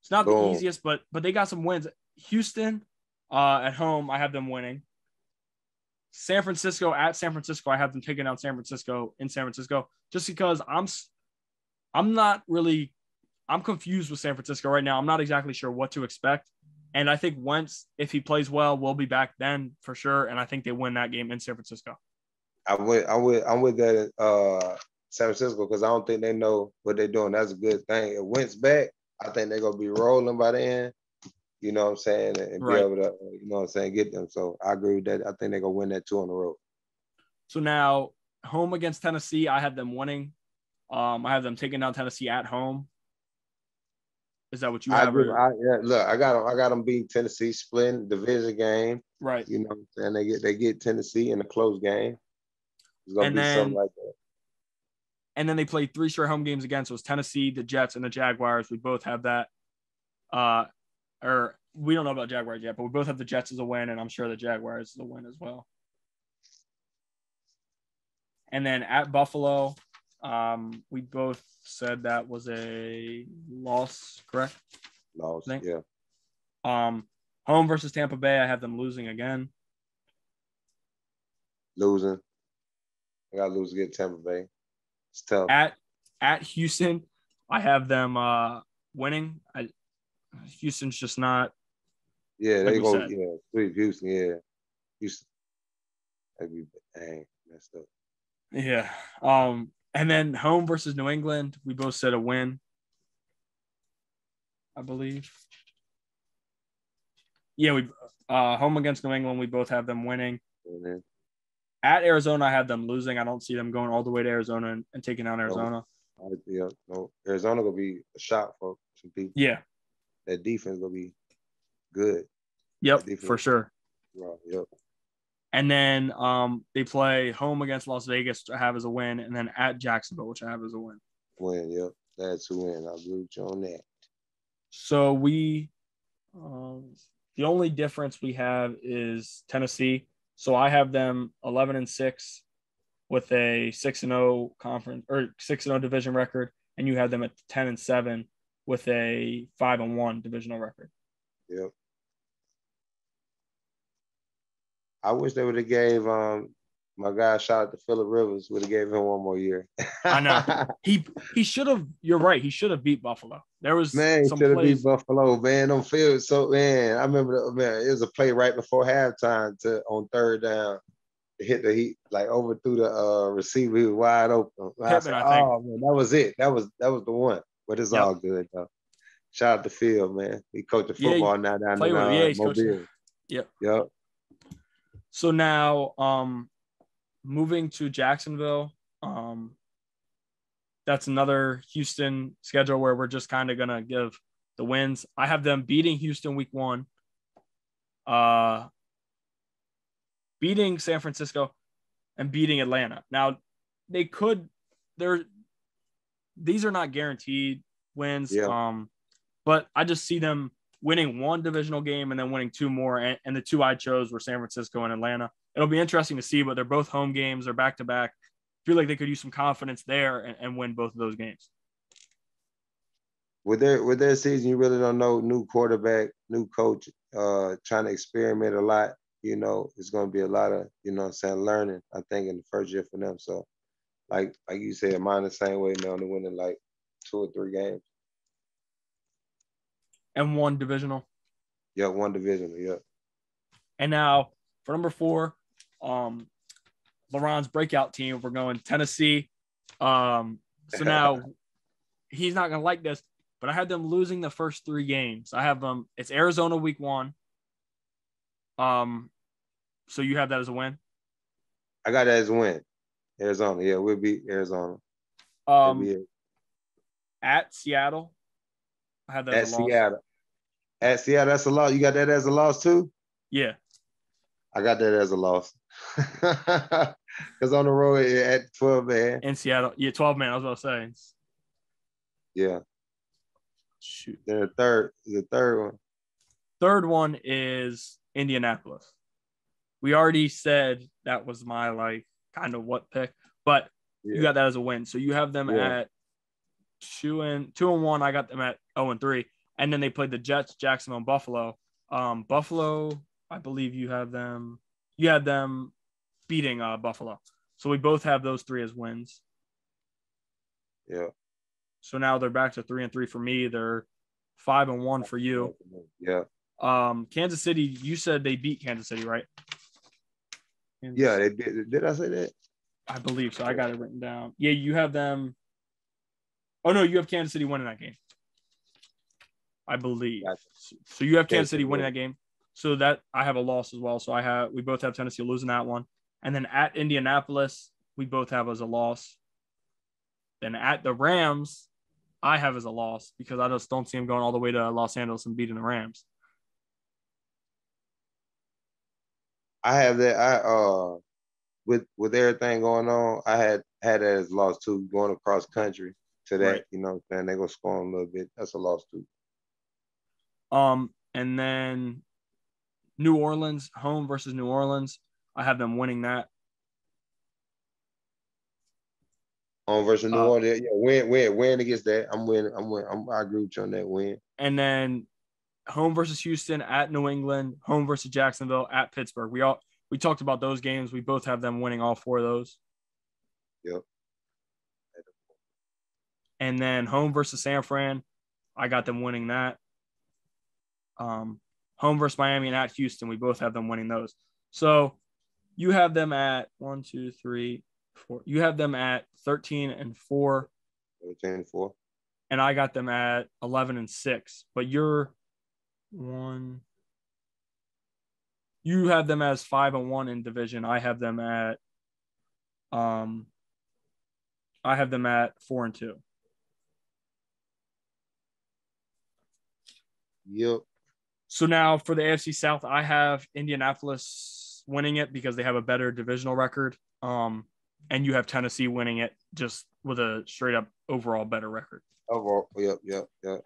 Speaker 1: it's not the easiest, but they got some wins. Houston at home, I have them winning. San Francisco at San Francisco, I have them taking out San Francisco in San Francisco, just because I'm not really I'm confused with San Francisco right now. I'm not exactly sure what to expect. And I think Wentz, if he plays well, will be back then for sure. And I think they win that game in San Francisco.
Speaker 2: I'm with that San Francisco because I don't think they know what they're doing. That's a good thing. If Wentz back, I think they're gonna be rolling by the end. You know what I'm saying, and be able to, get them. So I agree with that. I think they're gonna win that 2 on the road.
Speaker 1: So now home against Tennessee, I have them winning. I have them taking down Tennessee at home. Is that what you have?
Speaker 2: Look, I got them beating Tennessee, splitting division game.
Speaker 1: Right.
Speaker 2: You know what I'm saying? They get Tennessee in a close game. It's gonna be something like that.
Speaker 1: And then they played 3 straight home games against. So it was Tennessee, the Jets, and the Jaguars. We both have that. Or we don't know about Jaguars yet, but we both have the Jets as a win, and I'm sure the Jaguars is a win as well. And then at Buffalo, we both said that was a loss, correct?
Speaker 2: Loss, yeah.
Speaker 1: Home versus Tampa Bay, I have them losing again.
Speaker 2: Losing. I got to lose against Tampa Bay. It's tough.
Speaker 1: At Houston, I have them winning. Houston's just not.
Speaker 2: Yeah, they go. Yeah, sweep Houston. Yeah, Houston. That'd be messed up.
Speaker 1: Yeah. And then home versus New England, we both said a win, I believe. Yeah, we home against New England, we both have them winning.
Speaker 2: Mm-hmm.
Speaker 1: At Arizona, I have them losing. I don't see them going all the way to Arizona and taking down Arizona.
Speaker 2: No. Arizona gonna be a shot for some people.
Speaker 1: Yeah.
Speaker 2: That defense gonna be good.
Speaker 1: Yep, for sure.
Speaker 2: Yep.
Speaker 1: And then they play home against Las Vegas, which I have as a win, and then at Jacksonville, which I have as a win.
Speaker 2: Yep. That's a win. I'll agree with you on that.
Speaker 1: So we the only difference we have is Tennessee. So I have them 11-6 with a 6-0 conference or 6-0 division record, and you have them at 10-7 with a 5-1 divisional record.
Speaker 2: Yep. I wish they would have gave my guy, shout out to Phillip Rivers, would have gave him one more year.
Speaker 1: I know. He should have. You're right. He should have beat Buffalo. There was
Speaker 2: he should have beat Buffalo. Man, on field. So I remember it was a play right before halftime on third down to hit the heat like over through the receiver. He was wide open. I said, oh man, that was it. That was the one. But it's all good though. Shout out to Phil, man. He coaching football now down in Mobile.
Speaker 1: Yep. So now, moving to Jacksonville, that's another Houston schedule where we're just kind of going to give the wins. I have them beating Houston week 1, beating San Francisco, and beating Atlanta. Now, these are not guaranteed wins, but I just see them winning 1 divisional game and then winning 2 more. And the 2 I chose were San Francisco and Atlanta. It'll be interesting to see, but they're both home games. They're back-to-back. I feel like they could use some confidence there and win both of those games.
Speaker 2: With their season, you really don't know. New quarterback, new coach, trying to experiment a lot. It's going to be a lot of, learning, I think, in the first year for them. So, like you said, mine the same way, man, they're winning like 2 or 3 games.
Speaker 1: And 1 divisional.
Speaker 2: Yeah, 1 divisional, yeah.
Speaker 1: And now for number 4, LeBron's breakout team, we're going Tennessee. So now he's not going to like this. but I had them losing the first 3 games. I have them. It's Arizona week 1. So you have that as a win.
Speaker 2: I got that as a win. Arizona, yeah, we'll beat Arizona.
Speaker 1: At Seattle, I have that
Speaker 2: at
Speaker 1: as a loss.
Speaker 2: Seattle. At Seattle, that's a loss. You got that as a loss too?
Speaker 1: Yeah.
Speaker 2: I got that as a loss. Because on the road at 12 man.
Speaker 1: In Seattle. Yeah, 12 man, I was about to say.
Speaker 2: Yeah.
Speaker 1: Shoot.
Speaker 2: Then the third one.
Speaker 1: Third one is Indianapolis. We already said that was my like kind of what pick, but you got that as a win. So you have them at 2-1. I got them at 0-3, and then they played the Jets, Jacksonville, and Buffalo. Buffalo, I believe you have them. You had them beating Buffalo. So we both have those 3 as wins.
Speaker 2: Yeah.
Speaker 1: So now they're back to 3-3 for me. They're 5-1 for you.
Speaker 2: Yeah.
Speaker 1: Kansas City, you said they beat Kansas City, right?
Speaker 2: Yeah, they did. Did I say that?
Speaker 1: I believe so. I got it written down. Yeah, you have them. Oh, no, you have Kansas City winning that game. I believe. Gotcha. So you have Kansas City winning that game. So that I have a loss as well. So we both have Tennessee losing that one. And then at Indianapolis, we both have as a loss. Then at the Rams, I have as a loss because I just don't see them going all the way to Los Angeles and beating the Rams.
Speaker 2: I have that. With everything going on, I had that as a loss too. Going across country to that, right. You know what I'm saying? They're gonna score them a little bit. That's a loss too.
Speaker 1: And then New Orleans, home versus New Orleans. I have them winning that.
Speaker 2: Home versus New Orleans. Yeah, win against that. I'm winning. I agree with you on that win.
Speaker 1: And then home versus Houston, at New England, home versus Jacksonville, at Pittsburgh. We talked about those games. We both have them winning all 4 of those.
Speaker 2: Yep.
Speaker 1: And then home versus San Fran, I got them winning that. Home versus Miami and at Houston, we both have them winning those. So you have them at 1, 2, 3, 4. You have them at 13-4.
Speaker 2: 13-4.
Speaker 1: And I got them at 11-6. But you're 1. You have them as 5-1 in division. I have them at 4-2.
Speaker 2: Yep.
Speaker 1: So now for the AFC South, I have Indianapolis winning it because they have a better divisional record. And you have Tennessee winning it just with a straight up overall better record.
Speaker 2: Overall, yep.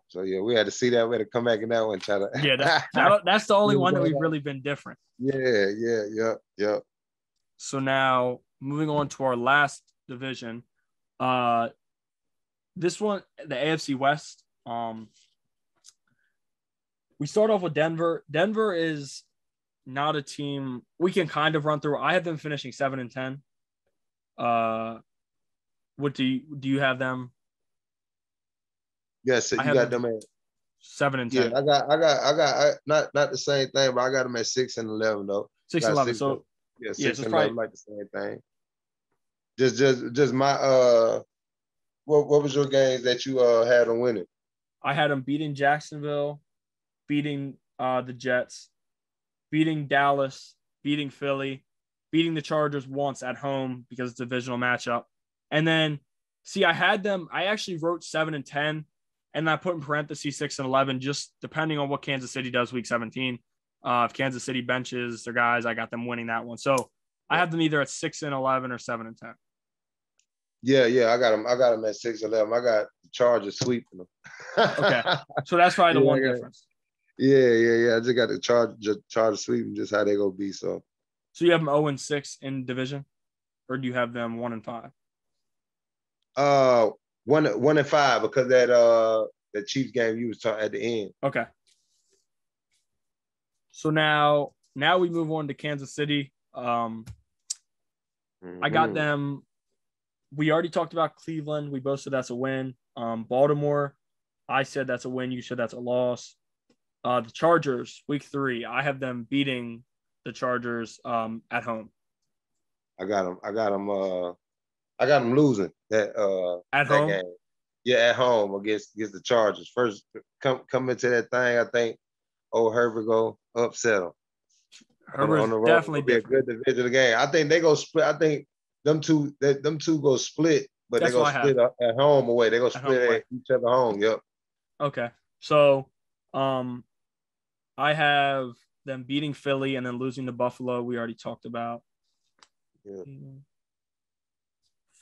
Speaker 2: So yeah, we had to see that. We had to come back in that one, try to.
Speaker 1: Yeah, that's the only one that we've really been different.
Speaker 2: Yeah.
Speaker 1: So now moving on to our last division, this one, the AFC West. We start off with Denver. Denver is not a team we can kind of run through. I have them finishing 7-10. What do you have them?
Speaker 2: Yes, you got them at
Speaker 1: 7-10.
Speaker 2: Yeah, I got not the same thing, but I got them at 6-11 though.
Speaker 1: 6-11. So
Speaker 2: 6-11, probably like the same thing. Just my what was your games that you had them winning?
Speaker 1: I had them beating Jacksonville, beating the Jets, beating Dallas, beating Philly, beating the Chargers once at home because it's a divisional matchup. And then, I had them, I actually wrote 7-10, and I put in parentheses 6-11, just depending on what Kansas City does week 17. If Kansas City benches their guys, I got them winning that one. So I have them either at 6-11 or 7-10.
Speaker 2: Yeah, I got them at 6-11. I got the Chargers sweeping them.
Speaker 1: Okay, so that's probably the one difference.
Speaker 2: Yeah. I just got the Chargers sweeping, just how they gonna be. So
Speaker 1: you have them 0-6 in division, or do you have them 1-5?
Speaker 2: 1-5 because that Chiefs game you was talking at the end.
Speaker 1: Okay. So now we move on to Kansas City. I got them. We already talked about Cleveland. We both said that's a win. Baltimore, I said that's a win. You said that's a loss. The Chargers, week 3, I have them beating the Chargers at home.
Speaker 2: I got them losing that
Speaker 1: at
Speaker 2: that
Speaker 1: home.
Speaker 2: Game. Yeah, at home against the Chargers. First, come into that thing. I think old Herbert go upset them on
Speaker 1: Herbert's
Speaker 2: the road.
Speaker 1: definitely
Speaker 2: It'll be a
Speaker 1: different.
Speaker 2: good divisional game. I think they go split. I think them two go split, but they
Speaker 1: That's what
Speaker 2: go
Speaker 1: I have
Speaker 2: split at home away. They go
Speaker 1: at home
Speaker 2: split
Speaker 1: away.
Speaker 2: at each other home. Yep.
Speaker 1: Okay. So, I have them beating Philly and then losing to Buffalo. We already talked about.
Speaker 2: Yeah.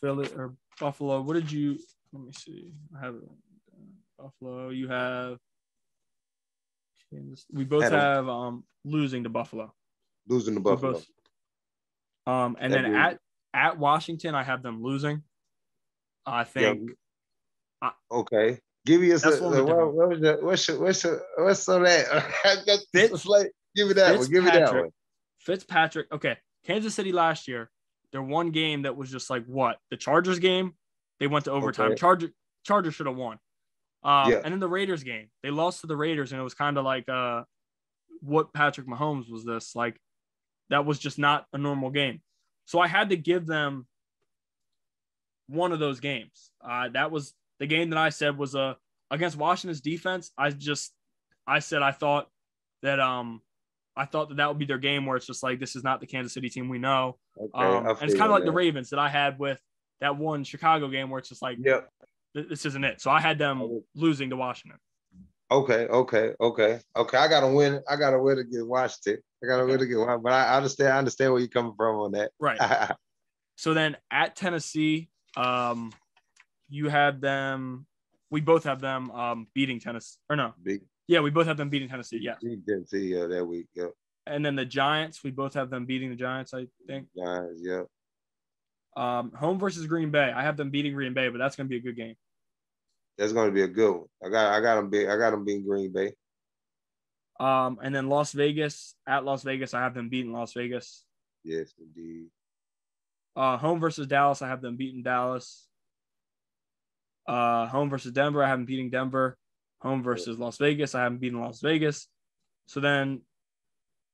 Speaker 1: Philly or Buffalo. What did you? Let me see. I have Buffalo. You have. We both have losing to Buffalo.
Speaker 2: Losing to
Speaker 1: We
Speaker 2: Buffalo.
Speaker 1: both. And then at Washington, I have them losing. I think.
Speaker 2: Yeah. Okay. Give me a
Speaker 1: That's one
Speaker 2: what's on that? Give me that one. Give me that one.
Speaker 1: Fitzpatrick. Okay. Kansas City last year, their one game that was just like what? The Chargers game, they went to overtime.
Speaker 2: Okay.
Speaker 1: Chargers should have won.
Speaker 2: Yeah.
Speaker 1: And then the Raiders game, they lost to the Raiders, and it was kind of like what Patrick Mahomes was this? Like, that was just not a normal game. So I had to give them one of those games. That was the game that I said was against Washington's defense. I said I thought that that would be their game where it's just like, this is not the Kansas City team we know.
Speaker 2: Okay,
Speaker 1: And it's kind of like the Ravens that I had with that one Chicago game where it's just like,
Speaker 2: yep,
Speaker 1: this isn't it. So I had them losing to Washington.
Speaker 2: Okay. I gotta win. I gotta win to get Washington. I gotta win to get one. But I understand. I understand where you're coming from on that.
Speaker 1: Right. So then at Tennessee, you had them. We both have them beating Tennessee. Or no. Yeah, we both have them beating Tennessee. Yeah.
Speaker 2: Beat Tennessee that week. Yep.
Speaker 1: And then the Giants, we both have them beating the Giants, I think.
Speaker 2: Giants, yep.
Speaker 1: Home versus Green Bay. I have them beating Green Bay, but that's going to be a good game.
Speaker 2: That's going to be a good one. I got them beating Green Bay.
Speaker 1: And then Las Vegas, at Las Vegas, I have them beating Las Vegas.
Speaker 2: Yes, indeed.
Speaker 1: Home versus Dallas, I have them beating Dallas. Home versus Denver, I have them beating Denver. Home versus Las Vegas, I have them beating Las Vegas. So then,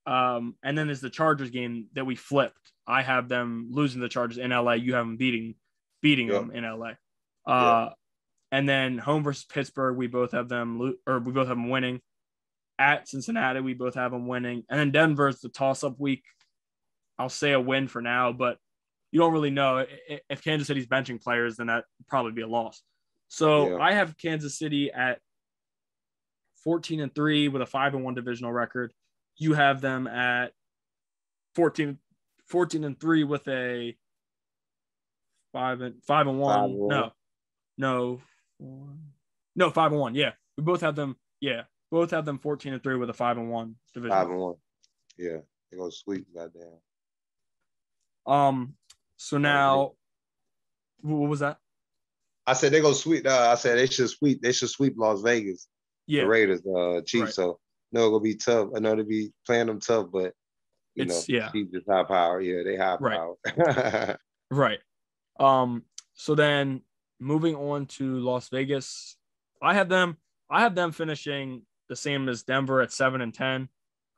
Speaker 1: and then there's the Chargers game that we flipped. I have them losing the Chargers in LA. You have them beating them in LA. And then home versus Pittsburgh, we both have them winning. At Cincinnati, we both have them winning. And then Denver's the toss-up week. I'll say a win for now, but you don't really know. If Kansas City's benching players, then that would probably be a loss. So I have Kansas City at 14-3 with a 5-1 divisional record. You have them at 14-3 with a 5-1. No, 5-1. Yeah, we both have them. Yeah, both have them 14-3 with a 5-1 division.
Speaker 2: 5-1. Yeah, they go sweep. Goddamn.
Speaker 1: So now, what was that?
Speaker 2: I said they go sweep. I said they should sweep. They should sweep Las Vegas. Yeah. The Raiders, Chiefs. Right. So no, it'll be tough. I know they'll be playing them tough, but Chiefs is high power. Yeah, they high power.
Speaker 1: Right. So then moving on to Las Vegas, I have them finishing the same as Denver at 7-10.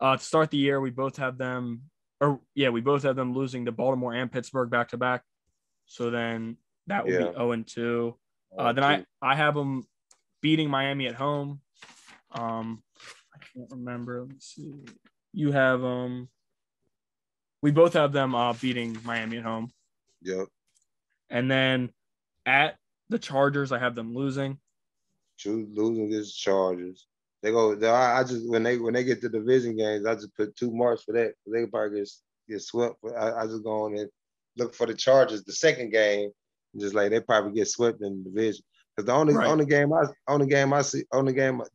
Speaker 1: To start the year, we both have them losing to Baltimore and Pittsburgh back to back. So then that will be 0-2. Then I have them beating Miami at home. I can't remember. Let me see. You have we both have them beating Miami at home.
Speaker 2: Yep.
Speaker 1: And then at the Chargers, I have them losing.
Speaker 2: Losing against Chargers. They go. I just when they get to division games, I just put 2 marks for that. They probably get swept. I just go on and look for the Chargers. The second game, just like they probably get swept in the division. Because the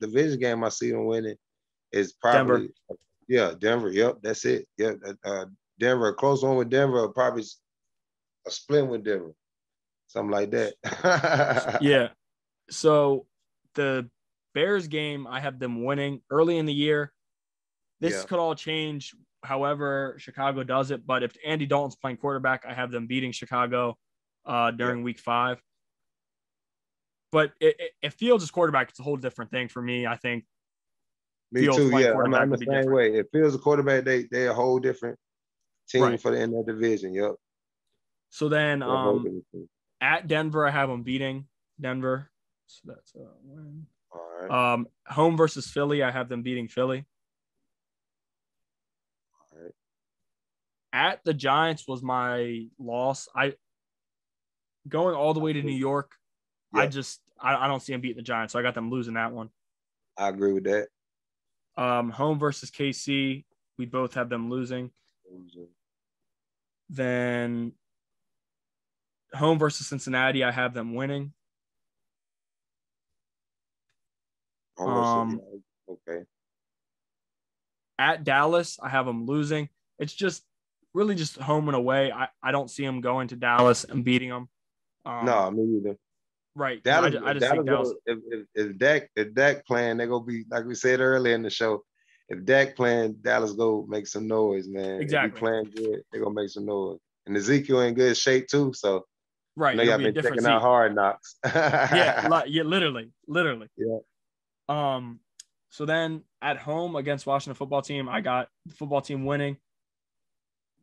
Speaker 2: division game I see them winning is probably Denver. Yep, that's it. Yep, Denver, a close one with Denver, or probably a split with Denver, something like that.
Speaker 1: Yeah. So the Bears game, I have them winning early in the year. This could all change however Chicago does it, but if Andy Dalton's playing quarterback, I have them beating Chicago during week 5. But if Fields is quarterback, it's a whole different thing for me. I think.
Speaker 2: Me Fields too. Yeah, I'm the same way. If Fields is a quarterback, they're a whole different team in that division. Yep.
Speaker 1: So then, at Denver, I have them beating Denver. So that's a win.
Speaker 2: All right.
Speaker 1: Home versus Philly, I have them beating Philly.
Speaker 2: All right.
Speaker 1: At the Giants was my loss. Going all the way to New York,
Speaker 2: Yep.
Speaker 1: I don't see them beating the Giants, so I got them losing that one.
Speaker 2: I agree with that.
Speaker 1: Home versus KC, we both have them losing. Then home versus Cincinnati, I have them winning.
Speaker 2: Okay.
Speaker 1: At Dallas, I have them losing. It's just really just home and away. I don't see them going to Dallas and beating them.
Speaker 2: No, me neither.
Speaker 1: Right.
Speaker 2: Dallas,
Speaker 1: I just think Dallas.
Speaker 2: If Dak playing, they're gonna be like we said earlier in the show. If Dak playing, Dallas go make some noise, man.
Speaker 1: Exactly.
Speaker 2: If he playing good, they're gonna make some noise. And Ezekiel in good shape too, so
Speaker 1: right.
Speaker 2: I know y'all been checking out Hard Knocks.
Speaker 1: yeah, literally.
Speaker 2: Yeah.
Speaker 1: So then at home against Washington football team, I got the football team winning.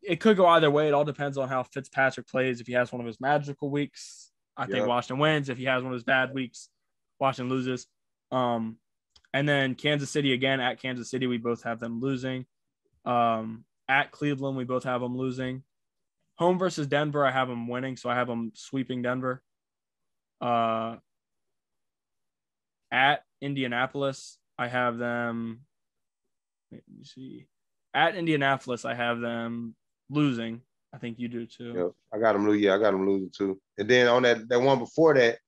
Speaker 1: It could go either way. It all depends on how Fitzpatrick plays. If he has one of his magical weeks, I think Washington wins. If he has one of his bad weeks, Washington loses. And then Kansas City again. At Kansas City, we both have them losing. At Cleveland, we both have them losing. Home versus Denver, I have them winning, so I have them sweeping Denver. At Indianapolis, I have them. Let me see. At Indianapolis, I have them losing. I think you do too.
Speaker 2: Yep. I got them losing too. And then on that one before that,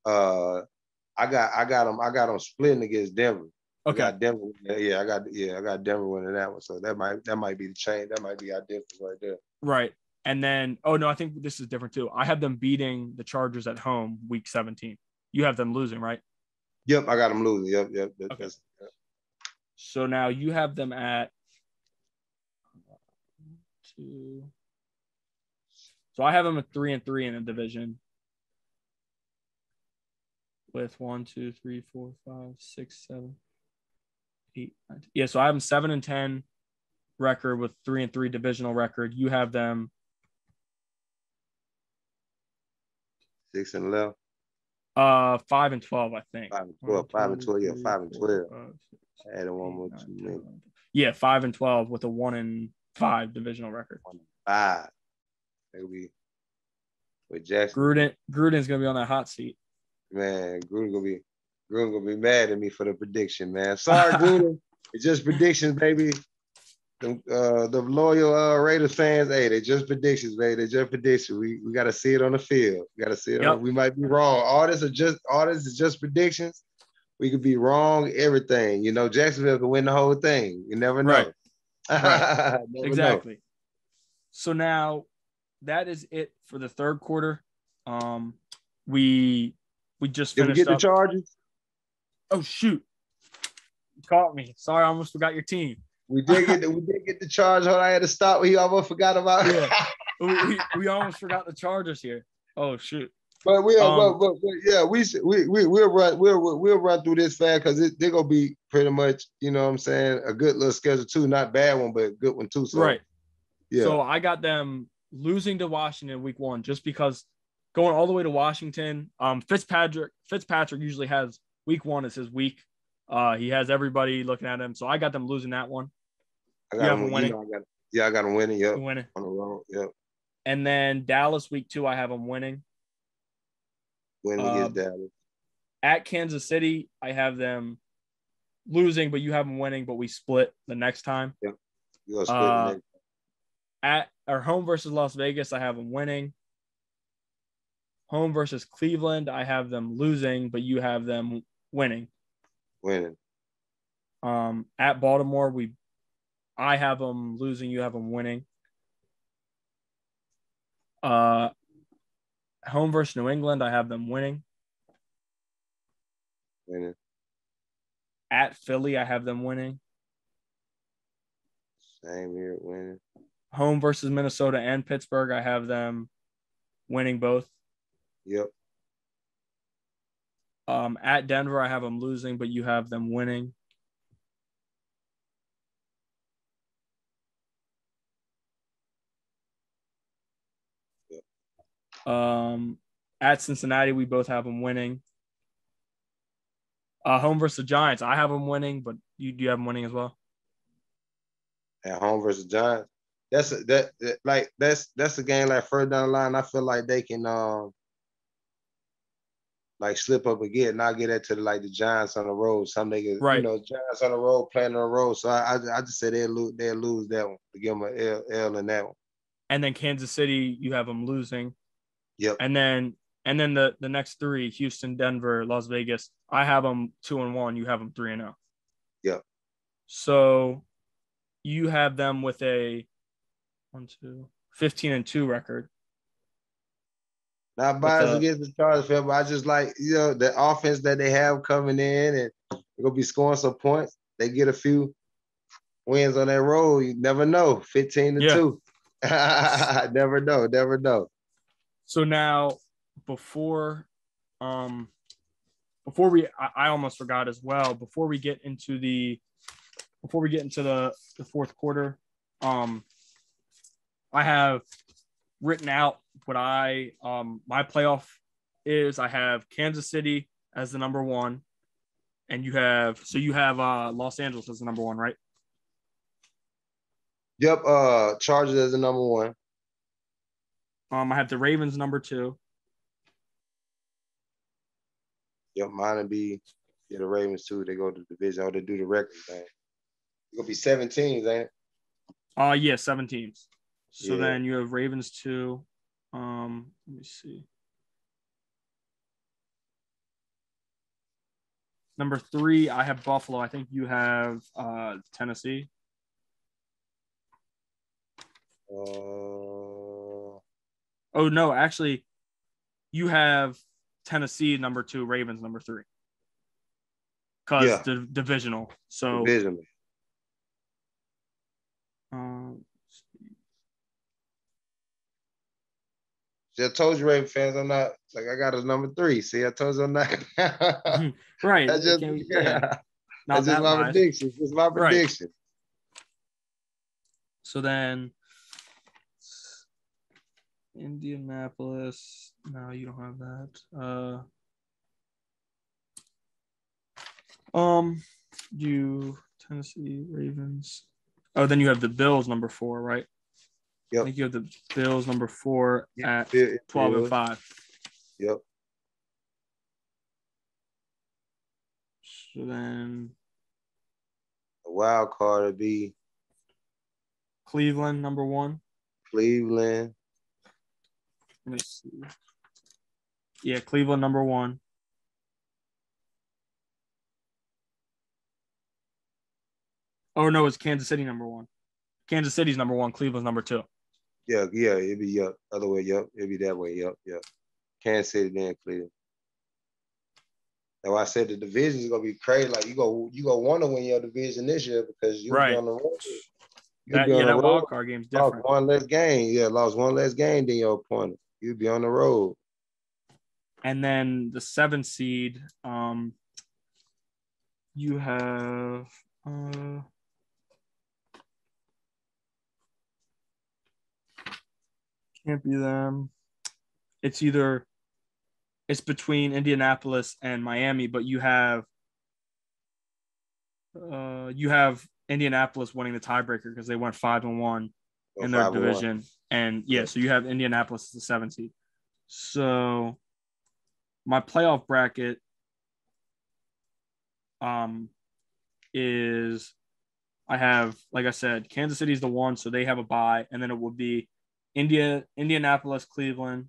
Speaker 2: I got them splitting against Denver.
Speaker 1: Okay.
Speaker 2: I got Denver. Yeah, I got Denver winning that one. So that might be the change. That might be our difference right there.
Speaker 1: Right. And then, oh no, I think this is different too. I have them beating the Chargers at home week 17. You have them losing, right?
Speaker 2: Yep, I got them losing. Yep.
Speaker 1: Okay. So now you have them at 2. So I have them at 3-3 in the division. With 1, 2, 3, 4, 5, 6, 7, 8, 9. Yeah, so I have them 7-10 record with 3-3 divisional record. You have them
Speaker 2: 6-11.
Speaker 1: 5-12, I think.
Speaker 2: 5-12. 5-12. Yeah, 5-12. Add one more 2 minutes.
Speaker 1: Yeah, 5-12 with a 1-5 divisional record.
Speaker 2: 5. Maybe with Jackson.
Speaker 1: Gruden's gonna be on that hot seat.
Speaker 2: Man, Gruden gonna be mad at me for the prediction, man. Sorry, Gruden. It's just predictions, baby. The loyal Raiders fans, hey, they're just predictions, baby. They're just predictions. We gotta see it on the field. We gotta see it. We might be wrong. All this is just predictions. We could be wrong. Everything, Jacksonville could win the whole thing. You never know.
Speaker 1: Right.
Speaker 2: Never
Speaker 1: exactly.
Speaker 2: know.
Speaker 1: So now that is it for the third quarter. We just finished.
Speaker 2: Did we get the Chargers?
Speaker 1: Oh shoot! You caught me. Sorry, I almost forgot your team.
Speaker 2: We did get the Chargers. I had to stop. We almost forgot about it.
Speaker 1: Yeah. we almost forgot the Chargers here. Oh shoot!
Speaker 2: But we'll run through this fast because they're gonna be pretty much, a good little schedule too. Not bad one, but a good one too. So,
Speaker 1: right.
Speaker 2: Yeah.
Speaker 1: So I got them losing to Washington week 1 just because going all the way to Washington. Fitzpatrick usually has week 1 as his week. He has everybody looking at him. So I got them losing that one.
Speaker 2: I got them winning. I got them winning. Yep.
Speaker 1: Winning.
Speaker 2: On the road. Yep.
Speaker 1: And then Dallas week 2, I have them winning.
Speaker 2: Winning against Dallas.
Speaker 1: At Kansas City, I have them losing, but you have them winning, but we split the next time.
Speaker 2: Yep. You're split the next time.
Speaker 1: At our home versus Las Vegas, I have them winning. Home versus Cleveland, I have them losing, but you have them winning. At Baltimore, I have them losing, you have them winning. Home versus New England, I have them winning. At Philly, I have them winning.
Speaker 2: Same here, winning.
Speaker 1: Home versus Minnesota and Pittsburgh, I have them winning both.
Speaker 2: Yep.
Speaker 1: At Denver, I have them losing, but you have them winning.
Speaker 2: Yep.
Speaker 1: At Cincinnati, we both have them winning. Home versus the Giants. I have them winning, but do you have them winning as well?
Speaker 2: At home versus Giants. That's a game like further down the line. I feel like they can like slip up again, not get that to the Giants on the road. Some niggas,
Speaker 1: Right.
Speaker 2: Giants on the road, playing on the road. So I just say they'll lose that one to give them an L in that one.
Speaker 1: And then Kansas City, you have them losing.
Speaker 2: Yep.
Speaker 1: And then the next three, Houston, Denver, Las Vegas, I have them 2-1. You have them 3-0.
Speaker 2: Yep.
Speaker 1: So you have them with a 15-2 record.
Speaker 2: Not biased against the Chargers, but I just like, the offense that they have coming in, and they're going to be scoring some points. They get a few wins on that road. You never know. 15-2. Never know.
Speaker 1: So now, before I almost forgot as well. Before we get into the fourth quarter, I have written out what my playoff is. I have Kansas City as the number one, and you have Los Angeles as the number one, right?
Speaker 2: Yep. Chargers as the number one.
Speaker 1: I have the Ravens number two.
Speaker 2: Yep, mine would be the Ravens too. They go to the division or they do the record thing. It's gonna be 7 teams, ain't it?
Speaker 1: Yeah, 7 teams. So then you have Ravens 2. Let me see. Number 3, I have Buffalo. I think you have Tennessee. Oh no, actually, you have Tennessee number 2, Ravens number 3. Because the divisional. So
Speaker 2: divisional. See, I told you, Raven fans, I'm not I got us number 3. See, I told you I'm not.
Speaker 1: Right.
Speaker 2: That's just,
Speaker 1: Not
Speaker 2: that's just my prediction. It's my prediction. Right.
Speaker 1: So then Indianapolis. No, you don't have that. You Tennessee Ravens. Oh, then you have the Bills number 4, right?
Speaker 2: Yep.
Speaker 1: I think you have the Bills number 4 at 12-5.
Speaker 2: Yep.
Speaker 1: So then
Speaker 2: the wild card would be
Speaker 1: Cleveland number 1.
Speaker 2: Cleveland.
Speaker 1: Let me see. Yeah, Cleveland number 1. Oh no, it's Kansas City number 1. Kansas City's number 1. Cleveland's number 2.
Speaker 2: Yeah, it'd be other way, it'd be that way, yep. Kansas City, then Cleveland. That's why I said the division is gonna be crazy. Like you go want to win your division this year because you'll be on the road.
Speaker 1: That wild card game's different.
Speaker 2: Lost one less game. Yeah, lost one less game than your opponent. You'd be on the road.
Speaker 1: And then the 7th seed, you have can't be them. It's between Indianapolis and Miami, but you have Indianapolis winning the tiebreaker because they went 5-1 in their division. And so you have Indianapolis as the 7th seed. So my playoff bracket is I have, like I said, Kansas City's the 1, so they have a bye, and then it will be Indianapolis, Cleveland,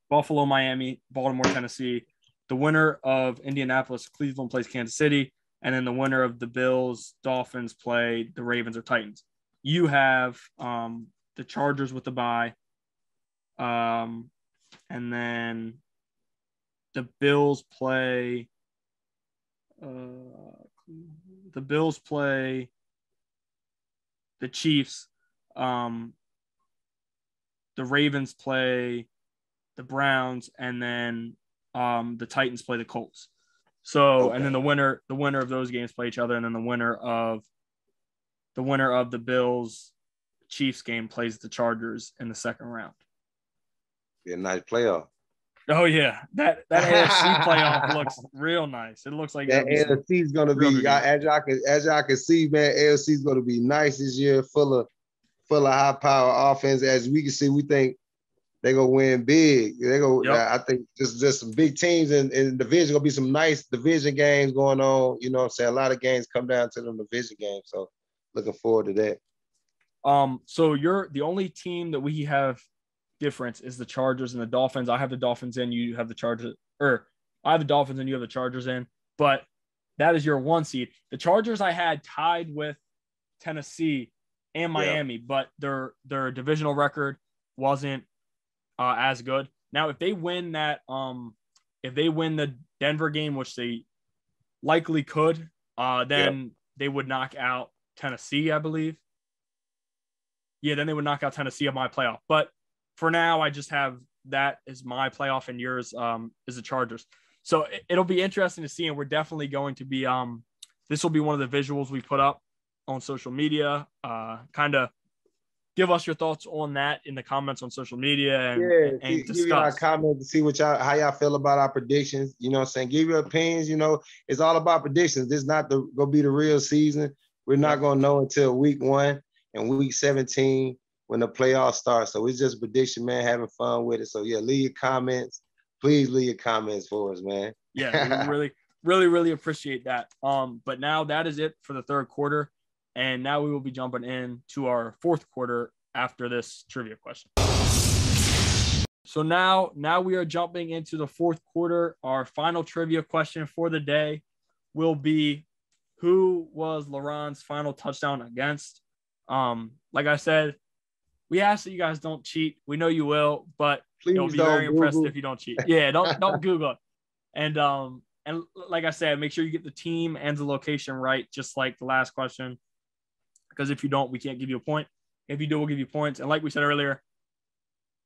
Speaker 1: Buffalo, Miami, Baltimore, Tennessee. The winner of Indianapolis, Cleveland plays Kansas City, and then the winner of the Bills, Dolphins play the Ravens or Titans. You have the Chargers with the bye, and then the Bills play. The Bills play the Chiefs. The Ravens play the Browns, and then the Titans play the Colts. So, and then the winner of those games play each other, and then the winner of the Bills Chiefs game plays the Chargers in the second round.
Speaker 2: Be a nice playoff.
Speaker 1: Oh yeah, that AFC playoff looks real nice. It looks like
Speaker 2: That
Speaker 1: it'll be some
Speaker 2: AFC is gonna
Speaker 1: real good
Speaker 2: be
Speaker 1: games.
Speaker 2: as y'all can see, man. AFC is gonna be nice this year, full of high power offense. As we can see, we think they're gonna win big. They go.
Speaker 1: Yep.
Speaker 2: I think just some big teams in the division. Gonna be some nice division games going on. You know what I'm saying? A lot of games come down to the division games. So looking forward to that.
Speaker 1: So you're the only team that we have difference is the Chargers and the Dolphins. I have the Dolphins in, you have the Chargers, or I have the Dolphins and you have the Chargers in, but that is your 1 seed. The Chargers I had tied with Tennessee and Miami, but their divisional record wasn't as good. Now, if they win if they win the Denver game, which they likely could, then they would knock out Tennessee, I believe. Yeah, then they would knock out Tennessee of my playoff. But for now, I just have that as my playoff, and yours is the Chargers. So it'll be interesting to see, and we're definitely going to be this will be one of the visuals we put up on social media. Kind of give us your thoughts on that in the comments on social media and
Speaker 2: Give y'all a
Speaker 1: discuss.
Speaker 2: comment to see how y'all feel about our predictions. You know what I'm saying? Give your opinions. You know, it's all about predictions. This is not gonna be the real season. We're not gonna know until week 1 and week 17 when the playoffs start. So it's just prediction, man, having fun with it. So yeah, leave your comments. Please leave your comments for us, man.
Speaker 1: Yeah, we really appreciate that. But now that is it for the third quarter. And now we will be jumping in to our fourth quarter after this trivia question. So now we are jumping into the fourth quarter. Our final trivia question for the day will be, who was LaRon's final touchdown against? Like I said, we ask that you guys don't cheat. We know you will, but
Speaker 2: Please
Speaker 1: it'll be
Speaker 2: don't
Speaker 1: very
Speaker 2: Google.
Speaker 1: impressive if you don't cheat. Yeah, don't Google it. And like I said, make sure you get the team and the location right, just like the last question. Because if you don't, we can't give you a point. If you do, we'll give you points. And like we said earlier,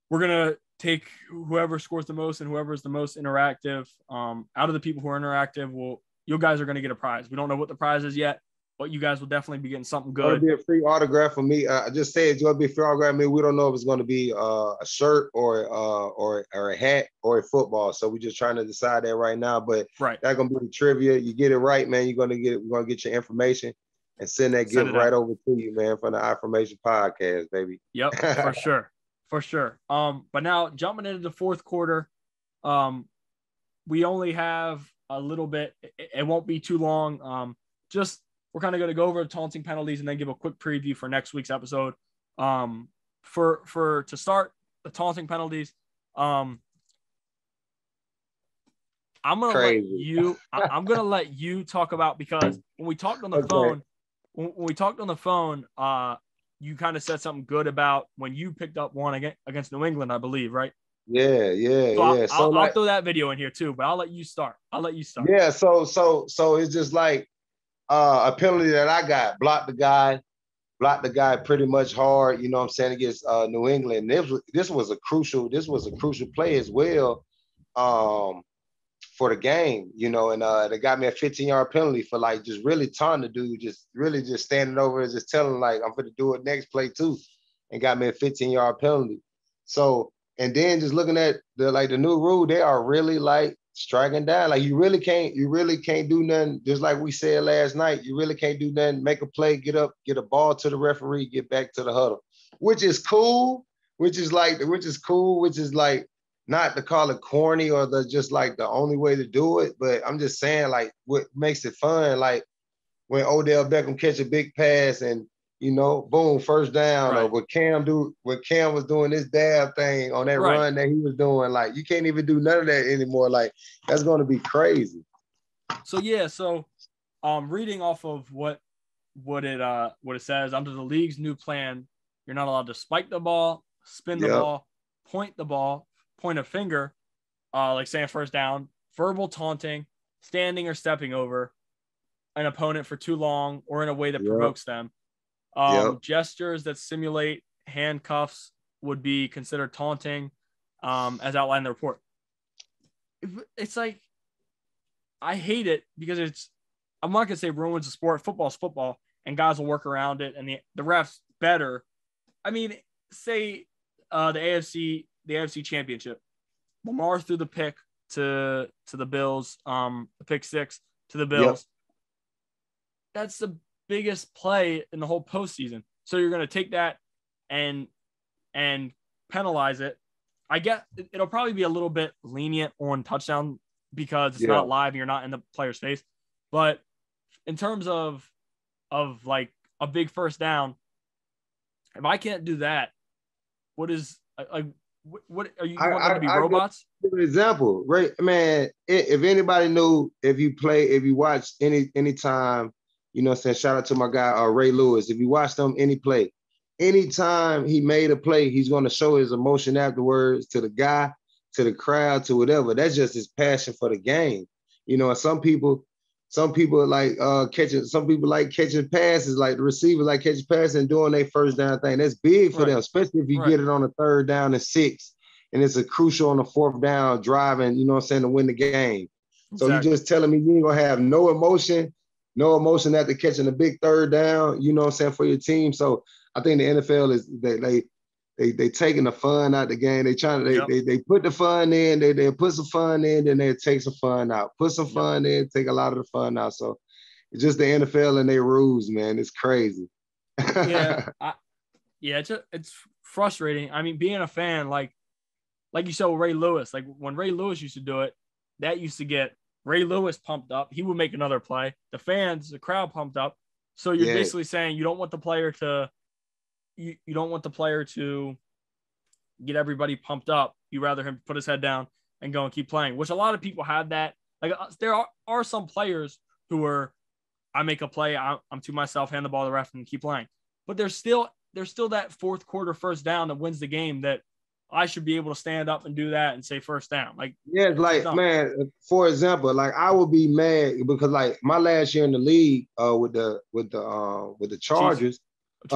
Speaker 1: we're going to take whoever scores the most and whoever is the most interactive. Out of the people who are interactive, you guys are going to get a prize. We don't know what the prize is yet, but you guys will definitely be getting something good.
Speaker 2: It's going to be a free autograph for me. I just say it's going to be a free autograph for me. We don't know if it's going to be a shirt or a hat or a football. So we're just trying to decide that right now. But that's going to be the trivia. You get it right, man. We're going to get your information and send that gift right over to you, man, from the Affirmation Podcast, baby.
Speaker 1: Yep, for sure. But now jumping into the fourth quarter, we only have a little bit. It won't be too long. We're kind of going to go over the taunting penalties and then give a quick preview for next week's episode. To start the taunting penalties, I'm gonna let you talk about, because when we talked on the phone. When we talked on the phone, you kind of said something good about when you picked up one against New England, I believe, right?
Speaker 2: Yeah.
Speaker 1: So I'll throw that video in here too, but I'll let you start.
Speaker 2: Yeah. So it's just like a penalty that I got, blocked the guy pretty much hard. You know what I'm saying, against New England. This was a crucial play as well. For the game, you know, and they got me a 15-yard penalty for like just really taunting the dude, just standing over and just telling like I'm going to do it next play too, and got me a 15-yard penalty. So, and then just looking at the new rule, they are really like striking down. Like you really can't do nothing. Just like we said last night, you really can't do nothing. Make a play, get up, get a ball to the referee, get back to the huddle, which is cool. Which is not to call it corny or just like the only way to do it, but I'm just saying like what makes it fun, like when Odell Beckham catch a big pass and, you know, boom, first down, right. Or when Cam was doing this dab thing on that run that he was doing, like you can't even do none of that anymore. Like that's going to be crazy.
Speaker 1: So reading off of what it says, under the league's new plan, you're not allowed to spike the ball, spin the ball, point the ball, point a finger, like saying first down, verbal taunting, standing or stepping over an opponent for too long or in a way that provokes them. Gestures that simulate handcuffs would be considered taunting, as outlined in the report. It's like, I hate it because I'm not going to say ruins the sport. Football's football, and guys will work around it, and the refs better. I mean, say the AFC championship. Lamar threw the pick to the Bills, the pick 6 to the Bills.
Speaker 2: Yep.
Speaker 1: That's the biggest play in the whole postseason. So you're going to take that and penalize it. I get it'll probably be a little bit lenient on touchdown because it's not live and you're not in the player's face. But in terms of like a big first down, if I can't do that, what is like? What are you want them to be robots?
Speaker 2: For example, right, man. If anybody knew, if you watch any time, you know what I'm saying, shout out to my guy Ray Lewis. If you watch them any play, anytime he made a play, he's going to show his emotion afterwards to the guy, to the crowd, to whatever. That's just his passion for the game. You know, and some people like catching passes, like the receivers like catching passes and doing their first down thing. That's big for them, especially if you get it on a 3rd down and 6, and it's a crucial on the 4th down driving, you know what I'm saying, to win the game. Exactly. So you just telling me you ain't gonna have no emotion after catching a big 3rd down, you know what I'm saying, for your team. So I think the NFL is they taking the fun out the game. They trying to they put the fun in, they put some fun in, then they take some fun out. Put some fun in, take a lot of the fun out. So it's just the NFL and their rules, man. It's crazy.
Speaker 1: It's frustrating. I mean, being a fan, like you said with Ray Lewis, like when Ray Lewis used to do it, that used to get Ray Lewis pumped up. He would make another play. The fans, the crowd pumped up. So you're basically saying you don't want the player to you don't want the player to get everybody pumped up. You rather him put his head down and go and keep playing, which a lot of people have that. Like there are some players who are, I make a play, I'm to myself, hand the ball to the ref and keep playing. But there's still that 4th quarter first down that wins the game that I should be able to stand up and do that and say first down. Like,
Speaker 2: like, man, for example, like I would be mad because like my last year in the league with the Chargers, with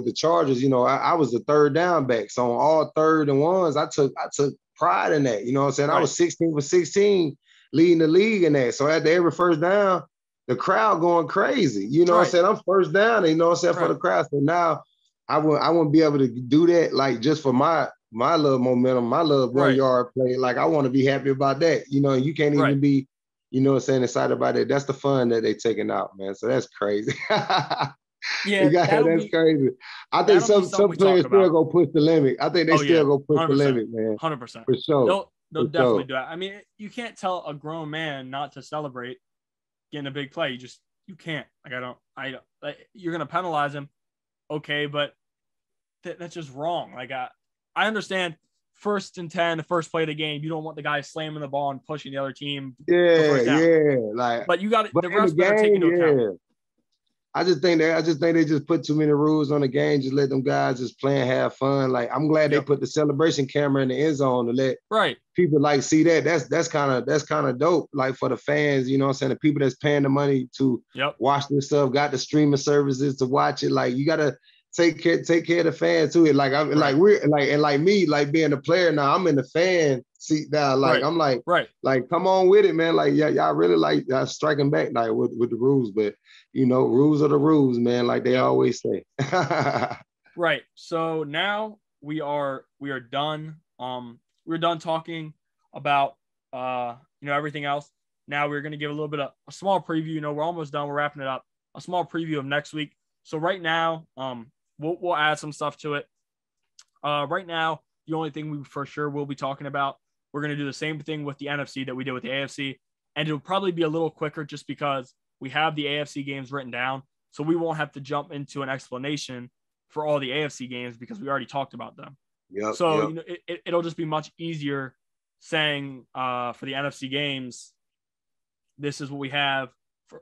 Speaker 2: the Chargers, you know, I was the 3rd down back. So on all 3rd and 1s, I took pride in that. You know what I'm saying? Right. I was 16 for 16 leading the league in that. So after every first down, the crowd going crazy. You know what I'm saying? I'm first down, you know what I'm saying, for the crowd. So now I wouldn't be able to do that like just for my little momentum, my little 1 yard play. Like I want to be happy about that. You know, you can't even be, you know what I'm saying, excited about it. That's the fun that they taking out, man. So that's crazy. That's crazy. I think some players still go push the limit. I think they still go push the limit, man.
Speaker 1: 100%.
Speaker 2: For sure.
Speaker 1: They'll definitely do it. I mean, you can't tell a grown man not to celebrate getting a big play. You can't. Like you're gonna penalize him, okay, but that's just wrong. Like I understand 1st and 10, the first play of the game. You don't want the guy slamming the ball and pushing the other team.
Speaker 2: Like,
Speaker 1: but you got it. The refs better take into account.
Speaker 2: I just think they just put too many rules on the game. Just let them guys just play and have fun. Like I'm glad they put the celebration camera in the end zone to let people like see that. That's kind of dope. Like for the fans, you know what I'm saying? The people that's paying the money to watch this stuff, got the streaming services to watch it. Like you gotta take care of the fans too. Like like we're like and like me, like being a player now, I'm in the fan seat now. Like I'm like come on with it, man. Like y'all really like striking back like with the rules, but you know, rules are the rules, man, like they always say.
Speaker 1: Right. So now we are done. We're done talking about everything else. Now we're going to give a little bit of a small preview. You know, we're almost done. We're wrapping it up. A small preview of next week. So right now, we'll add some stuff to it. Right now, the only thing we for sure will be talking about, we're going to do the same thing with the NFC that we did with the AFC, and it'll probably be a little quicker just because we have the AFC games written down, so we won't have to jump into an explanation for all the AFC games because we already talked about them. You know, it'll just be much easier saying for the NFC games, this is what we have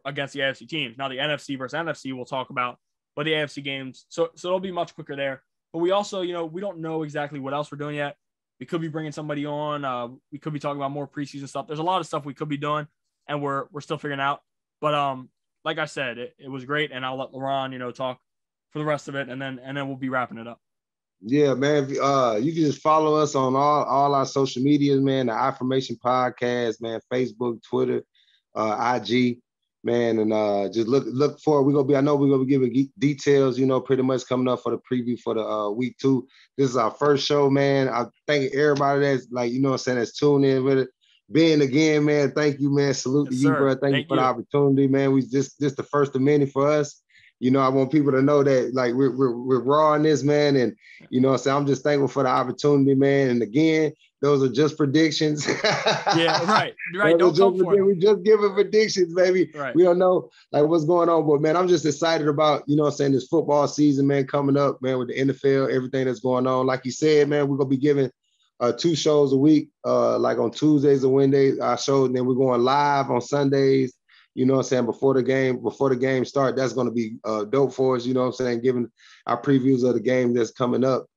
Speaker 1: against the AFC teams. Now the NFC versus NFC we'll talk about, but the AFC games, so it'll be much quicker there. But we also, you know, we don't know exactly what else we're doing yet. We could be bringing somebody on. We could be talking about more preseason stuff. There's a lot of stuff we could be doing, and we're still figuring out. But like I said, it was great, and I'll let LeRon, you know, talk for the rest of it, and then we'll be wrapping it up.
Speaker 2: Yeah, man. You can just follow us on all our social medias, man. The Affirmation Podcast, man. Facebook, Twitter, IG. man, and just look forward. I know we're gonna be giving details, pretty much coming up for the preview for the week 2. This is our first show, man. I thank everybody that's like, what I'm saying, that's tuned in with it. Ben, again, man, thank you, man. Salute
Speaker 1: Yes,
Speaker 2: to you,
Speaker 1: sir.
Speaker 2: bro. Thank you
Speaker 1: Thank
Speaker 2: for the
Speaker 1: you.
Speaker 2: opportunity, man. We this the first of many for us. I want people to know that like we're raw in this, man. And so I'm just thankful for the opportunity, man. And again, those are just predictions.
Speaker 1: Yeah, right.
Speaker 2: Those
Speaker 1: Don't come for it.
Speaker 2: We just giving predictions, baby.
Speaker 1: Right.
Speaker 2: We don't know like what's going on, but man, I'm just excited about this football season, man, coming up, man, with the NFL, everything that's going on. Like you said, man, we're gonna be giving 2 shows a week, like on Tuesdays and Wednesdays, our show, and then we're going live on Sundays. Before the game start. That's going to be dope for us, giving our previews of the game that's coming up,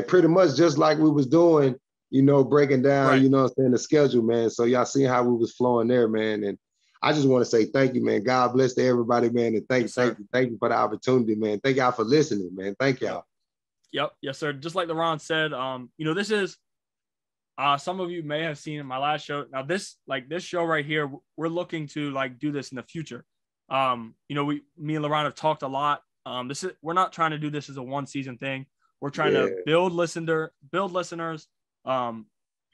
Speaker 2: pretty much just like we was doing, breaking down,
Speaker 1: Right.
Speaker 2: the schedule, man. So y'all see how we was flowing there, man. And I just want to say thank you, man. God bless to everybody, man. And thank you for the opportunity, man. Thank y'all for listening, man. Thank y'all.
Speaker 1: Yep. Yes, sir. Just like LeRon said, this is, some of you may have seen in my last show. Now this show right here, we're looking to like do this in the future. Me and LeRon have talked a lot. We're not trying to do this as a 1-season thing. We're trying to build listeners, kind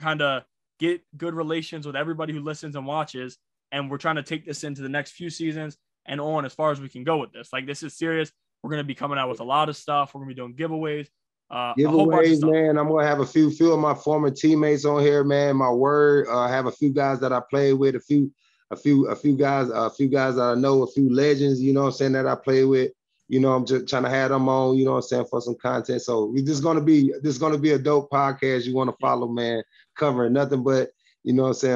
Speaker 1: of get good relations with everybody who listens and watches. And we're trying to take this into the next few seasons and on as far as we can go with this. Like, this is serious. We're going to be coming out with a lot of stuff. We're going to be doing giveaways. A whole bunch of stuff.
Speaker 2: Man. I'm gonna have a few of my former teammates on here, man. My word, I have a few guys that I played with, a few guys that I know, a few legends, that I play with. I'm just trying to have them on, for some content. So this is gonna be a dope podcast. You want to follow, man, covering nothing but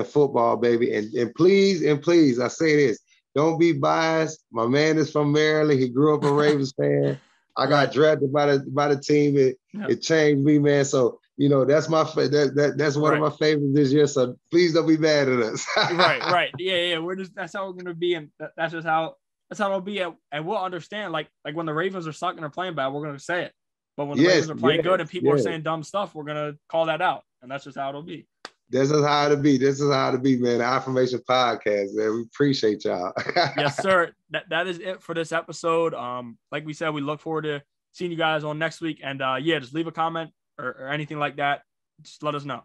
Speaker 2: football, baby. And please, I say this, don't be biased. My man is from Maryland. He grew up a Ravens fan. I got drafted by the team. It changed me, man. So that's my that's one of my favorites this year. So please don't be mad at us.
Speaker 1: right. Yeah. That's how we're gonna be, and that's how it'll be. And we'll understand. Like when the Ravens are sucking or playing bad, we're gonna say it. But when the Ravens are playing good and people are saying dumb stuff, we're gonna call that out, and that's just how it'll be.
Speaker 2: This is how it'll be, man. The Affirmation Podcast, man. We appreciate y'all.
Speaker 1: Yes, sir. That is it for this episode. Like we said, we look forward to seeing you guys on next week. And just leave a comment or anything like that. Just let us know.